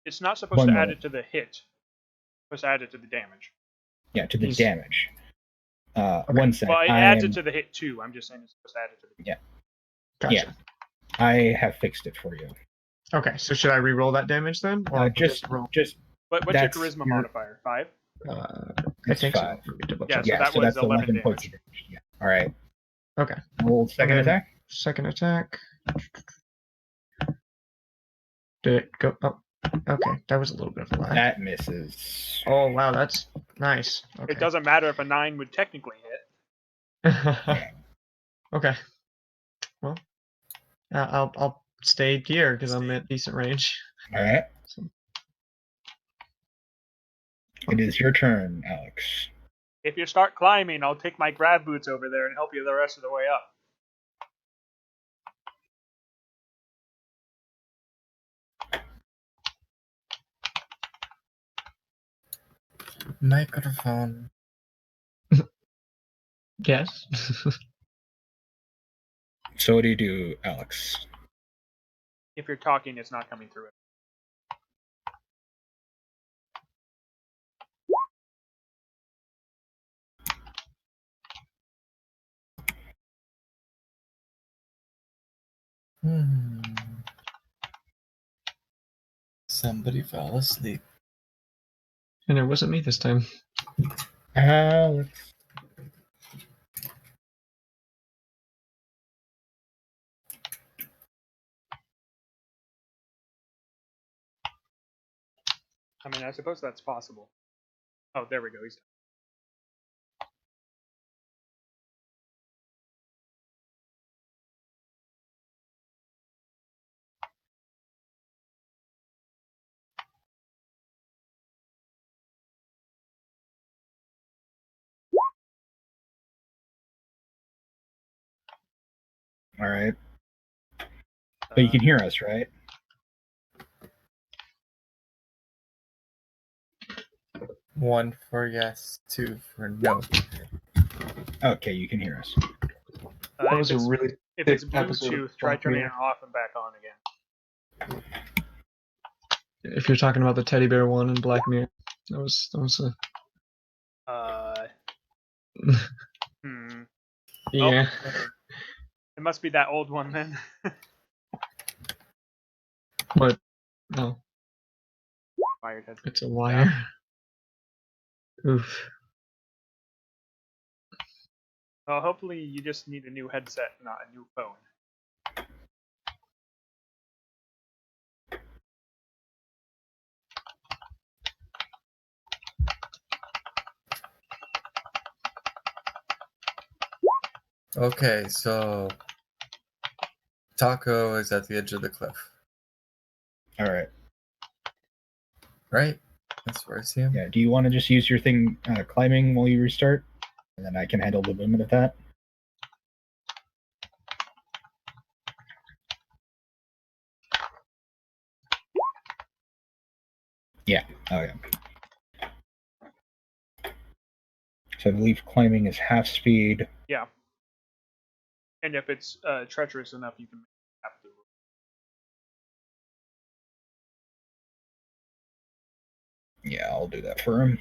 It's not supposed One to moment. add it to the hit. It's supposed to add it to the damage. Yeah, to the He's- damage. 1 second. Well, it adds it to the hit too. I'm just saying it's supposed to add it to the. Gotcha. yeah. I have fixed it for you. Okay, so should I re-roll that damage then, or Just roll? just What's your That's charisma your- modifier? 5. I It's think 5. so. Let me double Yeah, check. so yeah, that so was that's 11 points of damage. Yeah. All right. Okay. Roll second Okay. attack. Second attack. Did it go? Oh, okay. That was a little bit of a lag. That misses. Oh wow, that's nice. Okay. It doesn't matter if a 9 would technically hit. Okay. Well, I'll stay here because I'm at decent range. All right. So- It is your turn, Alex. If you start climbing, I'll take my grab boots over there and help you the rest of the way up. Microphone. Yes. So what do you do, Alex? If you're talking, it's not coming through it. Hmm. Somebody fell asleep. And it wasn't me this time. Alex. I mean, I suppose that's possible. Oh, there we go. He's done. All right. But you can hear us, right? One for yes, 2 for no. Okay, you can hear us. That was a really If it's thick episode of Bluetooth, try Black turning it Mirror. off and back on again. If you're talking about the teddy bear one in Black Mirror, that was a Hmm. yeah. It must be that old one then. What? No, Wired headset. it's a wire. Oof. Well, hopefully you just need a new headset, not a new phone. Okay, so Taco is at the edge of the cliff, All right. right? That's where I see him. Yeah. Do you want to just use your thing climbing while you restart, and then I can handle the movement of that? Yeah. Oh yeah. So I believe climbing is half speed. Yeah. And if it's treacherous enough, you can have to. Yeah, I'll do that for him.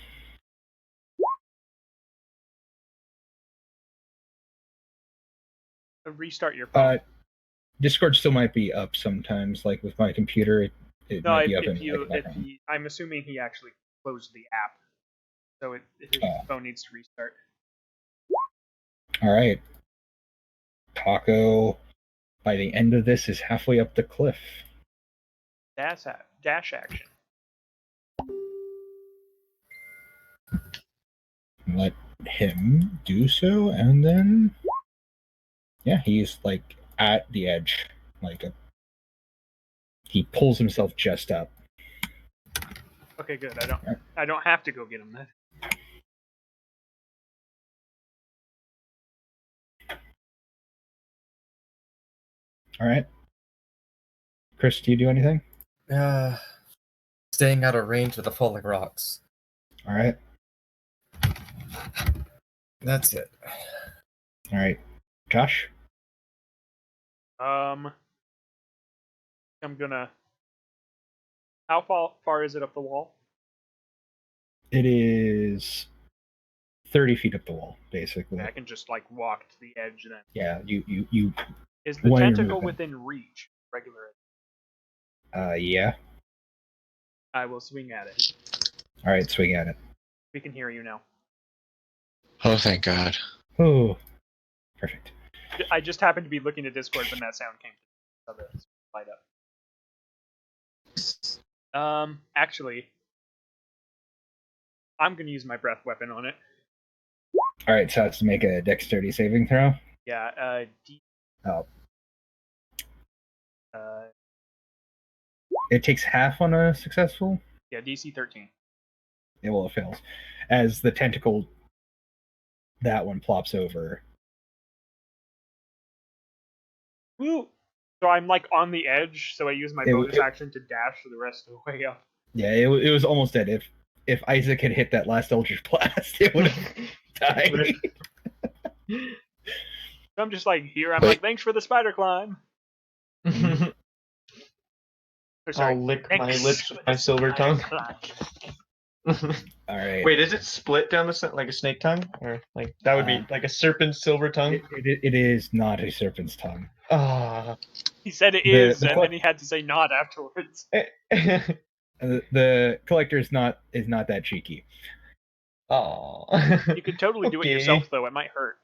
Restart your phone. Discord still might be up sometimes. Like with my computer, it No, might be up if in you, like, if background. he, I'm assuming he actually closed the app, so his Oh. phone needs to restart. All right. Taco, by the end of this, is halfway up the cliff. Dash action. Let him do so, and then yeah, he's like at the edge, he pulls himself just up. Okay, good. I don't have to go get him then. All right. Chris, do you do anything? Staying out of range of the falling rocks. All right. That's it. All right. Josh? I'm gonna. How far is it up the wall? It is 30 feet up the wall, basically. Okay, I can just like walk to the edge then. Yeah, you Is the While you're tentacle moving. within reach? Regular. yeah. I will swing at it. All right, swing at it. We can hear you now. Oh, thank God. Oh, perfect. I just happened to be looking at Discord when that sound came. So the light up. Actually, I'm gonna use my breath weapon on it. All right, so that's to make a dexterity saving throw. Yeah. Oh, Uh, it takes half on a successful. yeah, DC 13. It fails, as the tentacle, that one plops over. Woo! So I'm like on the edge, so I use my bonus action to dash the rest of the way up. Yeah, it was almost dead. If Isaac had hit that last Eldritch Blast, it would have died. So I'm just like here. I'm Wait. like, thanks for the spider climb. Or, sorry, I'll lick my thanks lips for with the my silver spider tongue. climb. All right. Wait, is it split down the center like a snake tongue, or like that would be like a serpent's silver tongue? It is not a serpent's tongue. Ah. He said it The is, and then he had to say not afterwards. The collector is not that cheeky. Oh. You could totally do it Okay. yourself, though. It might hurt.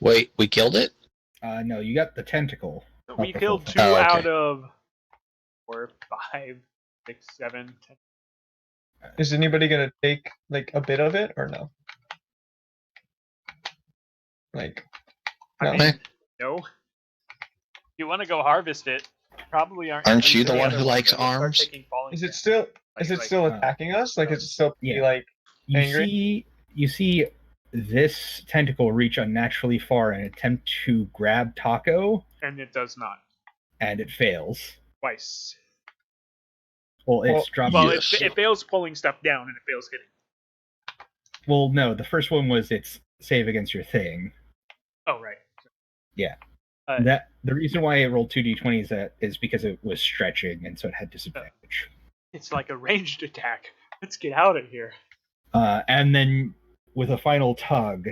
Wait, we killed it? No, you got the tentacle. We not the killed full 2 Oh, okay. out of 4, 5, 6, 7, 10. Is anybody gonna take like a bit of it or no? Like, no. I mean, no. If you want to go harvest it, probably Aren't you the any one other who ones likes that will start arms? taking falling Is damage. it still Like- still like- attacking us? Like, is it still Yeah. like You angry? see this tentacle reach unnaturally far and attempt to grab Taco, And it does not. and it fails. Twice. Well, it's Well- dropped. Well, Yes. it fails pulling stuff down, and it fails hitting. Well, no, the first one was its save against your thing. Oh, right. Yeah. Uh, That the reason why it rolled 2d20s is because it was stretching, and so it had disadvantage. It's like a ranged attack. Let's get out of here. And then with a final tug,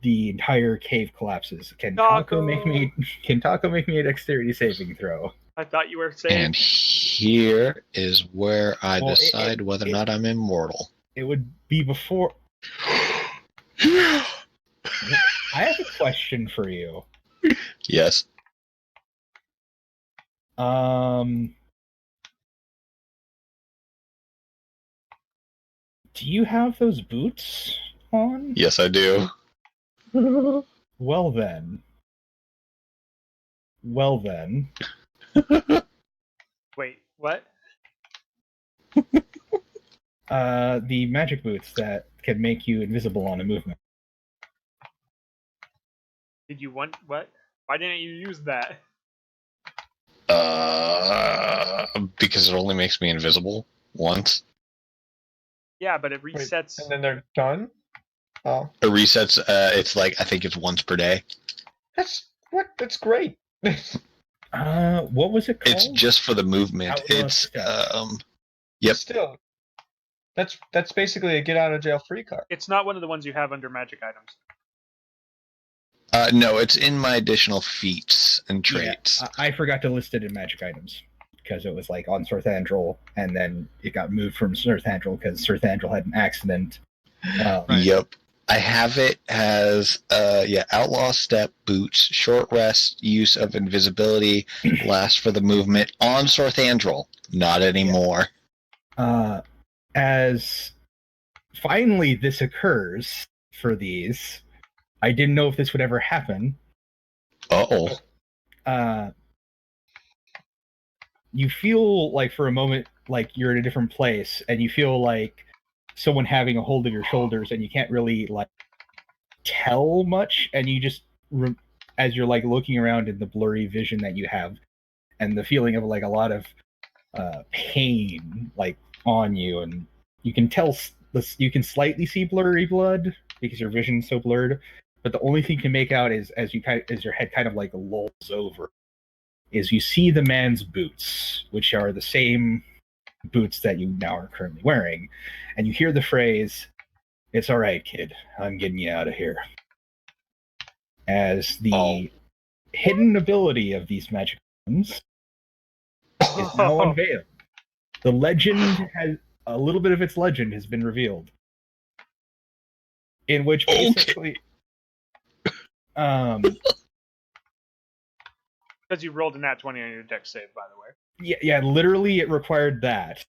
the entire cave collapses. Can Taco make me a dexterity saving throw? I thought you were saying And here is where I Well, decide whether or not I'm immortal. It would be before. I have a question for you. Yes. Do you have those boots on? Yes, I do. Well then. wait, what? The magic boots that can make you invisible on a movement. Did you want what? Why didn't you use that? Because it only makes me invisible once. Yeah, but it Wait, resets. and then they're done? Oh. It resets. It's like I think it's once per day. That's great. What was it called? It's just for the movement. Outlaw It's Step. Yep. Still. That's basically a get out of jail free card. It's not one of the ones you have under magic items. No, it's in my additional feats and traits. Yeah, I forgot to list it in magic items because it was like on Sorthandrel, and then it got moved from Sorthandrel because Sorthandrel had an accident. Yep. I have it as outlaw step, boots, short rest, use of invisibility, last for the movement on Sorthandrel. Not anymore. As finally this occurs for these, I didn't know if this would ever happen. Uh-oh. You feel like for a moment like you're in a different place, and you feel like someone having a hold of your shoulders, and you can't really like tell much, and you just as you're like looking around in the blurry vision that you have, and the feeling of like a lot of pain like on you, and you can tell you can slightly see blurry blood because your vision's so blurred, but the only thing you can make out is as your head kind of like lolls over, is you see the man's boots, which are the same boots that you now are currently wearing, and you hear the phrase, "It's all right, kid. I'm getting you out of here." As the hidden ability of these magic items is now unveiled. The legend has a little bit of its legend has been revealed, in which basically, Because you rolled a nat 20 on your dex save, by the way. yeah, literally it required that.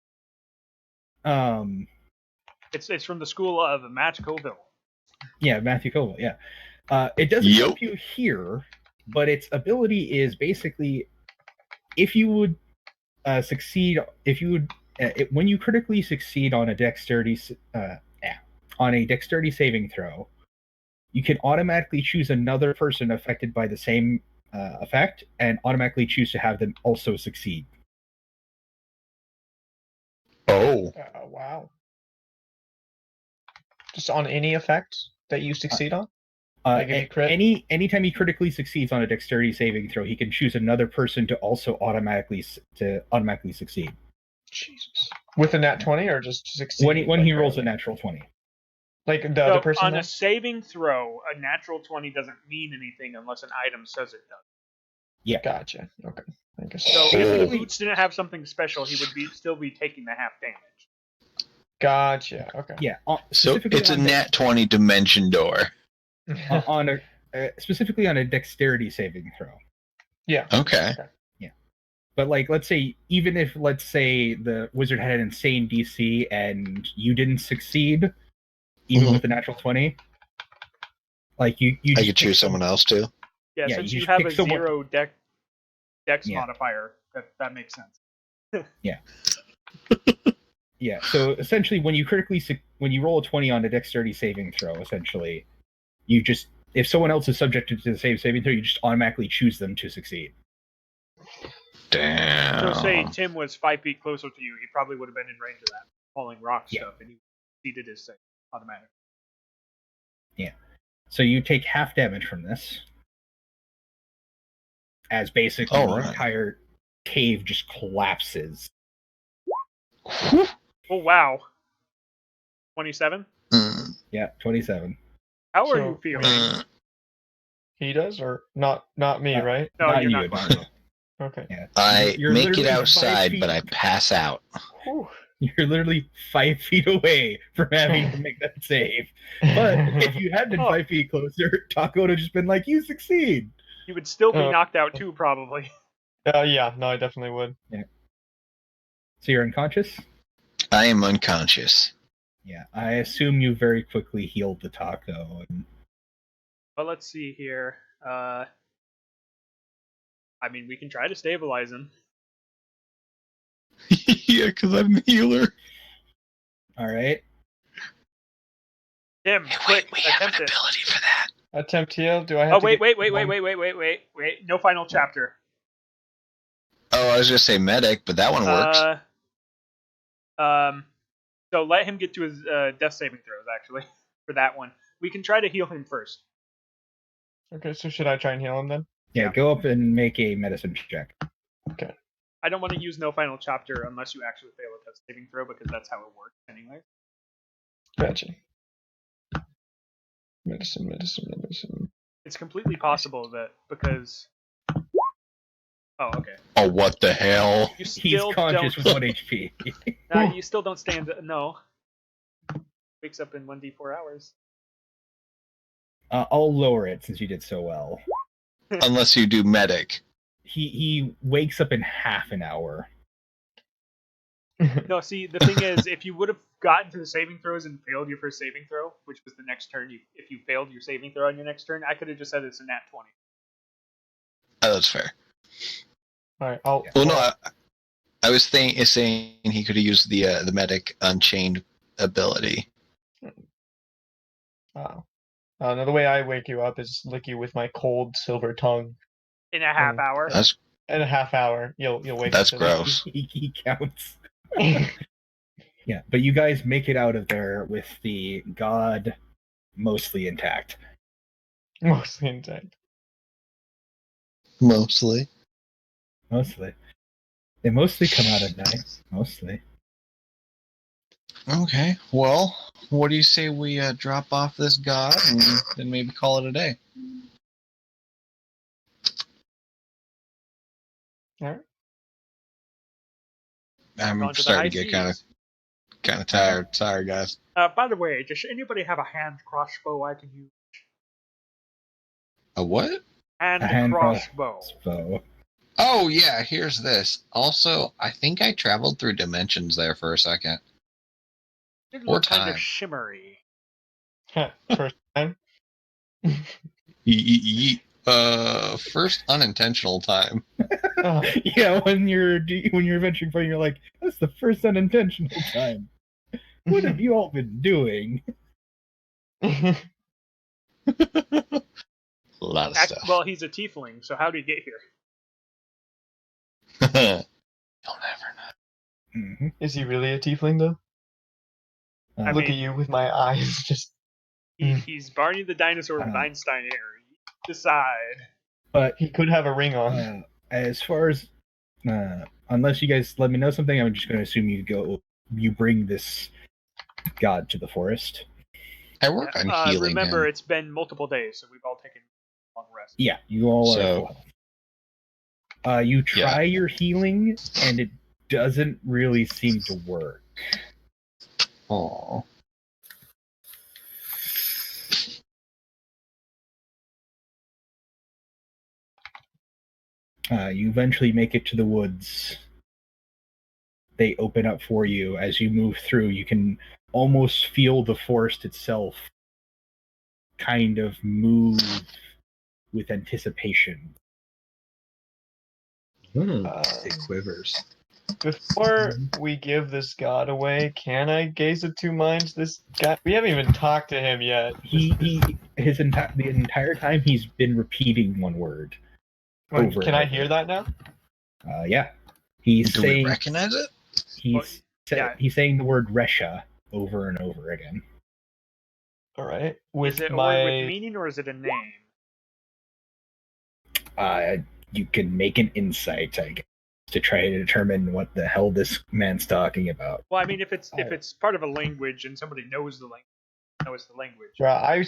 It's from the school of Magical Villain. Yeah, Matthew Koval, yeah. It doesn't help you here, but its ability is basically, if you would succeed, when you critically succeed on a dexterity saving throw, you can automatically choose another person affected by the same effect, and automatically choose to have them also succeed. Oh. Wow. Just on any effect that you succeed on? Anytime he critically succeeds on a dexterity saving throw, he can choose another person to also automatically succeed. Jesus. With a nat 20 or just succeed? When he rolls a natural 20. Like the other person? On a saving throw, a natural 20 doesn't mean anything unless an item says it does. Yeah. Gotcha. Okay. I guess So if the boots didn't have something special, he would still be taking the half damage. Gotcha. Okay. Yeah. So it's a nat 20 dimension door. Specifically on a dexterity saving throw. Yeah. Okay. Yeah. But like, let's say the wizard had an insane DC and you didn't succeed, even with the natural 20. Like I could choose someone else too. Yeah, since you have a 0 dex modifier, that makes sense. Yeah. Yeah. So essentially, when you roll a 20 on a dexterity saving throw, essentially, if someone else is subjected to the same saving throw, you just automatically choose them to succeed. Damn. So say Tim was 5 feet closer to you, he probably would have been in range of that falling rock stuff, and he succeeded his save automatically. Yeah. So you take half damage from this, as basically the entire cave just collapses. Oh wow. 27? Yeah, 27. How are you feeling? He does, or not me, right? No, not you're you. not. Okay. Yeah. I You're make it literally outside, 5 feet. but I pass out. Whew. You're literally 5 feet away from having to make that save. But if you had been 5 feet closer, Taco would have just been like, "You succeed." You would still be knocked out too, probably. Yeah, no, I definitely would. Yeah. So you're unconscious? I am unconscious. Yeah, I assume you very quickly healed the Taco. But let's see here. I mean, we can try to stabilize him. Yeah, because I'm the healer. All right. Tim, quick, we have attempt an it. ability for that. Attempt heal? Do I have to Wait. get No final chapter. Oh, I was just say medic, but that one works. So let him get to his death saving throws, actually, for that one. We can try to heal him first. Okay, so should I try and heal him then? Yeah, go up and make a medicine check. Okay. I don't want to use no final chapter unless you actually fail a death saving throw, because that's how it works anyway. Gotcha. Medicine. It's completely possible that because... Oh, okay. Oh, what the hell? You He's still conscious with 1 HP. No, you still don't stand... No. Wakes up in 1d4 hours. I'll lower it since you did so well. Unless you do medic. He wakes up in half an hour. No, see, the thing is, if you would have gotten to the saving throws and failed your first saving throw, which was the next turn, if you failed your saving throw on your next turn, I could have just said it's a nat 20. Oh, that's fair. Alright, Well, no, I was saying he could have used the medic Unchained ability. Wow. Now, the way I wake you up is lick you with my cold silver tongue. In a half hour. That's In a half hour, you'll wake that's up. to that. gross. He counts. Yeah, but you guys make it out of there with the god mostly intact. Mostly intact. Mostly. Mostly. They mostly come out at night. Mostly. Okay. Well, what do you say we drop off this god and then maybe call it a day? All right. I'm Gone to the starting to high get kind seas. of tired. Sorry, guys. By the way, does anybody have a hand crossbow I can use? A what? Hand, A hand crossbow. So, Oh yeah. Here's this. Also, I think I traveled through dimensions there for a second. It Or looked kind of time. shimmery. First time. First unintentional time. Oh. yeah, when you're venturing fun, you're like, that's the first unintentional time. What have you all been doing? A lot of stuff. Well, he's a tiefling, so how did he get here? You'll never know. Mm-hmm. Is he really a tiefling though? I look at you with my eyes just. He's Barney the dinosaur with Einstein hair. Decide. But he could have a ring on. As far as unless you guys let me know something, I'm just going to assume you bring this god to the forest. I work on healing remember, him. it's been multiple days, so we've all taken a long rest. Yeah, you all are full health. You try your healing, and it doesn't really seem to work. Aww. You eventually make it to the woods. They open up for you. As you move through, you can almost feel the forest itself kind of move with anticipation. It quivers. Before we give this god away, can I gaze at two minds this guy? We haven't even talked to him yet. The entire time he's been repeating one word. Over Can I hear that now? Yeah. He's Do saying we recognize it? he's saying the word Resha over and over again. All right. Is it a word with meaning or is it a name? You can make an insight, I guess, to try to determine what the hell this man's talking about. Well, I mean, if it's part of a language and somebody knows the language, knows the language. Right.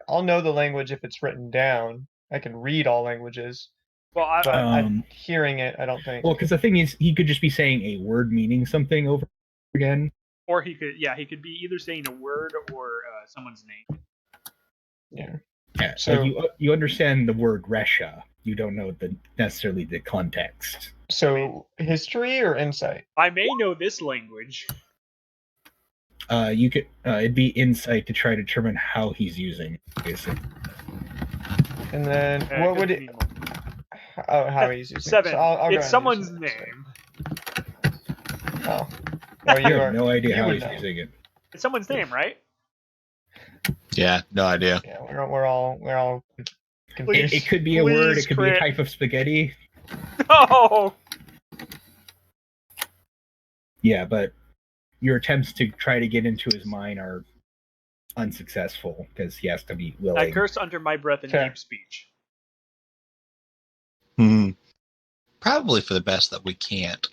I'll know the language if it's written down. I can read all languages. Well, but hearing it, I don't think. Well, because the thing is, he could just be saying a word meaning something over again. Or he could be either saying a word or someone's name. Yeah. So you understand the word Resha. You don't know necessarily the context. So history or insight? I may know this language. You could it'd be insight to try to determine how he's using it, basically. And then what would it? How he's using 7. it. So I'll it's someone's name. Oh. Well, you have no idea how he's using it. It's someone's name, right? Yeah, no idea. Yeah, we're all confused. It could be a word. It could be a type of spaghetti. No. Yeah, but your attempts to try to get into his mind are unsuccessful because he has to be willing. I curse under my breath in deep speech. Probably for the best that we can't.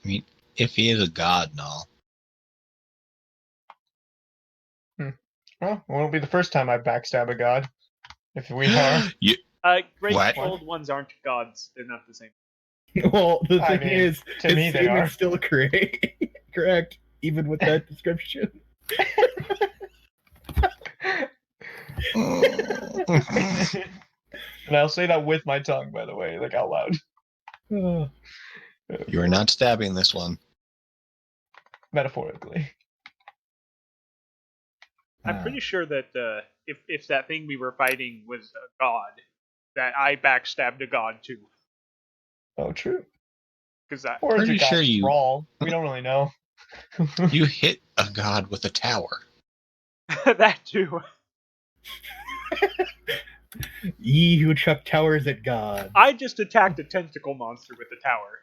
I mean, if he is a god and all. Well, it won't be the first time I backstab a god. If we are. Great old ones aren't gods. They're not the same. Well, the thing is, to me they are still correct, even with that description. And I'll say that with my tongue, by the way, like out loud. You are not stabbing this one. Metaphorically. I'm pretty sure that if that thing we were fighting was a god, that I backstabbed a god too. Oh, true. Or pretty sure you brawl. We don't really know. You hit a god with a tower. That too. Ye who chuck towers at God. I just attacked a tentacle monster with the tower.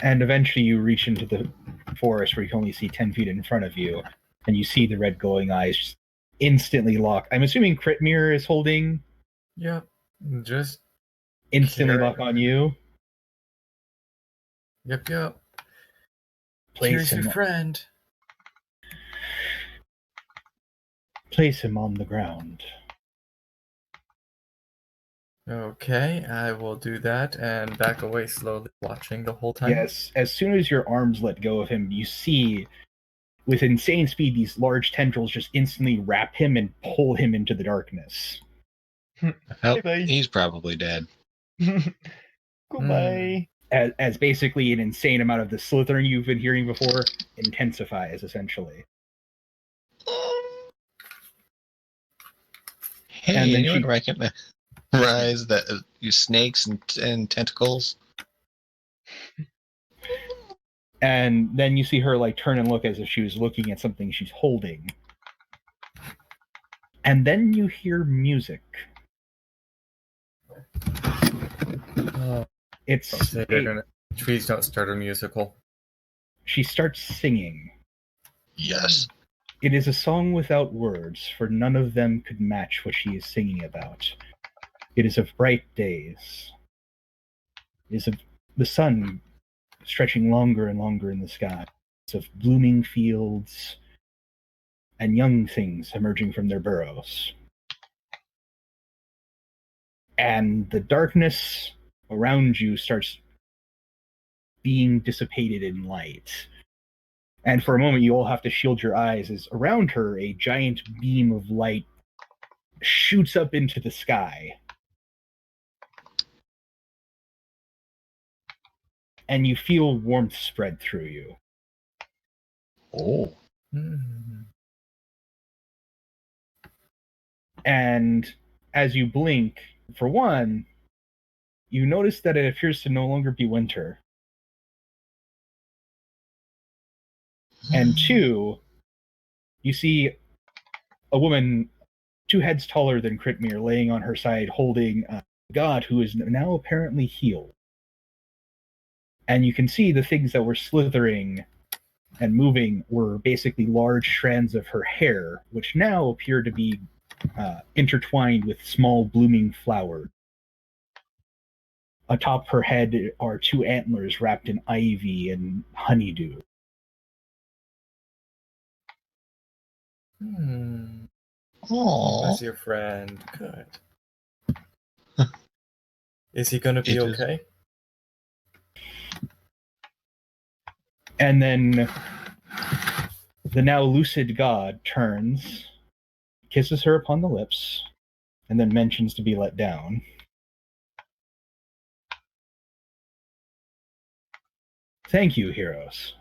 And eventually you reach into the forest where you can only see 10 feet in front of you, and you see the red glowing eyes just instantly lock. I'm assuming Krit Mirror is holding Yep. Just instantly Carry- lock on you. yep. Place Here's your him, friend. place him on the ground. Okay, I will do that and back away slowly, watching the whole time. Yes, as soon as your arms let go of him, you see with insane speed these large tendrils just instantly wrap him and pull him into the darkness. Well, Bye. he's probably dead. Goodbye. As basically an insane amount of the slithering you've been hearing before intensifies, essentially. Hey, And then anyone she- recognize that you snakes and tentacles? And then you see her like turn and look as if she was looking at something she's holding. And then you hear music. Oh, It's don't say they're gonna. Trees don't start a musical. she starts singing. Yes. It is a song without words, for none of them could match what she is singing about. It is of bright days. It is of the sun stretching longer and longer in the sky. It's of blooming fields and young things emerging from their burrows. And the darkness around you starts being dissipated in light. And for a moment, you all have to shield your eyes as around her, a giant beam of light shoots up into the sky. And you feel warmth spread through you. Oh. Hmm. And as you blink, for one, you notice that it appears to no longer be winter. And two, you see a woman 2 heads taller than Kritmir laying on her side holding a god who is now apparently healed. And you can see the things that were slithering and moving were basically large strands of her hair, which now appear to be intertwined with small blooming flowers. Atop her head are 2 antlers wrapped in ivy and honeydew. Hmm. Aww. That's your friend. Good. Is he gonna be It is- okay? And then the now lucid god turns, kisses her upon the lips, and then mentions to be let down. Thank you, heroes.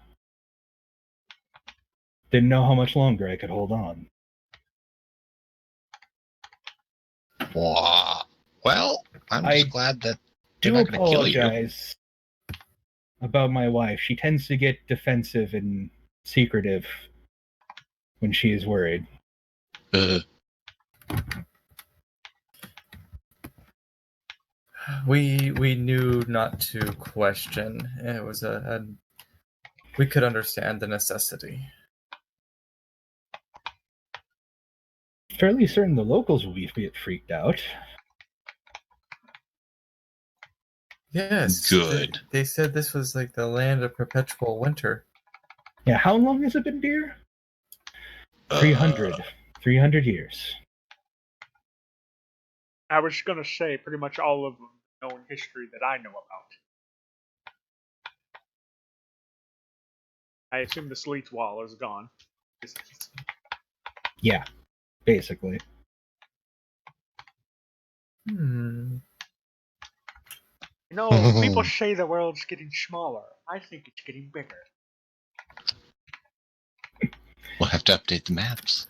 Didn't know how much longer I could hold on. Wow. Well, I'm just I glad that Do they're not going to kill you. apologize about my wife. She tends to get defensive and secretive when she is worried. Uh, We knew not to question. It was we could understand the necessity. Fairly certain the locals will be freaked out. Yes. Good. They said this was like the land of perpetual winter. Yeah, how long has it been, dear? uh, 300. 300 years. I was gonna say pretty much all of the known history that I know about. I assume the Sleet Wall is gone. Yeah, basically. Hmm. You know, people say the world's getting smaller. I think it's getting bigger. We'll have to update the maps.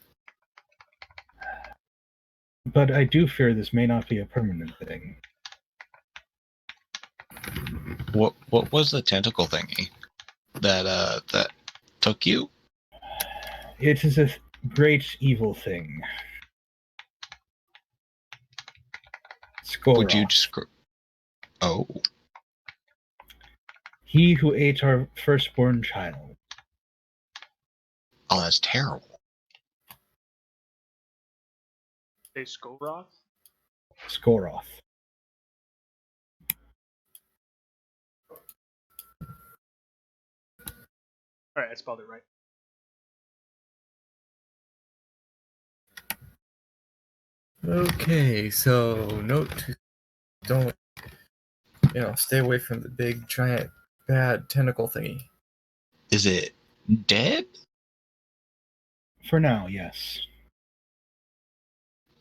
But I do fear this may not be a permanent thing. What was the tentacle thingy that took you? It is great evil thing. Would you Skoroth. describe? Oh, He who ate our firstborn child. oh, that's terrible. They Skoroth? Skoroth. Alright, I spelled it right. Okay, so note to don't, stay away from the big, giant, bad tentacle thingy. Is it dead? For now, yes.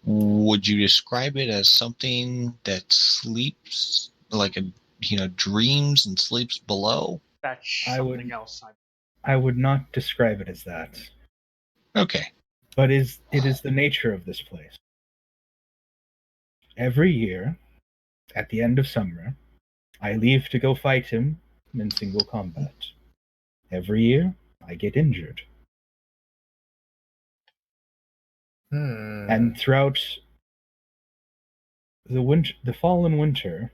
Would you describe it as something that sleeps, like dreams and sleeps below? That's I something would- else. I would not describe it as that. Okay. But it is the nature of this place. Every year, at the end of summer, I leave to go fight him in single combat. Every year, I get injured. And throughout the fall and winter,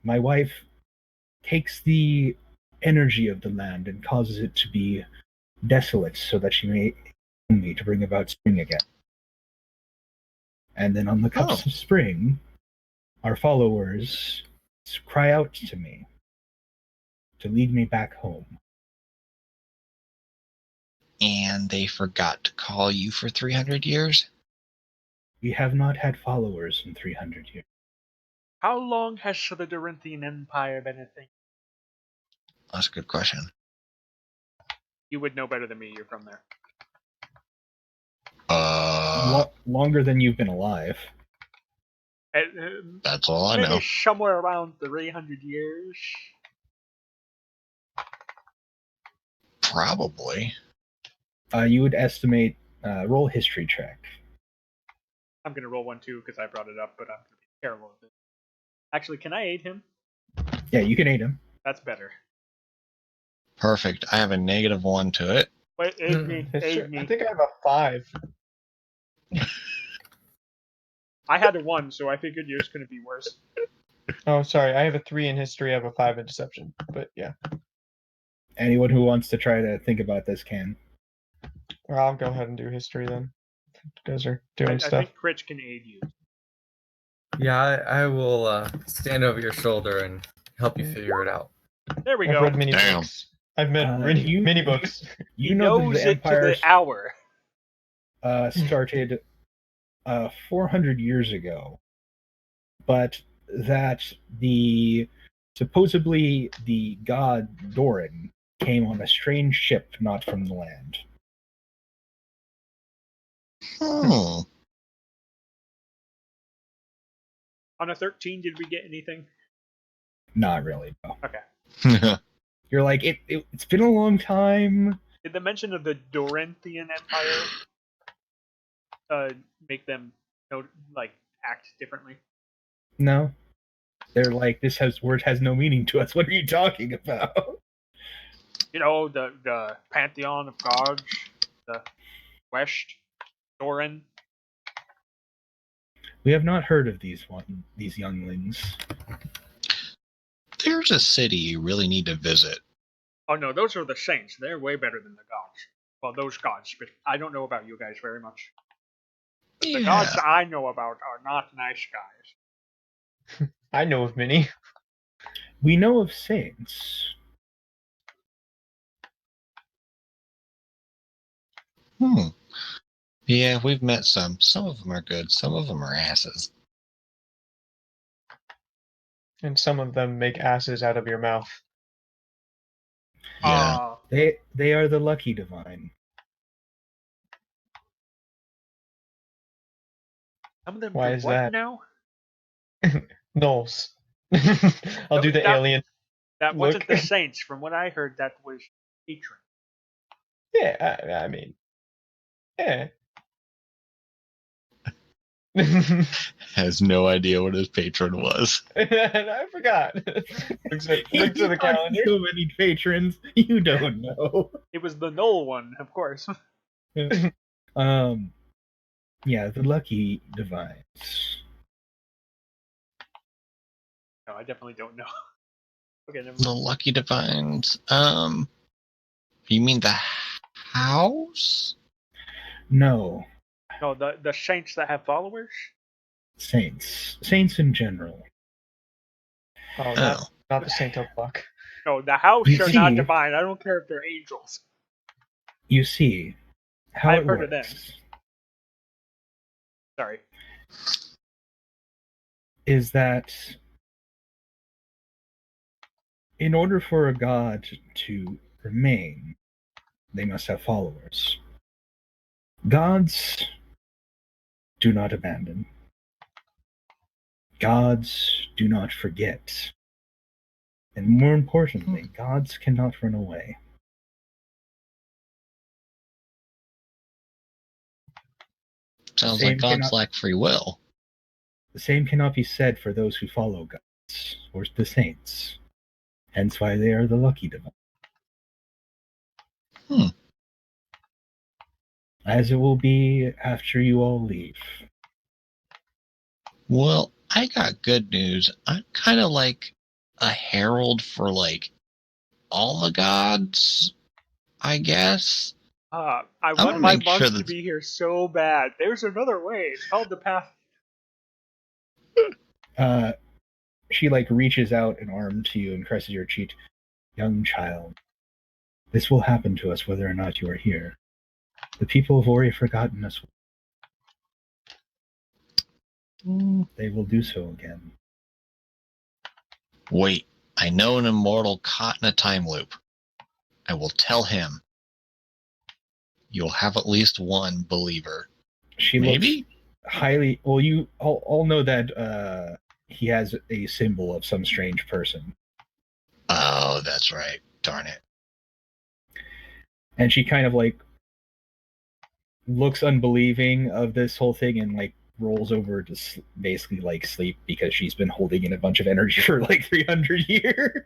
my wife takes the energy of the land and causes it to be desolate so that she may aid me to bring about spring again. And then on the cups of spring, our followers cry out to me to lead me back home. And they forgot to call you for 300 years? We have not had followers in 300 years. How long has the Dorinthian Empire been a thing? That's a good question. You would know better than me, you're from there. Longer than you've been alive. That's all I Maybe know. somewhere around 300 years. Probably. You would estimate roll history check. I'm going to roll one too because I brought it up, but I'm going to be terrible at it. Actually, can I aid him? Yeah, you can aid him. That's better. Perfect. I have a -1 to it. Wait, aid me, aid I me. think I have a 5. I had a 1, so I figured yours couldn't be worse. Oh, sorry. I have a 3 in history. I have a 5 in deception. But yeah. Anyone who wants to try to think about this can. Well, I'll go ahead and do history then. You guys are doing I stuff. think Krit can aid you. Yeah, I will stand over your shoulder and help you figure it out. There we I've go. read many Damn. books. I've read many books. He You know knows that the it to Empire the hour. started 400 years ago, but that supposedly the god Doran came on a strange ship not from the land. Hmm. On a 13, did we get anything? Not really, no. Okay. You're like, it's been a long time. Did the mention of the Dorinthian Empire make them act differently? No. They're like, word has no meaning to us. What are you talking about? You know, the pantheon of gods, the Zresht, Doran. We have not heard of these younglings. There's a city you really need to visit. Oh no, those are the saints. They're way better than the gods. Well, those gods, but I don't know about you guys very much. But the gods I know about are not nice guys. I know of many. We know of saints. Yeah, we've met some. Some of them are good. Some of them are asses. And some of them make asses out of your mouth. Yeah. They are the lucky divine. Some of them Why do is what that? now? Knowles. I'll do the That- alien. That Look. wasn't the saints. From what I heard, that was patron. Yeah, I mean, yeah. Has no idea what his patron was. I forgot. Looks at the calendar. So many patrons, you don't know. It was the Knoll one, of course. Yeah, the lucky divines. No, I definitely don't know. Okay, never The mind. Lucky Divines. You mean the house? No, No, the saints that have followers. saints. Saints in general. Oh, Oh. not the Saint of Luck. No, the house You are not see- divine. I don't care if they're angels. You see, how I've it heard works. of them. Sorry. Is that in order for a god to remain, they must have followers. Gods do not abandon. Gods do not forget. And more importantly, gods cannot run away. Sounds Same like gods cannot- lack free will. The same cannot be said for those who follow gods, or the saints. Hence why they are the lucky divine. Hmm. As it will be after you all leave. Well, I got good news. I'm kind of like a herald for like all the gods, I guess. I wanna want my make sure monks to that- be here so bad. There's another way. It's called the path. She like reaches out an arm to you and caresses your cheek. Young child, this will happen to us whether or not you are here. The people have already forgotten us. They will do so again. Wait, I know an immortal caught in a time loop. I will tell him. You'll have at least one believer. She Maybe? looks highly. Well, you all know that he has a symbol of some strange person, Oh, that's right. Darn it. and she kind of like looks unbelieving of this whole thing and like rolls over to basically like sleep because she's been holding in a bunch of energy for like 300 years.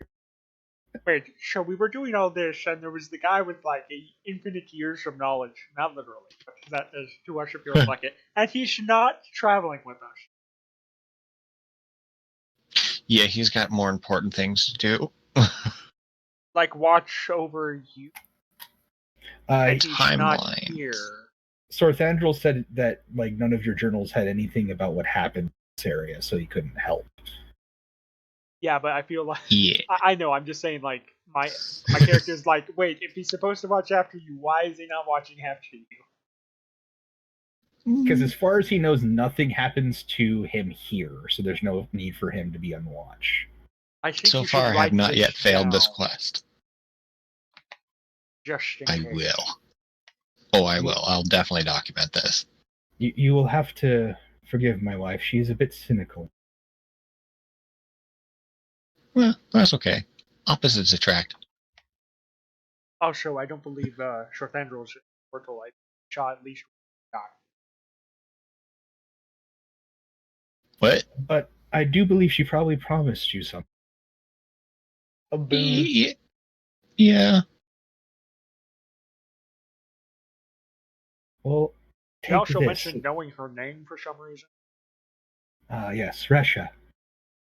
Wait, so we were doing all this, and there was the guy with like infinite years of knowledge. Not literally, but that is to us it feels like it. And he's not traveling with us. Yeah, he's got more important things to do. Like watch over you. And he's not Timelines. here. Sorthandrel said that like none of your journals had anything about what happened in this area, so he couldn't help. Yeah, but I feel like Yeah. I know. I'm just saying, like my character's like, wait, if he's supposed to watch after you, why is he not watching after you? Because as far as he knows, nothing happens to him here, so there's no need for him to be on watch. I think So you should far, I write have not this yet failed this down, quest. Just in I case. will. Oh, I will. I'll definitely document this. You will have to forgive my wife. She's a bit cynical. Well, that's okay. Opposites attract. Also, I don't believe Shorthandrel's immortal. I shot at least die. What? But I do believe she probably promised you something. A boon. Yeah. Well, She take also this. mentioned knowing her name for some reason. Yes, Resha.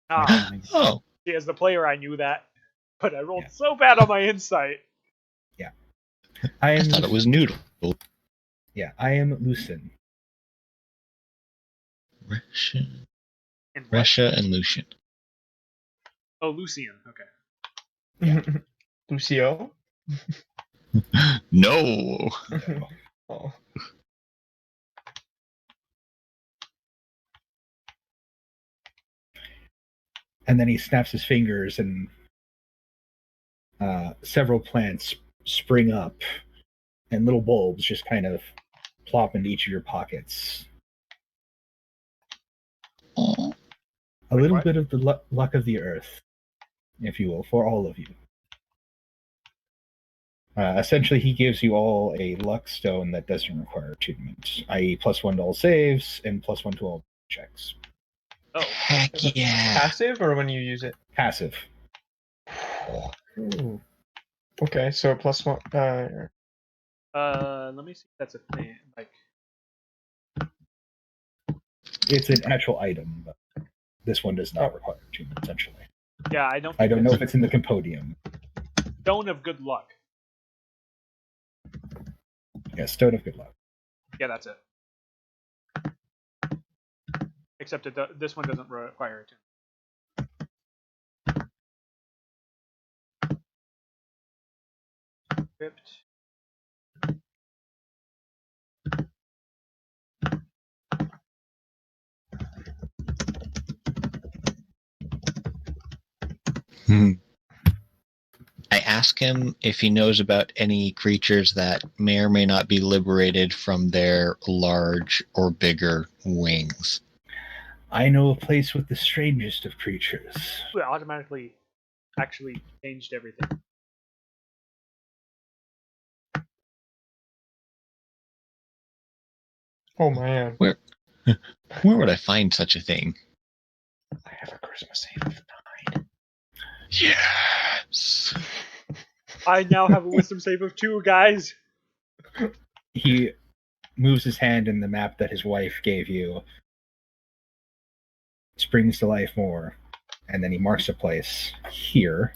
Ah, Oh, see, as the player, I knew that, but I rolled Yeah. so bad on my insight. I I am. thought it was Noodle. Yeah, I am Lucin. Resha, And what? Resha and Lucian. Oh, Lucian. Okay. Lucio? No. Oh. And then he snaps his fingers, and several plants spring up, and little bulbs just kind of plop into each of your pockets. Oh. A Wait, little what? bit of the luck of the earth, if you will, for all of you. Essentially, he gives you all a luck stone that doesn't require attunement, i.e., +1 to all saves and +1 to all checks. Oh, Heck yeah. Passive or when you use it? Passive. Ooh. Okay, so +1. Let me see if that's a thing. Like, It's an actual item, but this one does not require attunement, essentially. yeah, I don't. I Think don't know it's if it's in the Compodium. Stone of Good Luck. Yeah, Stone of Good Luck. Yeah, that's it. Except this one doesn't require attunement. Equipped. I ask him if he knows about any creatures that may or may not be liberated from their large or bigger wings. I know a place with the strangest of creatures. It automatically actually changed everything. Oh man. Where would I find such a thing? I have a charisma save of 9. Yes. I now have a wisdom save of 2, guys. He moves his hand in the map that his wife gave you, springs to life more, and then he marks a place here.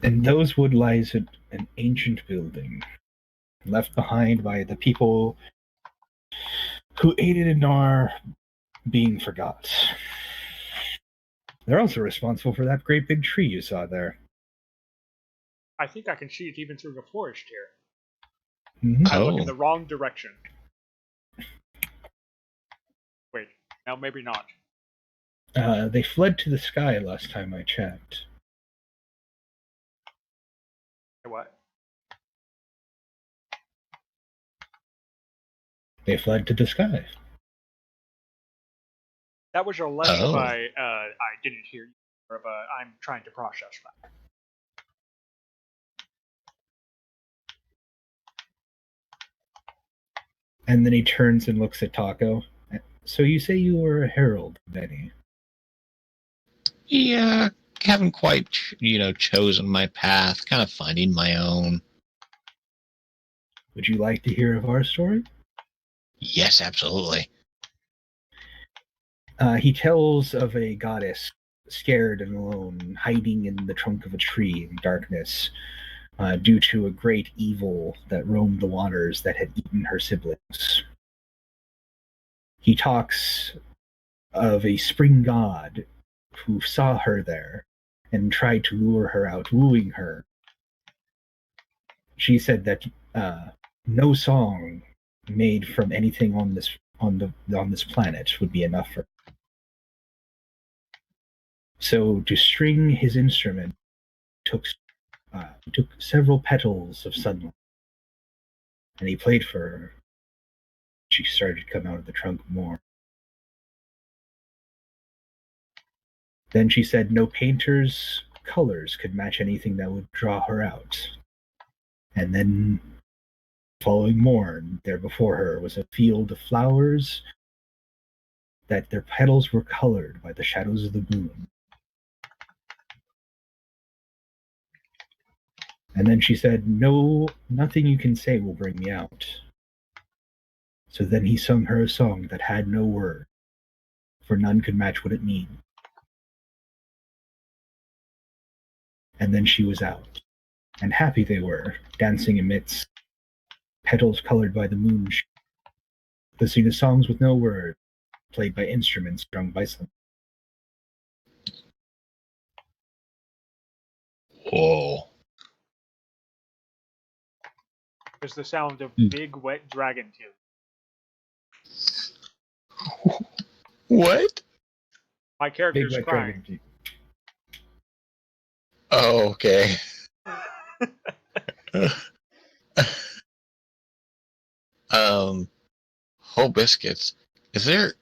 In those wood lies an ancient building, left behind by the people who aided in our being forgot. They're also responsible for that great big tree you saw there. I think I can see it even through the forest here. Mhm. I look in Oh. the wrong direction. Wait, no, maybe not. They fled to the sky last time I checked. What? They fled to the sky. That was your left Oh. if I didn't hear you, or if I'm trying to process that. And then he turns and looks at Taco. So you say you were a herald, Benny? Yeah, haven't quite, chosen my path. Kind of finding my own. Would you like to hear of our story? Yes, absolutely. He tells of a goddess, scared and alone, hiding in the trunk of a tree in darkness, due to a great evil that roamed the waters that had eaten her siblings. He talks of a spring god who saw her there and tried to lure her out, wooing her. She said that no song made from anything on this planet would be enough for her. So to string his instrument took several petals of sunlight, and he played for her. She started to come out of the trunk more. Then she said no painter's colors could match anything that would draw her out. And then, following morn, there before her was a field of flowers that their petals were colored by the shadows of the moon. And then she said, no, nothing you can say will bring me out. So then he sung her a song that had no word, for none could match what it meant. And then she was out, and happy they were, dancing amidst petals colored by the moon, listening to songs with no word, played by instruments strung by some. Whoa. There's the sound of big wet dragon tears. What? My Big character's White crying. Dragon. Oh, okay. Whole biscuits. Is there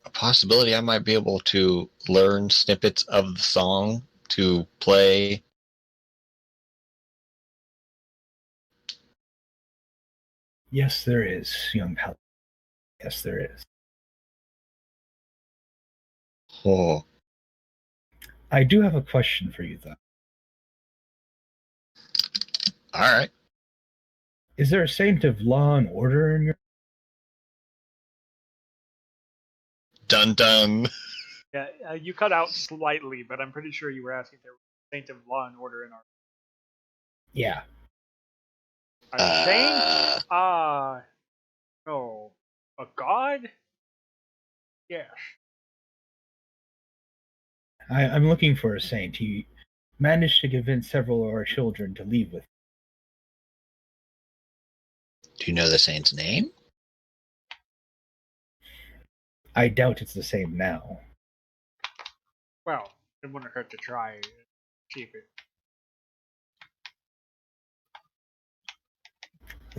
a possibility I might be able to learn snippets of the song to play? Yes, there is, young Paladin. Yes, there is. Oh, I do have a question for you, though. All right. Is there a saint of law and order in your... Dun dun. Yeah, you cut out slightly, but I'm pretty sure you were asking if there was a saint of law and order in our... Yeah. A saint? No. A god? Yes. I'm looking for a saint. He managed to convince several of our children to leave with. Do you know the saint's name? I doubt it's the same now. Well, it wouldn't hurt to try and see if it...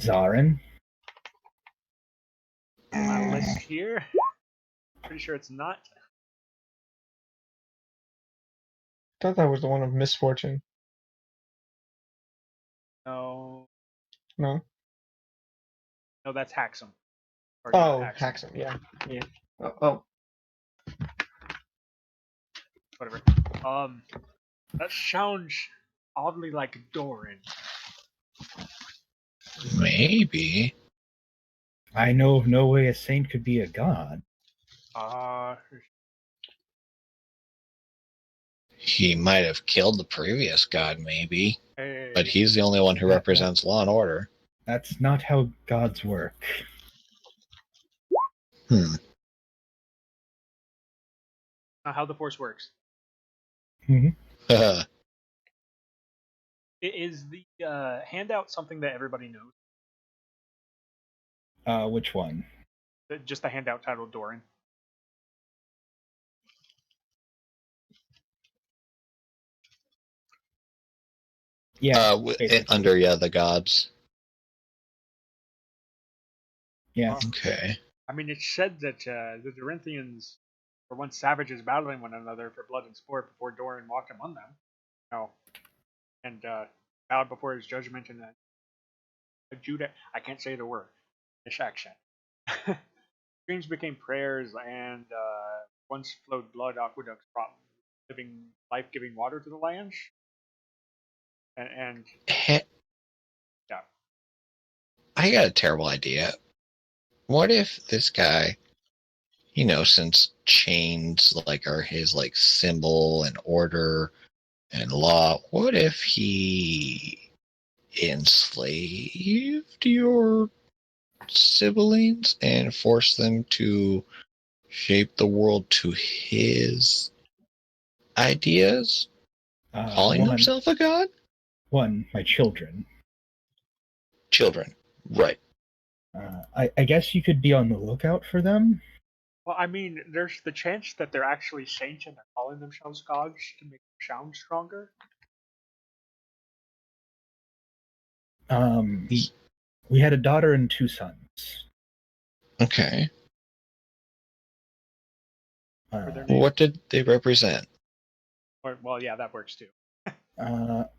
Zarin? My list here. Pretty sure it's not. thought that was the one of misfortune. No. No. No, that's Haxum. Or Oh, not Haxum. Yeah. Yeah. Oh. Whatever. That sounds oddly like Doran. Maybe. I know of no way a saint could be a god. He might have killed the previous god, maybe. Hey. But he's the only one who represents law and order. That's not how gods work. Not how the Force works. Uh, Is the handout something that everybody knows? Which one? Just the handout titled Doran. Yeah. under the gods. Yeah. Okay. I mean, it's said that the Dorinthians were once savages battling one another for blood and sport before Doran walked among them. And bowed before his judgment in a Judah. I can't say the word. This accent. Dreams became prayers, and once flowed blood aqueducts brought life-giving water to the lands. And yeah. I got a terrible idea. What if this guy, since chains are his symbol and order and law, what if he enslaved your siblings and forced them to shape the world to his ideas, calling himself a god? My children. Children, right. I guess you could be on the lookout for them. Well, I mean, there's the chance that they're actually saints and they're calling themselves gods to make them sound stronger. We had a daughter and 2 sons. Okay. What What did they represent? Well, yeah, that works too.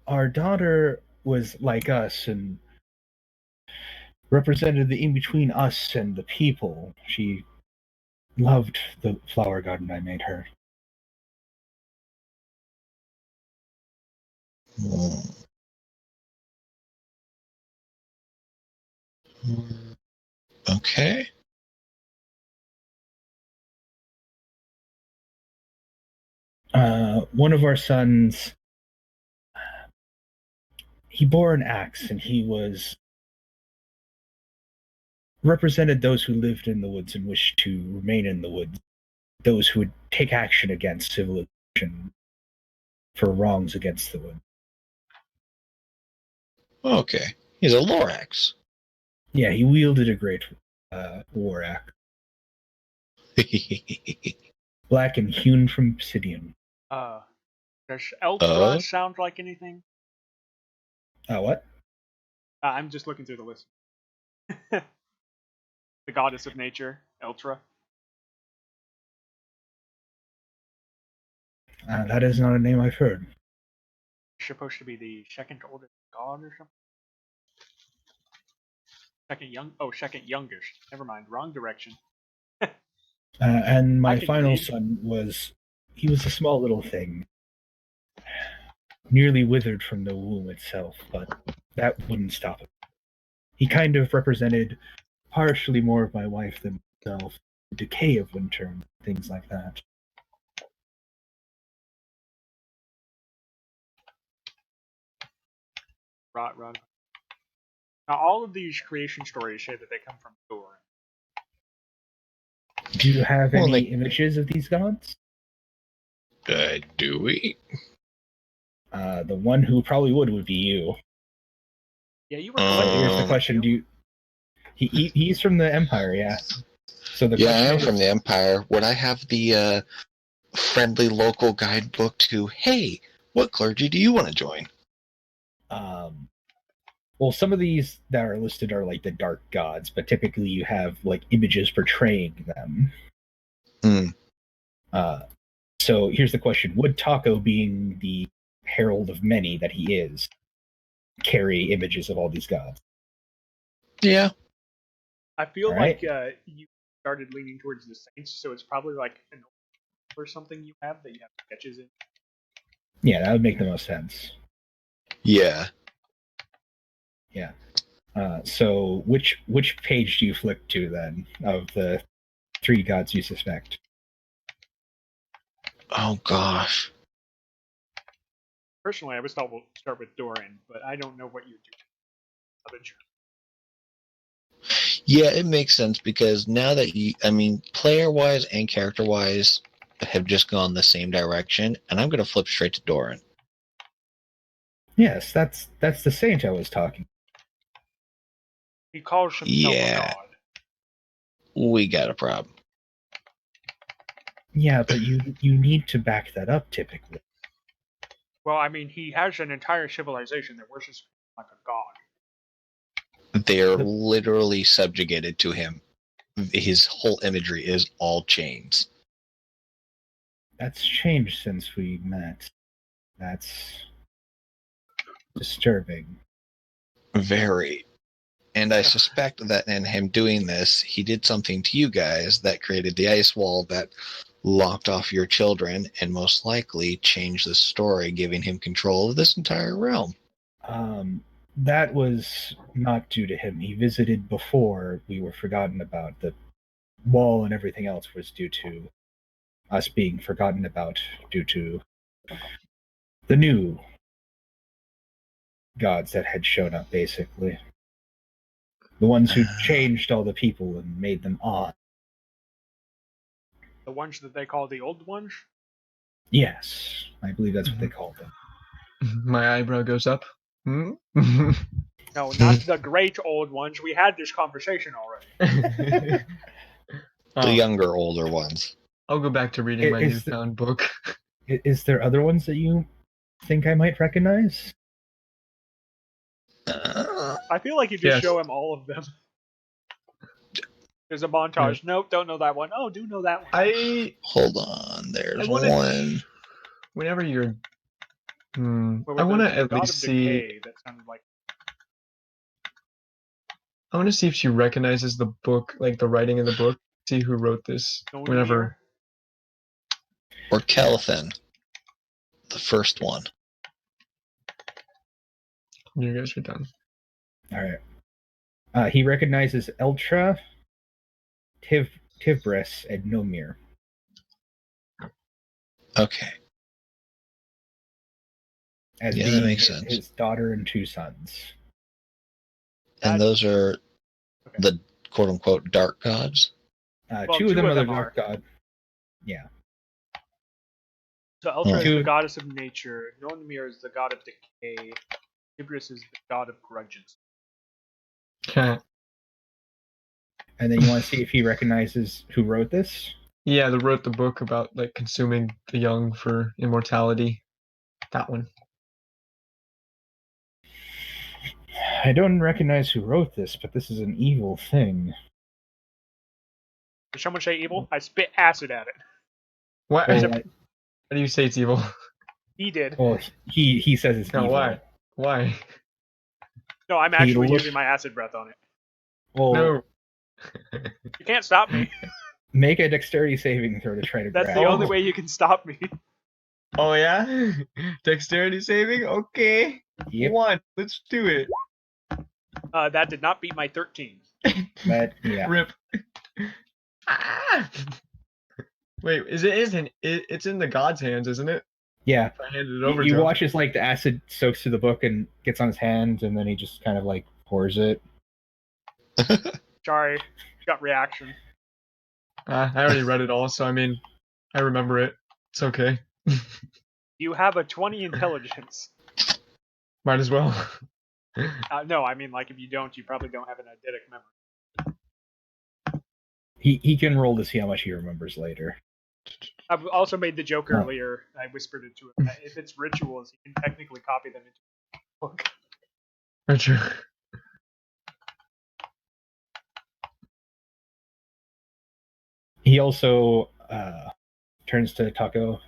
Our daughter was like us and represented the in-between us and the people. She loved the flower garden I made her. Okay. One of our sons, he bore an axe, and he represented those who lived in the woods and wished to remain in the woods, those who would take action against civilization for wrongs against the woods. Okay. He's a Lorax. Yeah, he wielded a great war axe, black and hewn from obsidian. Does Eltra sound like anything? What? I'm just looking through the list. The goddess of nature, Eltra. That is not a name I've heard. Supposed to be the second oldest god or something. Second youngest. Never mind, wrong direction. And my final son was a small little thing. nearly withered from the womb itself, but that wouldn't stop him. He kind of represented partially more of my wife than myself, the decay of winter, things like that. Rot run. Now, all of these creation stories say that they come from Thor. Do you have Well, any like- images of these gods? Do we? The one who probably would be you. Yeah, you were Uh, But here's the Um, question: Do you, he's from the Empire, yeah. So the Yeah, I question am is, from the Empire. Would I have the friendly local guidebook to, hey, what clergy do you want to join? well, some of these that are listed are like the dark gods, but typically you have like images portraying them. Hmm. So here's the question: Would Taco, being the herald of many that he is, carry images of all these gods? Yeah. I feel All like right. you started leaning towards the Saints, so it's probably like an or something you have that you have sketches in. Yeah, that would make the most sense. Yeah. Yeah. So which page do you flick to then of the three gods you suspect? Oh, gosh. Personally, I would start with Doran, but I don't know what you do. Yeah, it makes sense because now that player-wise and character-wise have just gone the same direction, and I'm going to flip straight to Doran. Yes, that's the saint I was talking. He calls himself Yeah. a god. We got a problem. Yeah, but you need to back that up typically. Well, I mean, he has an entire civilization that worships him like a god. They're literally subjugated to him. His whole imagery is all chains. That's changed since we met. That's disturbing. Very. And I suspect that in him doing this, he did something to you guys that created the ice wall that locked off your children and most likely changed the story, giving him control of this entire realm. That was not due to him. He visited before we were forgotten about. The wall and everything else was due to us being forgotten about due to the new gods that had shown up, basically. The ones who changed all the people and made them odd. The ones that they call the old ones? Yes, I believe that's what they called them. My eyebrow goes up. Hmm? No, not the great old ones. We had this conversation already. The younger, older ones. I'll go back to reading my Is newfound book. Is there other ones that you think I might recognize? I feel like you just Yes. show him all of them. There's a montage. Nope, don't know that one. Oh, do know that one. Hold on, there's I wanna- one. Whenever you're, But I with want to the at God least of see. Decay, that sounded like I want to see if she recognizes the book, like the writing in the book. See who wrote this. Stone Whenever. Mirror. Or Kelthin, the first one. You guys are done. All right. He recognizes Eltra, Tivbris, and Nomir. Okay. As Yeah, that being makes sense. his daughter and two sons. And those are the quote-unquote dark gods? Well, Two of them are the are. dark god. Yeah. So Ultra is Two- the goddess of nature. Nonmir is the god of decay. Ibris is the god of grudges. And then you want to see if he recognizes who wrote this? Yeah, they wrote the book about like consuming the young for immortality. That one. I don't recognize who wrote this, but this is an evil thing. Did someone say evil? I spit acid at it. What? Well, How do you say it's evil? He did. He says it's No, evil. why? Why? No, I'm He actually looked- using my acid breath on it. Well, No. You can't stop me. make a dexterity saving throw to try to That's grab. the Oh. only way you can stop me. Oh yeah? Dexterity saving? Okay. Yep. One. Let's do it. That did not beat my 13. But yeah. Rip. Ah! Wait, it's in the god's hands, isn't it? Yeah. If I handed it over You to him. watch as like the acid soaks through the book and gets on his hands, and then he just kind of like pours it. Sorry, gut reaction. I already read it all, so I mean, I remember it. It's okay. You have a 20 intelligence. Might as well. No, I mean, like, if you don't, you probably don't have an eidetic memory. He can roll to see how much he remembers later. I've also made the joke Oh. earlier. I whispered it to him. That if it's rituals, you can technically copy them into a book. Very true. He also turns to Taco.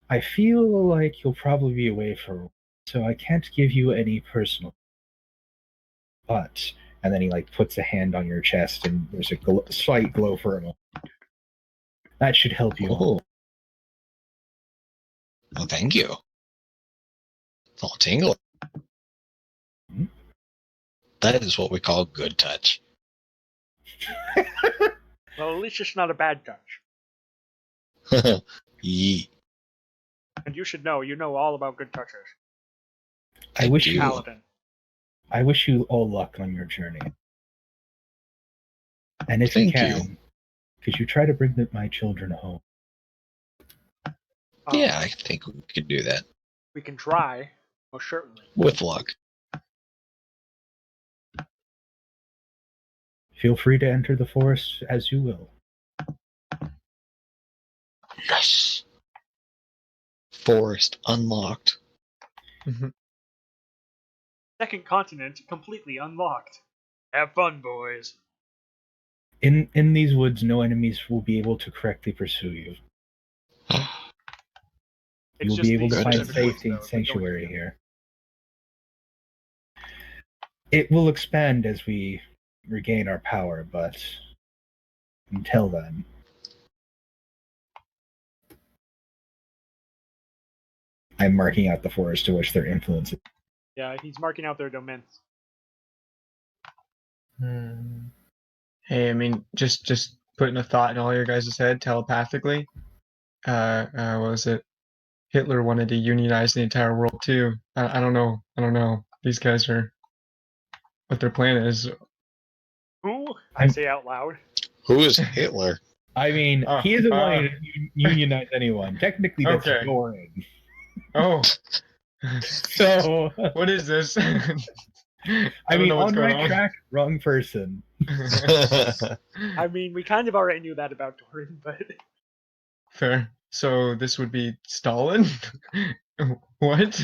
I feel like you'll probably be away for a while, so I can't give you any personal. But, and then he like puts a hand on your chest, and there's a slight glow for a moment. That should help you. Oh. Well, thank you. It's all tingling. Hmm? That is what we call good touch. Well, at least it's not a bad touch. Yee. And you should know. You know all about good touches. I wish do. you Paladin. I wish you all luck on your journey. And if Thank you you. can, could you try to bring my children home? Yeah, I think we could do that We can try, most certainly. with luck. Feel free to enter the forest as you will. Yes. Forest unlocked. Second continent completely unlocked. Have fun, boys. In these woods, no enemies will be able to correctly pursue you. It's You'll just be able these to find specific woods, safety though, and if we go sanctuary into them. here. It will expand as we regain our power, but until then, I'm marking out the forest to which their influence is. Yeah, he's marking out their domains. Hey, I mean, just putting a thought in all your guys' head telepathically. What was it? Hitler wanted to unionize the entire world too. I don't know. I don't know. These guys are what their plan is. Who? I I'm- say out loud. Who is Hitler? I mean, Oh, he isn't wanting to unionize anyone. Technically, that's Okay. Doran. Oh, So, what is this? I don't mean, know what's on going right on. track, wrong person. I mean, we kind of already knew that about Doran, but Fair. So this would be Stalin? What?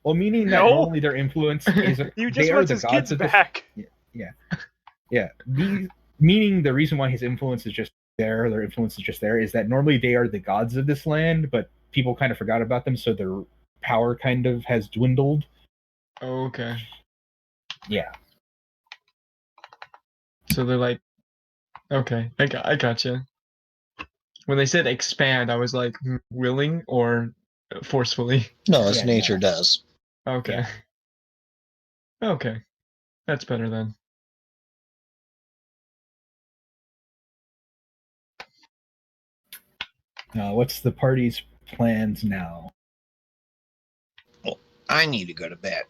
Well, meaning that No. normally their influence is you they just are wants the his gods kids of this. back. Yeah, meaning the reason why his influence is just there, their influence is just there, is that normally they are the gods of this land, but people kind of forgot about them, so their power kind of has dwindled. Okay. Yeah. So they're like, okay, I gotcha. When they said expand, I was like, willing or forcefully? No, as Yeah, nature no. does. Okay. Okay. That's better then. What's the party's plans now? I need to go to bed.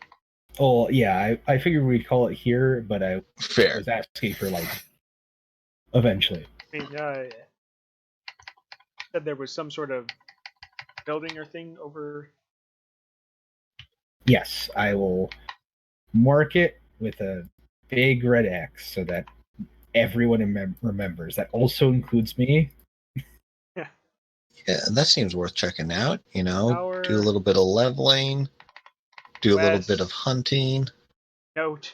Oh, yeah, I figured we'd call it here, but I Fair. was asking for, like, eventually. I mean, said there was some sort of building or thing over. Yes, I will mark it with a big red X so that everyone remembers. That also includes me. Yeah, that seems worth checking out. You know, Power. do a little bit of leveling, do a little bit of West. hunting. Note: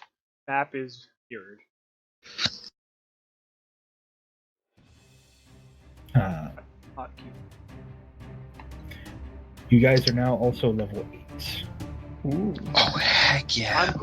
map is mirrored. Hotkey. You guys are now also level 8. Ooh. Oh, heck yeah. I'm